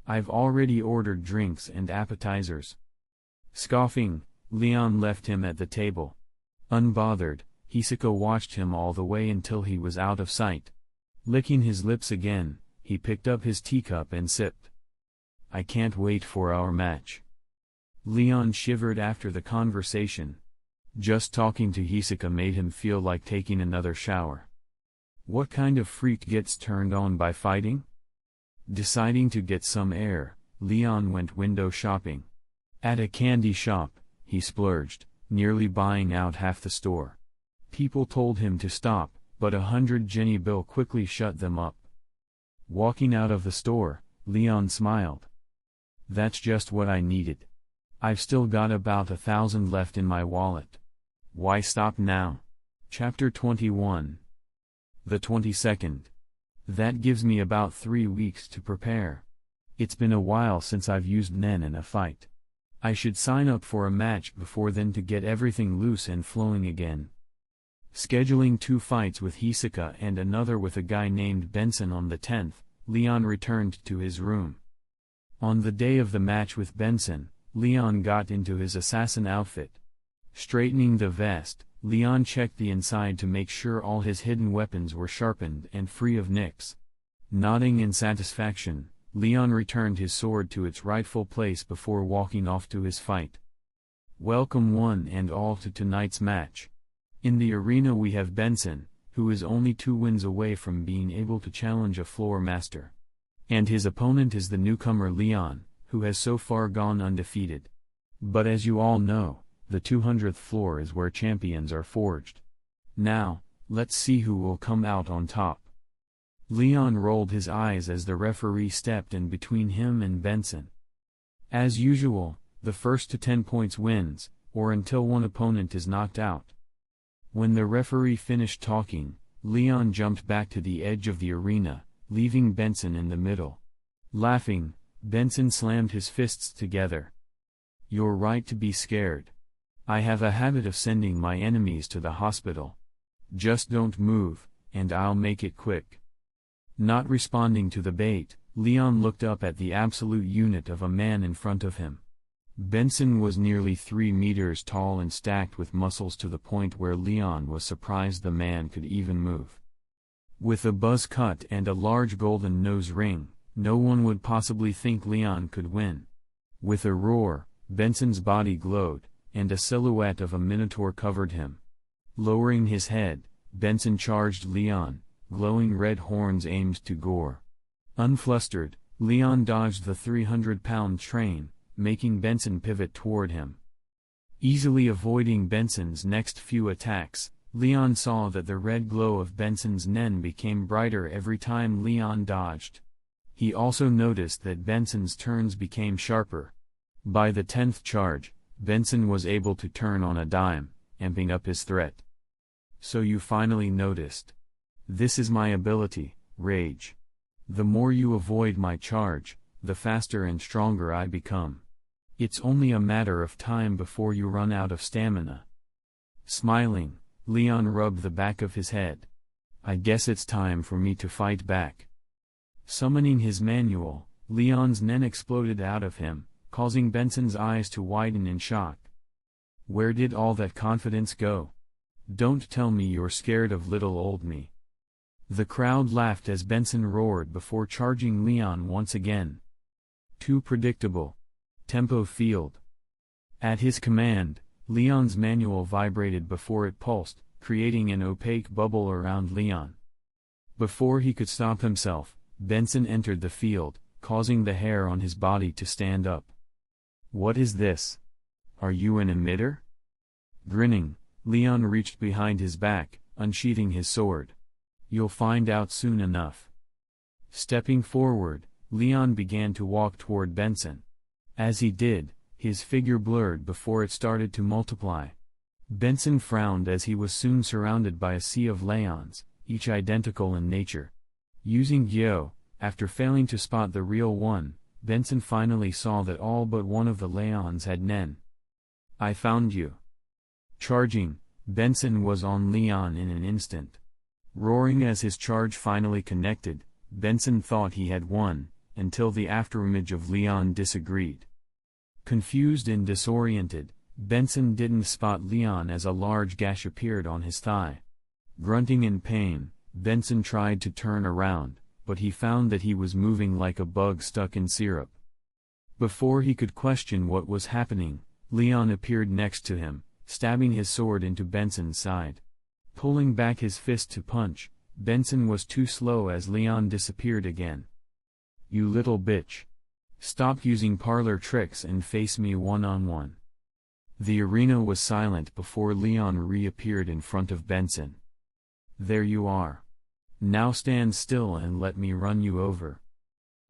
I've already ordered drinks and appetizers. Scoffing, Leon left him at the table. Unbothered, Hisaka watched him all the way until he was out of sight. Licking his lips again, he picked up his teacup and sipped. I can't wait for our match. Leon shivered after the conversation. Just talking to Hisaka made him feel like taking another shower. What kind of freak gets turned on by fighting? Deciding to get some air, Leon went window shopping. At a candy shop, he splurged, nearly buying out half the store. People told him to stop, but 100 Jenny bill quickly shut them up. Walking out of the store, Leon smiled. That's just what I needed. I've still got about 1,000 left in my wallet. Why stop now? Chapter 21. The 22nd. That gives me about 3 weeks to prepare. It's been a while since I've used Nen in a fight. I should sign up for a match before then to get everything loose and flowing again. Scheduling 2 fights with Hisaka and another with a guy named Benson on the 10th, Leon returned to his room. On the day of the match with Benson, Leon got into his assassin outfit. Straightening the vest, Leon checked the inside to make sure all his hidden weapons were sharpened and free of nicks. Nodding in satisfaction, Leon returned his sword to its rightful place before walking off to his fight. Welcome one and all to tonight's match. In the arena we have Benson, who is only 2 wins away from being able to challenge a floor master. And his opponent is the newcomer Leon, who has so far gone undefeated. But as you all know, the 200th floor is where champions are forged. Now, let's see who will come out on top. Leon rolled his eyes as the referee stepped in between him and Benson. As usual, the first to 10 points wins, or until one opponent is knocked out. When the referee finished talking, Leon jumped back to the edge of the arena, leaving Benson in the middle. Laughing, Benson slammed his fists together. You're right to be scared. I have a habit of sending my enemies to the hospital. Just don't move, and I'll make it quick. Not responding to the bait, Leon looked up at the absolute unit of a man in front of him. Benson was nearly 3 meters tall and stacked with muscles to the point where Leon was surprised the man could even move. With a buzz cut and a large golden nose ring, no one would possibly think Leon could win. With a roar, Benson's body glowed, and a silhouette of a minotaur covered him. Lowering his head, Benson charged Leon, glowing red horns aimed to gore. Unflustered, Leon dodged the 300-pound train, making Benson pivot toward him. Easily avoiding Benson's next few attacks, Leon saw that the red glow of Benson's Nen became brighter every time Leon dodged. He also noticed that Benson's turns became sharper. By the 10th charge, Benson was able to turn on a dime, amping up his threat. So you finally noticed. This is my ability, Rage. The more you avoid my charge, the faster and stronger I become. It's only a matter of time before you run out of stamina. Smiling, Leon rubbed the back of his head. I guess it's time for me to fight back. Summoning his manual, Leon's Nen exploded out of him, causing Benson's eyes to widen in shock. Where did all that confidence go? Don't tell me you're scared of little old me. The crowd laughed as Benson roared before charging Leon once again. Too predictable. Tempo field. At his command, Leon's manual vibrated before it pulsed, creating an opaque bubble around Leon. Before he could stop himself, Benson entered the field, causing the hair on his body to stand up. What is this? Are you an emitter? Grinning, Leon reached behind his back, unsheathing his sword. You'll find out soon enough. Stepping forward, Leon began to walk toward Benson. As he did, his figure blurred before it started to multiply. Benson frowned as he was soon surrounded by a sea of Leons, each identical in nature. Using Gyo, after failing to spot the real one, Benson finally saw that all but one of the Leons had Nen. I found you. Charging, Benson was on Leon in an instant. Roaring as his charge finally connected, Benson thought he had won, until the afterimage of Leon disagreed. Confused and disoriented, Benson didn't spot Leon as a large gash appeared on his thigh. Grunting in pain, Benson tried to turn around, but he found that he was moving like a bug stuck in syrup. Before he could question what was happening, Leon appeared next to him, stabbing his sword into Benson's side. Pulling back his fist to punch, Benson was too slow as Leon disappeared again. "You little bitch. Stop using parlor tricks and face me one-on-one." The arena was silent before Leon reappeared in front of Benson. "There you are. Now stand still and let me run you over."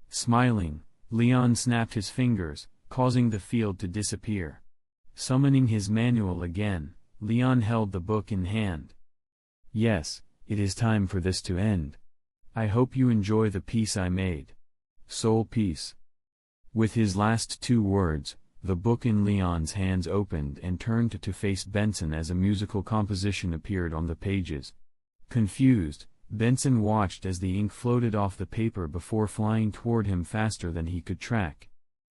Smiling, Leon snapped his fingers, causing the field to disappear. Summoning his manual again, Leon held the book in hand. "Yes, it is time for this to end. I hope you enjoy the piece I made. Soul piece." With his last two words, the book in Leon's hands opened and turned to face Benson as a musical composition appeared on the pages. Confused, Benson watched as the ink floated off the paper before flying toward him faster than he could track.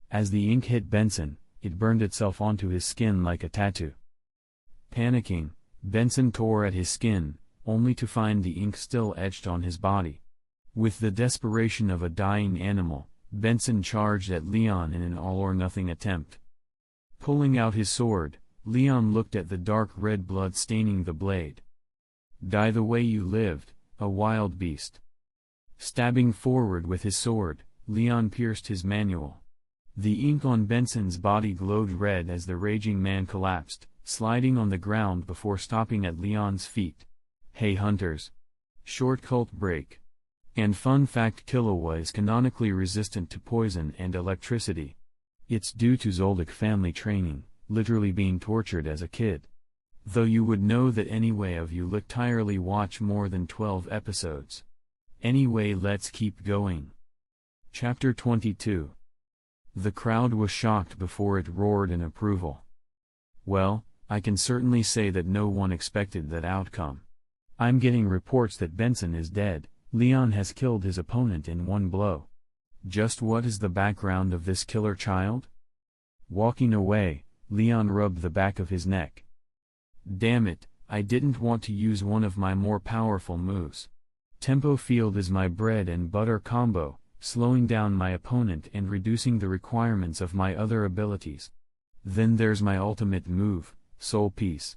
As the ink hit Benson, it burned itself onto his skin like a tattoo. Panicking, Benson tore at his skin, only to find the ink still etched on his body. With the desperation of a dying animal, Benson charged at Leon in an all-or-nothing attempt. Pulling out his sword, Leon looked at the dark red blood staining the blade. "Die the way you lived, a wild beast." Stabbing forward with his sword, Leon pierced his manual. The ink on Benson's body glowed red as the raging man collapsed, sliding on the ground before stopping at Leon's feet. "Hey hunters! Short cult break. And fun fact: Killua is canonically resistant to poison and electricity. It's due to Zoldyck family training, literally being tortured as a kid. Though you would know that anyway if you entirely watch more than 12 episodes. Anyway, let's keep going." Chapter 22. The crowd was shocked before it roared in approval. "Well, I can certainly say that no one expected that outcome. I'm getting reports that Benson is dead. Leon has killed his opponent in one blow. Just what is the background of this killer child?" Walking away, Leon rubbed the back of his neck. "Damn it, I didn't want to use one of my more powerful moves. Tempo Field is my bread and butter combo, slowing down my opponent and reducing the requirements of my other abilities. Then there's my ultimate move, Soul Piece.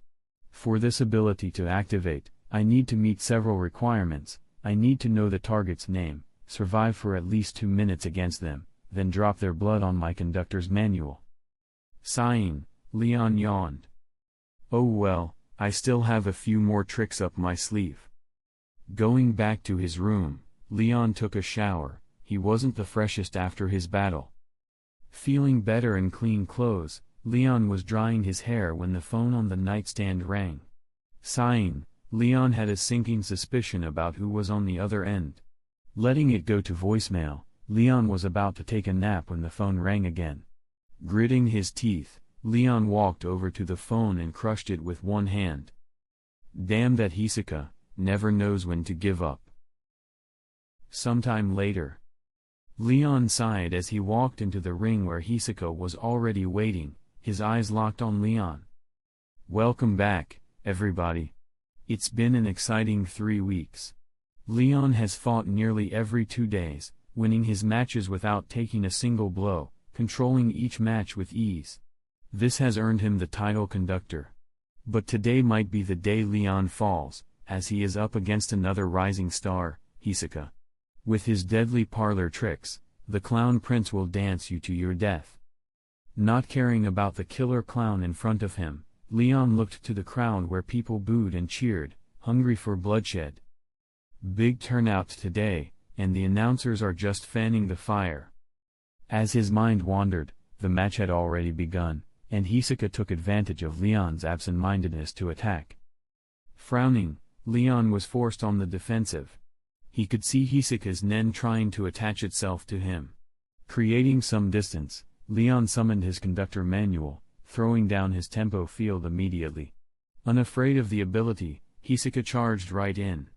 For this ability to activate, I need to meet several requirements. I need to know the target's name, survive for at least 2 minutes against them, then drop their blood on my conductor's manual." Sighing, Leon yawned. "Oh well, I still have a few more tricks up my sleeve." Going back to his room, Leon took a shower. He wasn't the freshest after his battle. Feeling better in clean clothes, Leon was drying his hair when the phone on the nightstand rang. Sighing, Leon had a sinking suspicion about who was on the other end. Letting it go to voicemail, Leon was about to take a nap when the phone rang again. Gritting his teeth, Leon walked over to the phone and crushed it with one hand. Damn, that Hisoka never knows when to give up. Sometime later, Leon sighed as he walked into the ring where Hisoka was already waiting, his eyes locked on Leon. "Welcome back, everybody. It's been an exciting 3 weeks. Leon has fought nearly every 2 days, winning his matches without taking a single blow, controlling each match with ease. This has earned him the title conductor. But today might be the day Leon falls, as he is up against another rising star, Hisoka. With his deadly parlor tricks, the clown prince will dance you to your death." Not caring about the killer clown in front of him, Leon looked to the crowd where people booed and cheered, hungry for bloodshed. Big turnout today, and the announcers are just fanning the fire. As his mind wandered, the match had already begun, and Hisoka took advantage of Leon's absent-mindedness to attack. Frowning, Leon was forced on the defensive. He could see Hisoka's nen trying to attach itself to him. Creating some distance, Leon summoned his conductor manual, throwing down his tempo field immediately. Unafraid of the ability, Hisoka charged right in.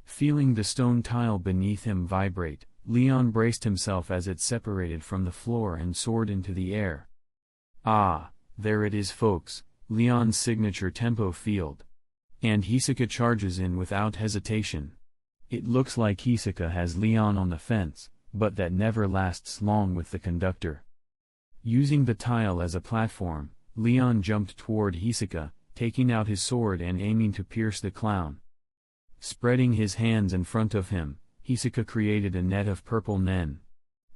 Feeling the stone tile beneath him vibrate, Leon braced himself as it separated from the floor and soared into the air. Ah, There it is, folks, Leon's signature tempo field. And Hisoka charges in without hesitation. It looks like Hisoka has Leon on the fence, but that never lasts long with the conductor. Using the tile as a platform, Leon jumped toward Hisoka, taking out his sword and aiming to pierce the clown. Spreading his hands in front of him, Hisoka created a net of purple nen.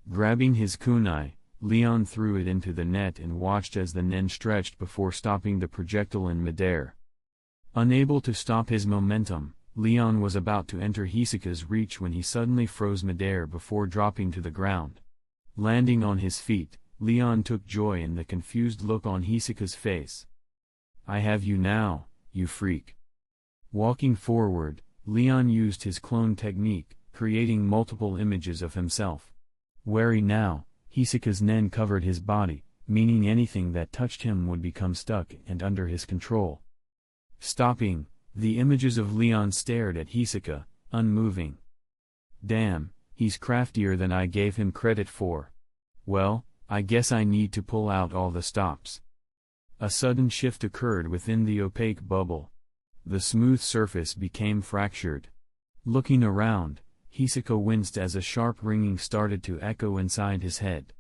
Grabbing his kunai, Leon threw it into the net and watched as the nen stretched before stopping the projectile in midair. Unable to stop his momentum, Leon was about to enter Hisoka's reach when he suddenly froze midair before dropping to the ground. Landing on his feet, Leon took joy in the confused look on Hisoka's face. "I have you now, you freak." Walking forward, Leon used his clone technique, creating multiple images of himself. Wary now, Hisoka's nen covered his body, meaning anything that touched him would become stuck and under his control. Stopping, the images of Leon stared at Hisoka, unmoving. Damn, he's craftier than I gave him credit for. Well, I guess I need to pull out all the stops. A sudden shift occurred within the opaque bubble. The smooth surface became fractured. Looking around, Hisoka winced as a sharp ringing started to echo inside his head.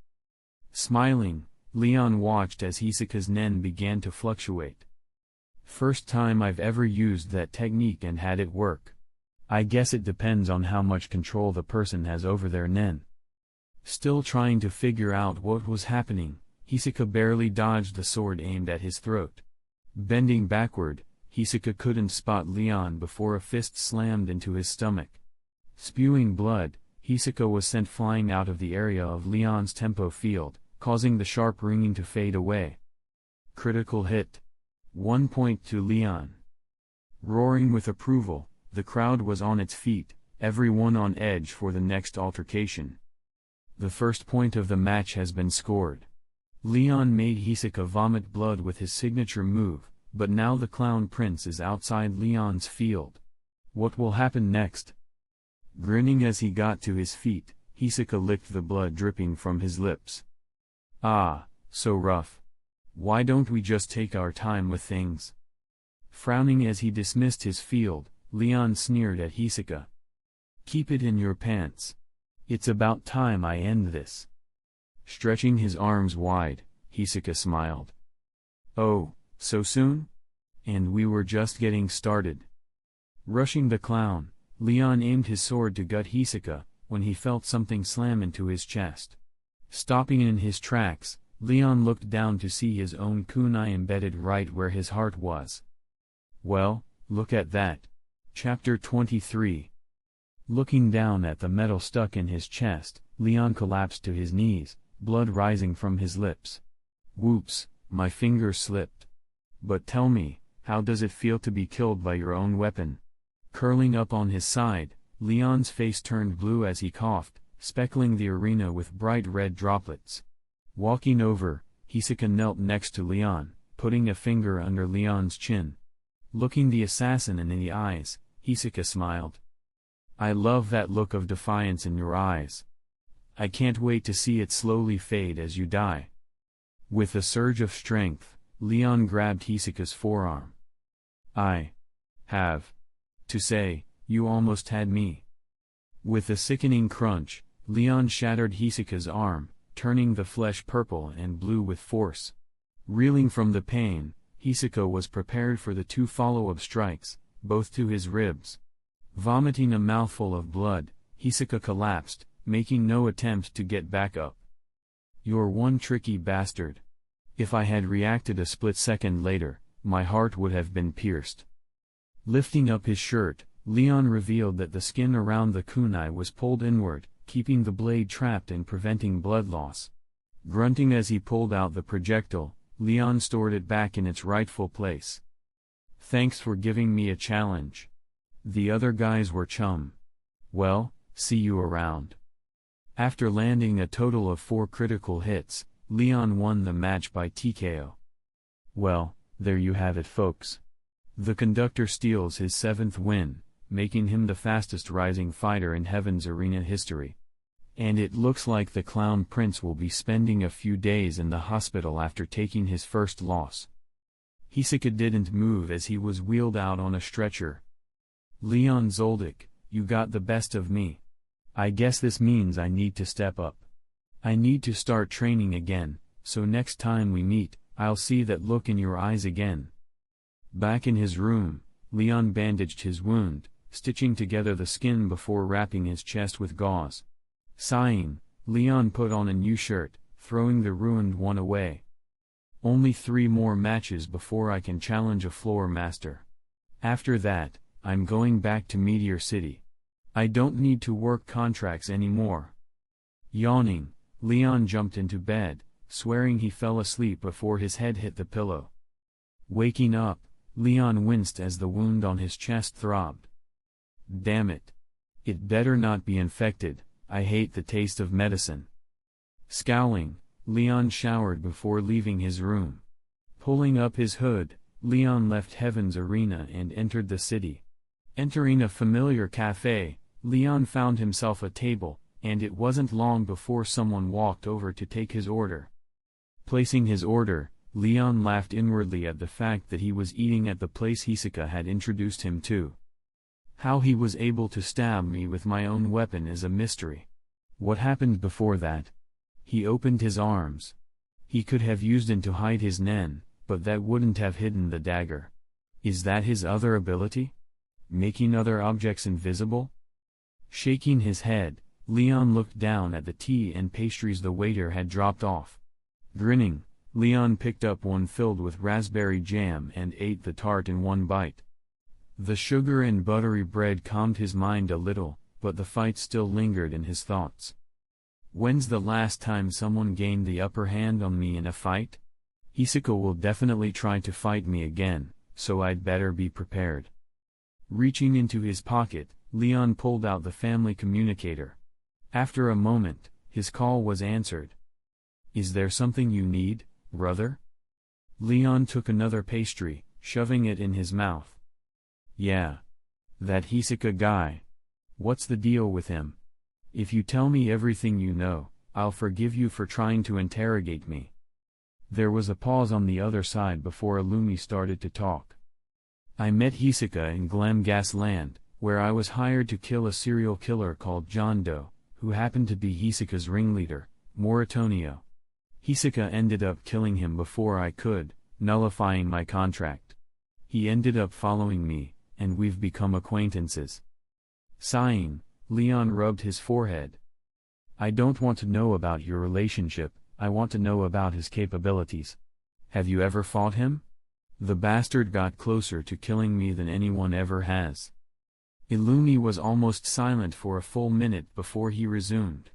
Smiling, Leon watched as Hisoka's nen began to fluctuate. First time I've ever used that technique and had it work. I guess it depends on how much control the person has over their nen. Still trying to figure out what was happening, Hisoka barely dodged the sword aimed at his throat. Bending backward, Hisoka couldn't spot Leon before a fist slammed into his stomach. Spewing blood, Hisoka was sent flying out of the area of Leon's tempo field, causing the sharp ringing to fade away. Critical hit. 1 point to Leon. Roaring with approval, the crowd was on its feet, everyone on edge for the next altercation. The first point of the match has been scored. Leon made Hisoka vomit blood with his signature move, but now the Clown Prince is outside Leon's field. What will happen next? Grinning as he got to his feet, Hisoka licked the blood dripping from his lips. Ah, so rough. Why don't we just take our time with things? Frowning as he dismissed his field, Leon sneered at Hisoka. Keep it in your pants. It's about time I end this. Stretching his arms wide, Hisoka smiled. Oh, so soon? And we were just getting started. Rushing the clown, Leon aimed his sword to gut Hisoka, when he felt something slam into his chest. Stopping in his tracks, Leon looked down to see his own kunai embedded right where his heart was. Well, look at that. Chapter 23. Looking down at the metal stuck in his chest, Leon collapsed to his knees, blood rising from his lips. Whoops, my finger slipped. But tell me, how does it feel to be killed by your own weapon? Curling up on his side, Leon's face turned blue as he coughed, speckling the arena with bright red droplets. Walking over, Hisoka knelt next to Leon, putting a finger under Leon's chin. Looking the assassin in the eyes, Hisoka smiled. I love that look of defiance in your eyes. I can't wait to see it slowly fade as you die. With a surge of strength, Leon grabbed Hisoka's forearm. I have to say, you almost had me. With a sickening crunch, Leon shattered Hisoka's arm, turning the flesh purple and blue with force. Reeling from the pain, Hisoka was prepared for the 2 follow-up strikes, both to his ribs. Vomiting a mouthful of blood, Hisoka collapsed, making no attempt to get back up. You're one tricky bastard. If I had reacted a split second later, my heart would have been pierced. Lifting up his shirt, Leon revealed that the skin around the kunai was pulled inward, keeping the blade trapped and preventing blood loss. Grunting as he pulled out the projectile, Leon stored it back in its rightful place. Thanks for giving me a challenge. The other guys were chum. Well, see you around. After landing a total of 4 critical hits, Leon won the match by TKO. Well, there you have it, folks. The conductor steals his 7th win, making him the fastest rising fighter in Heaven's Arena history. And it looks like the Clown Prince will be spending a few days in the hospital after taking his first loss. Hisoka didn't move as he was wheeled out on a stretcher. Leon Zoldyck, you got the best of me. I guess this means I need to step up. I need to start training again, so next time we meet, I'll see that look in your eyes again. Back in his room, Leon bandaged his wound, stitching together the skin before wrapping his chest with gauze. Sighing, Leon put on a new shirt, throwing the ruined one away. Only 3 more matches before I can challenge a floor master. After that, I'm going back to Meteor City. I don't need to work contracts anymore. Yawning, Leon jumped into bed, swearing he fell asleep before his head hit the pillow. Waking up, Leon winced as the wound on his chest throbbed. Damn it. It better not be infected. I hate the taste of medicine. Scowling, Leon showered before leaving his room. Pulling up his hood, Leon left Heaven's Arena and entered the city. Entering a familiar cafe, Leon found himself a table, and it wasn't long before someone walked over to take his order. Placing his order, Leon laughed inwardly at the fact that he was eating at the place Hisoka had introduced him to. How he was able to stab me with my own weapon is a mystery. What happened before that? He opened his arms. He could have used it to hide his nen, but that wouldn't have hidden the dagger. Is that his other ability? Making other objects invisible? Shaking his head, Leon looked down at the tea and pastries the waiter had dropped off. Grinning, Leon picked up one filled with raspberry jam and ate the tart in one bite. The sugar and buttery bread calmed his mind a little, but the fight still lingered in his thoughts. When's the last time someone gained the upper hand on me in a fight? Hisoka will definitely try to fight me again, so I'd better be prepared. Reaching into his pocket, Leon pulled out the family communicator. After a moment, his call was answered. Is there something you need, brother? Leon took another pastry, shoving it in his mouth. Yeah. That Hisoka guy. What's the deal with him? If you tell me everything you know, I'll forgive you for trying to interrogate me. There was a pause on the other side before Illumi started to talk. I met Hisoka in Glamgas Land, where I was hired to kill a serial killer called John Doe, who happened to be Hisoka's ringleader, Moritonio. Hisoka ended up killing him before I could, nullifying my contract. He ended up following me, and we've become acquaintances. Sighing, Leon rubbed his forehead. I don't want to know about your relationship, I want to know about his capabilities. Have you ever fought him? The bastard got closer to killing me than anyone ever has. Illumi was almost silent for a full minute before he resumed.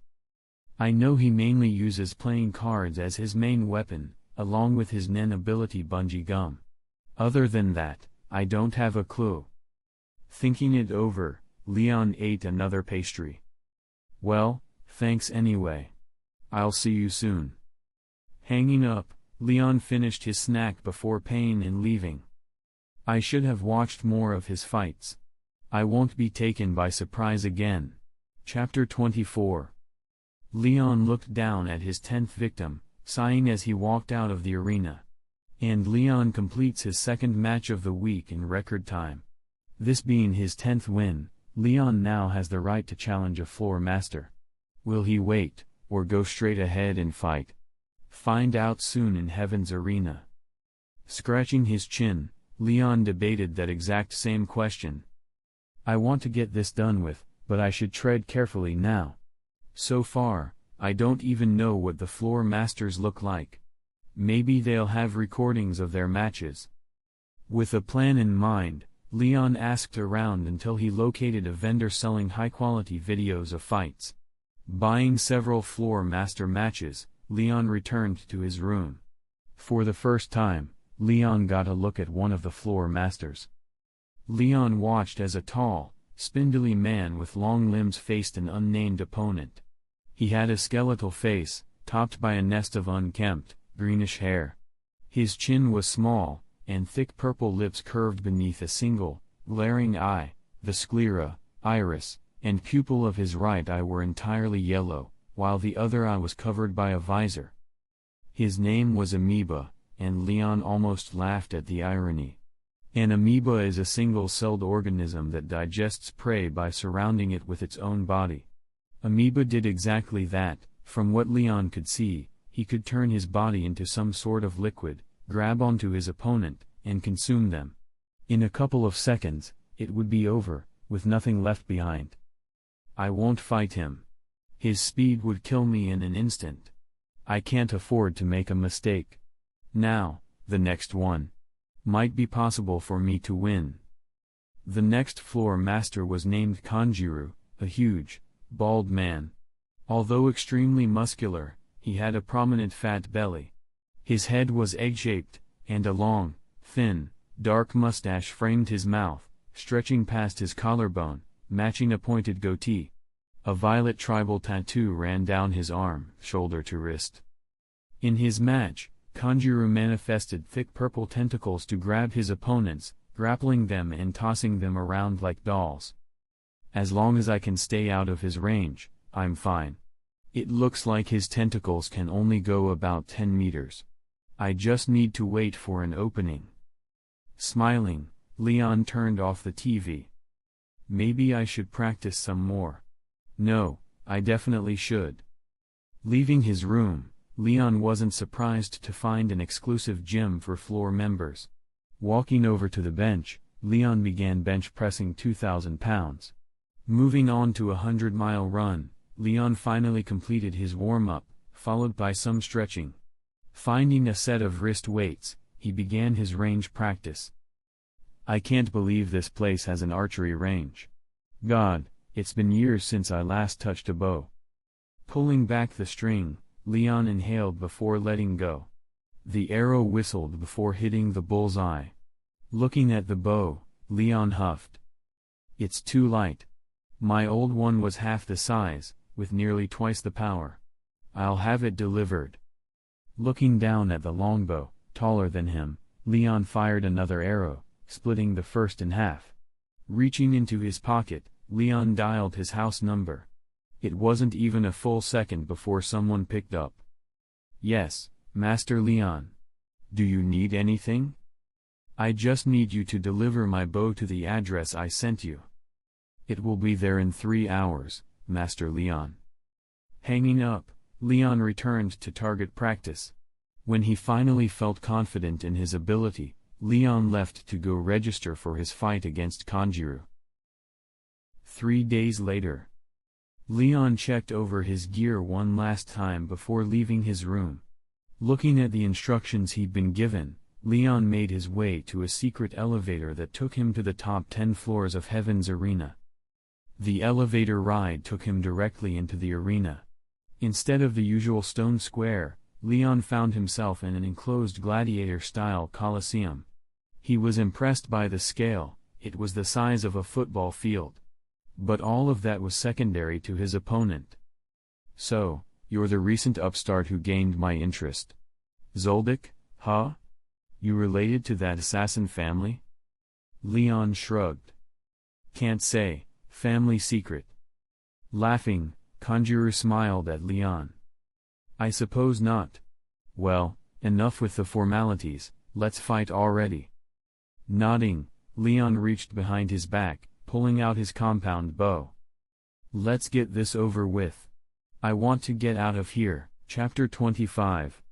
I know he mainly uses playing cards as his main weapon, along with his nen ability Bungee Gum. Other than that, I don't have a clue. Thinking it over, Leon ate another pastry. Well, thanks anyway. I'll see you soon. Hanging up, Leon finished his snack before paying and leaving. I should have watched more of his fights. I won't be taken by surprise again. Chapter 24. Leon looked down at his 10th victim, sighing as he walked out of the arena. And Leon completes his second match of the week in record time. This being his 10th win, Leon now has the right to challenge a floor master. Will he wait, or go straight ahead and fight? Find out soon in Heaven's Arena. Scratching his chin, Leon debated that exact same question. I want to get this done with, but I should tread carefully now. So far, I don't even know what the floor masters look like. Maybe they'll have recordings of their matches. With a plan in mind, Leon asked around until he located a vendor selling high-quality videos of fights. Buying several floor master matches, Leon returned to his room. For the first time, Leon got a look at one of the floor masters. Leon watched as a tall, spindly man with long limbs faced an unnamed opponent. He had a skeletal face, topped by a nest of unkempt, greenish hair. His chin was small, and thick purple lips curved beneath a single, glaring eye, the sclera, iris, and pupil of his right eye were entirely yellow, while the other eye was covered by a visor. His name was Amoeba, and Leon almost laughed at the irony. An amoeba is a single-celled organism that digests prey by surrounding it with its own body. Amoeba did exactly that. From what Leon could see, he could turn his body into some sort of liquid, grab onto his opponent, and consume them. In a couple of seconds, it would be over, with nothing left behind. I won't fight him. His speed would kill me in an instant. I can't afford to make a mistake. Now, the next one. Might be possible for me to win. The next floor master was named Kanjiro, a huge, bald man. Although extremely muscular, he had a prominent fat belly. His head was egg-shaped, and a long, thin, dark mustache framed his mouth, stretching past his collarbone, matching a pointed goatee. A violet tribal tattoo ran down his arm, shoulder to wrist. In his match, Kanjiro manifested thick purple tentacles to grab his opponents, grappling them and tossing them around like dolls. As long as I can stay out of his range, I'm fine. It looks like his tentacles can only go about 10 meters. I just need to wait for an opening. Smiling, Leon turned off the TV. Maybe I should practice some more. No, I definitely should. Leaving his room, Leon wasn't surprised to find an exclusive gym for floor members. Walking over to the bench, Leon began bench pressing 2,000 pounds. Moving on to a 100-mile run, Leon finally completed his warm-up, followed by some stretching. Finding a set of wrist weights, he began his range practice. I can't believe this place has an archery range. God, it's been years since I last touched a bow. Pulling back the string, Leon inhaled before letting go. The arrow whistled before hitting the bullseye. Looking at the bow, Leon huffed. It's too light. My old one was half the size, with nearly twice the power. I'll have it delivered. Looking down at the longbow, taller than him, Leon fired another arrow, splitting the first in half. Reaching into his pocket, Leon dialed his house number. It wasn't even a full second before someone picked up. Yes, Master Leon. Do you need anything? I just need you to deliver my bow to the address I sent you. It will be there in 3 hours, Master Leon. Hanging up, Leon returned to target practice. When he finally felt confident in his ability, Leon left to go register for his fight against Kanjiro. 3 days later. Leon checked over his gear one last time before leaving his room. Looking at the instructions he'd been given, Leon made his way to a secret elevator that took him to the top 10 floors of Heaven's Arena. The elevator ride took him directly into the arena. Instead of the usual stone square, Leon found himself in an enclosed gladiator-style coliseum. He was impressed by the scale. It was the size of a football field. But all of that was secondary to his opponent. So, you're the recent upstart who gained my interest. Zoldyck, huh? You related to that assassin family? Leon shrugged. Can't say, family secret. Laughing, Kanjiro smiled at Leon. I suppose not. Well, enough with the formalities, let's fight already. Nodding, Leon reached behind his back, pulling out his compound bow. Let's get this over with. I want to get out of here. Chapter 25.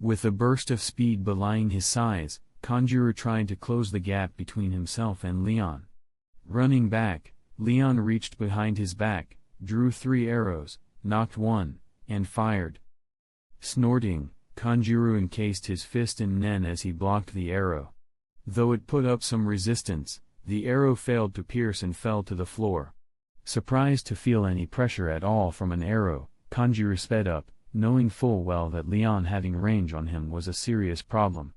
With a burst of speed belying his size, Kanjiro tried to close the gap between himself and Leon. Running back, Leon reached behind his back, drew 3 arrows, knocked one, and fired. Snorting, Kanjiro encased his fist in Nen as he blocked the arrow. Though it put up some resistance, the arrow failed to pierce and fell to the floor. Surprised to feel any pressure at all from an arrow, Kanjiro sped up, knowing full well that Leon having range on him was a serious problem.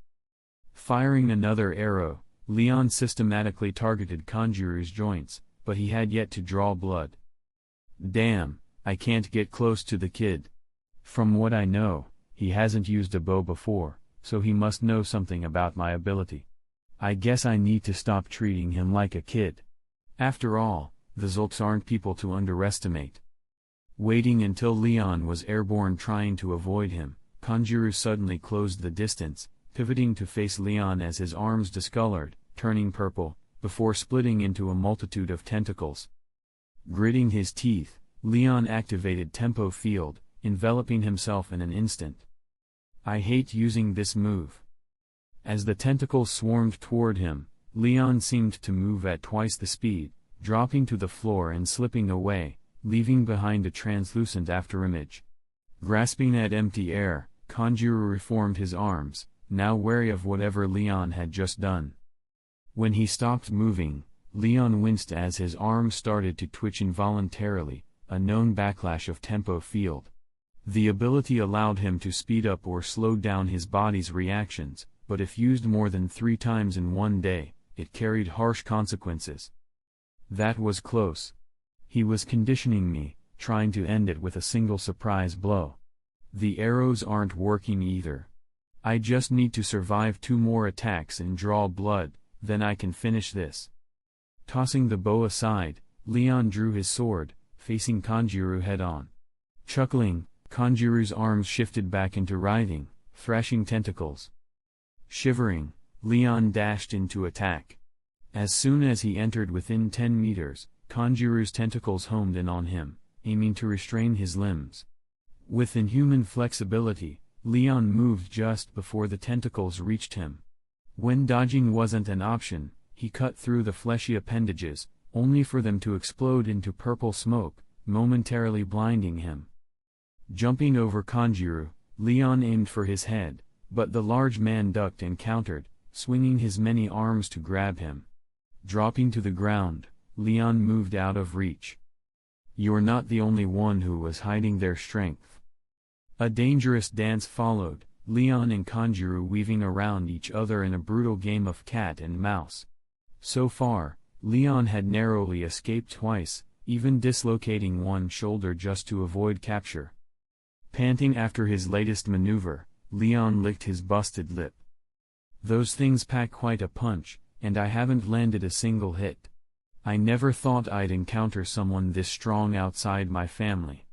Firing another arrow, Leon systematically targeted Kanjiro's joints, but he had yet to draw blood. Damn, I can't get close to the kid. From what I know, he hasn't used a bow before, so he must know something about my ability. I guess I need to stop treating him like a kid. After all, The Zoldycks aren't people to underestimate. Waiting until Leon was airborne trying to avoid him, Kanjuro suddenly closed the distance, pivoting to face Leon as his arms discolored, turning purple, before splitting into a multitude of tentacles. Gritting his teeth, Leon activated Tempo Field, enveloping himself in an instant. I hate using this move. As the tentacles swarmed toward him, Leon seemed to move at twice the speed, dropping to the floor and slipping away, leaving behind a translucent afterimage. Grasping at empty air, Kanjuro reformed his arms, now wary of whatever Leon had just done. When he stopped moving, Leon winced as his arms started to twitch involuntarily, a known backlash of Tempo Field. The ability allowed him to speed up or slow down his body's reactions, but if used more than 3 times in one day, it carried harsh consequences. That was close. He was conditioning me, trying to end it with a single surprise blow. The arrows aren't working either. I just need to survive 2 more attacks and draw blood, then I can finish this. Tossing the bow aside, Leon drew his sword, facing Kanjuro head-on. Chuckling, Kanjuro's arms shifted back into writhing, thrashing tentacles. Shivering, Leon dashed into attack. As soon as he entered within 10 meters, Kanjuro's tentacles homed in on him, aiming to restrain his limbs. With inhuman flexibility, Leon moved just before the tentacles reached him. When dodging wasn't an option, he cut through the fleshy appendages, only for them to explode into purple smoke, momentarily blinding him. Jumping over Kanjuro, Leon aimed for his head, but the large man ducked and countered, swinging his many arms to grab him. Dropping to the ground, Leon moved out of reach. You're not the only one who was hiding their strength. A dangerous dance followed, Leon and Kanjuro weaving around each other in a brutal game of cat and mouse. So far, Leon had narrowly escaped twice, even dislocating one shoulder just to avoid capture. Panting after his latest maneuver, Leon licked his busted lip. Those things pack quite a punch, and I haven't landed a single hit. I never thought I'd encounter someone this strong outside my family.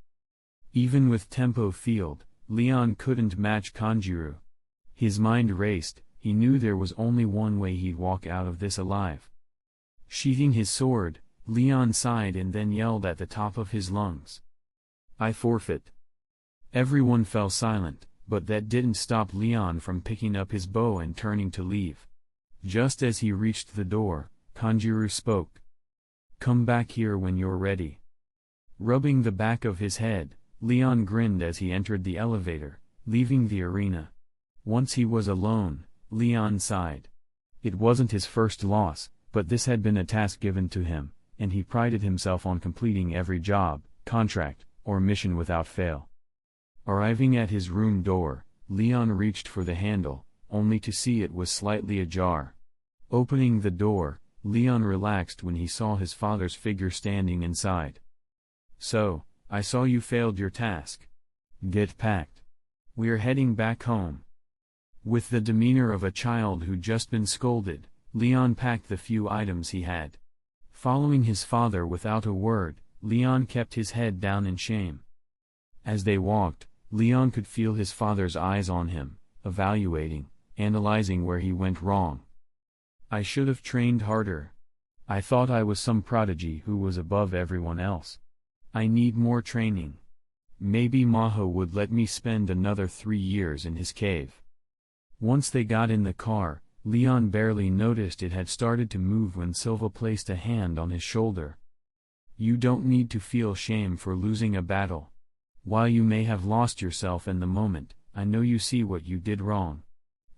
Even with Tempo Field, Leon couldn't match Kanjuro. His mind raced, he knew there was only one way he'd walk out of this alive. Sheathing his sword, Leon sighed and then yelled at the top of his lungs. I forfeit. Everyone fell silent, but that didn't stop Leon from picking up his bow and turning to leave. Just as he reached the door, Kanjuro spoke. Come back here when you're ready. Rubbing the back of his head, Leon grinned as he entered the elevator, leaving the arena. Once he was alone, Leon sighed. It wasn't his first loss, but this had been a task given to him, and he prided himself on completing every job, contract, or mission without fail. Arriving at his room door, Leon reached for the handle, only to see it was slightly ajar. Opening the door, Leon relaxed when he saw his father's figure standing inside. So, I saw you failed your task. Get packed. We're heading back home. With the demeanor of a child who'd just been scolded, Leon packed the few items he had. Following his father without a word, Leon kept his head down in shame. As they walked, Leon could feel his father's eyes on him, evaluating, analyzing where he went wrong. I should have trained harder. I thought I was some prodigy who was above everyone else. I need more training. Maybe Maho would let me spend another 3 years in his cave. Once they got in the car, Leon barely noticed it had started to move when Silva placed a hand on his shoulder. You don't need to feel shame for losing a battle. While you may have lost yourself in the moment, I know you see what you did wrong.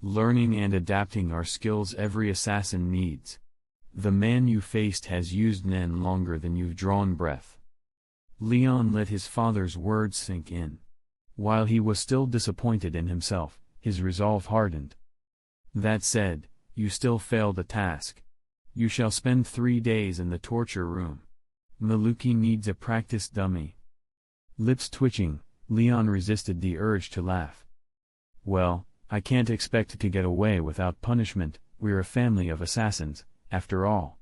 Learning and adapting are skills every assassin needs. The man you faced has used Nen longer than you've drawn breath. Leon let his father's words sink in. While he was still disappointed in himself, his resolve hardened. That said, you still failed a task. You shall spend 3 days in the torture room. Maluki needs a practice dummy. Lips twitching, Leon resisted the urge to laugh. Well, I can't expect to get away without punishment, we're a family of assassins, after all.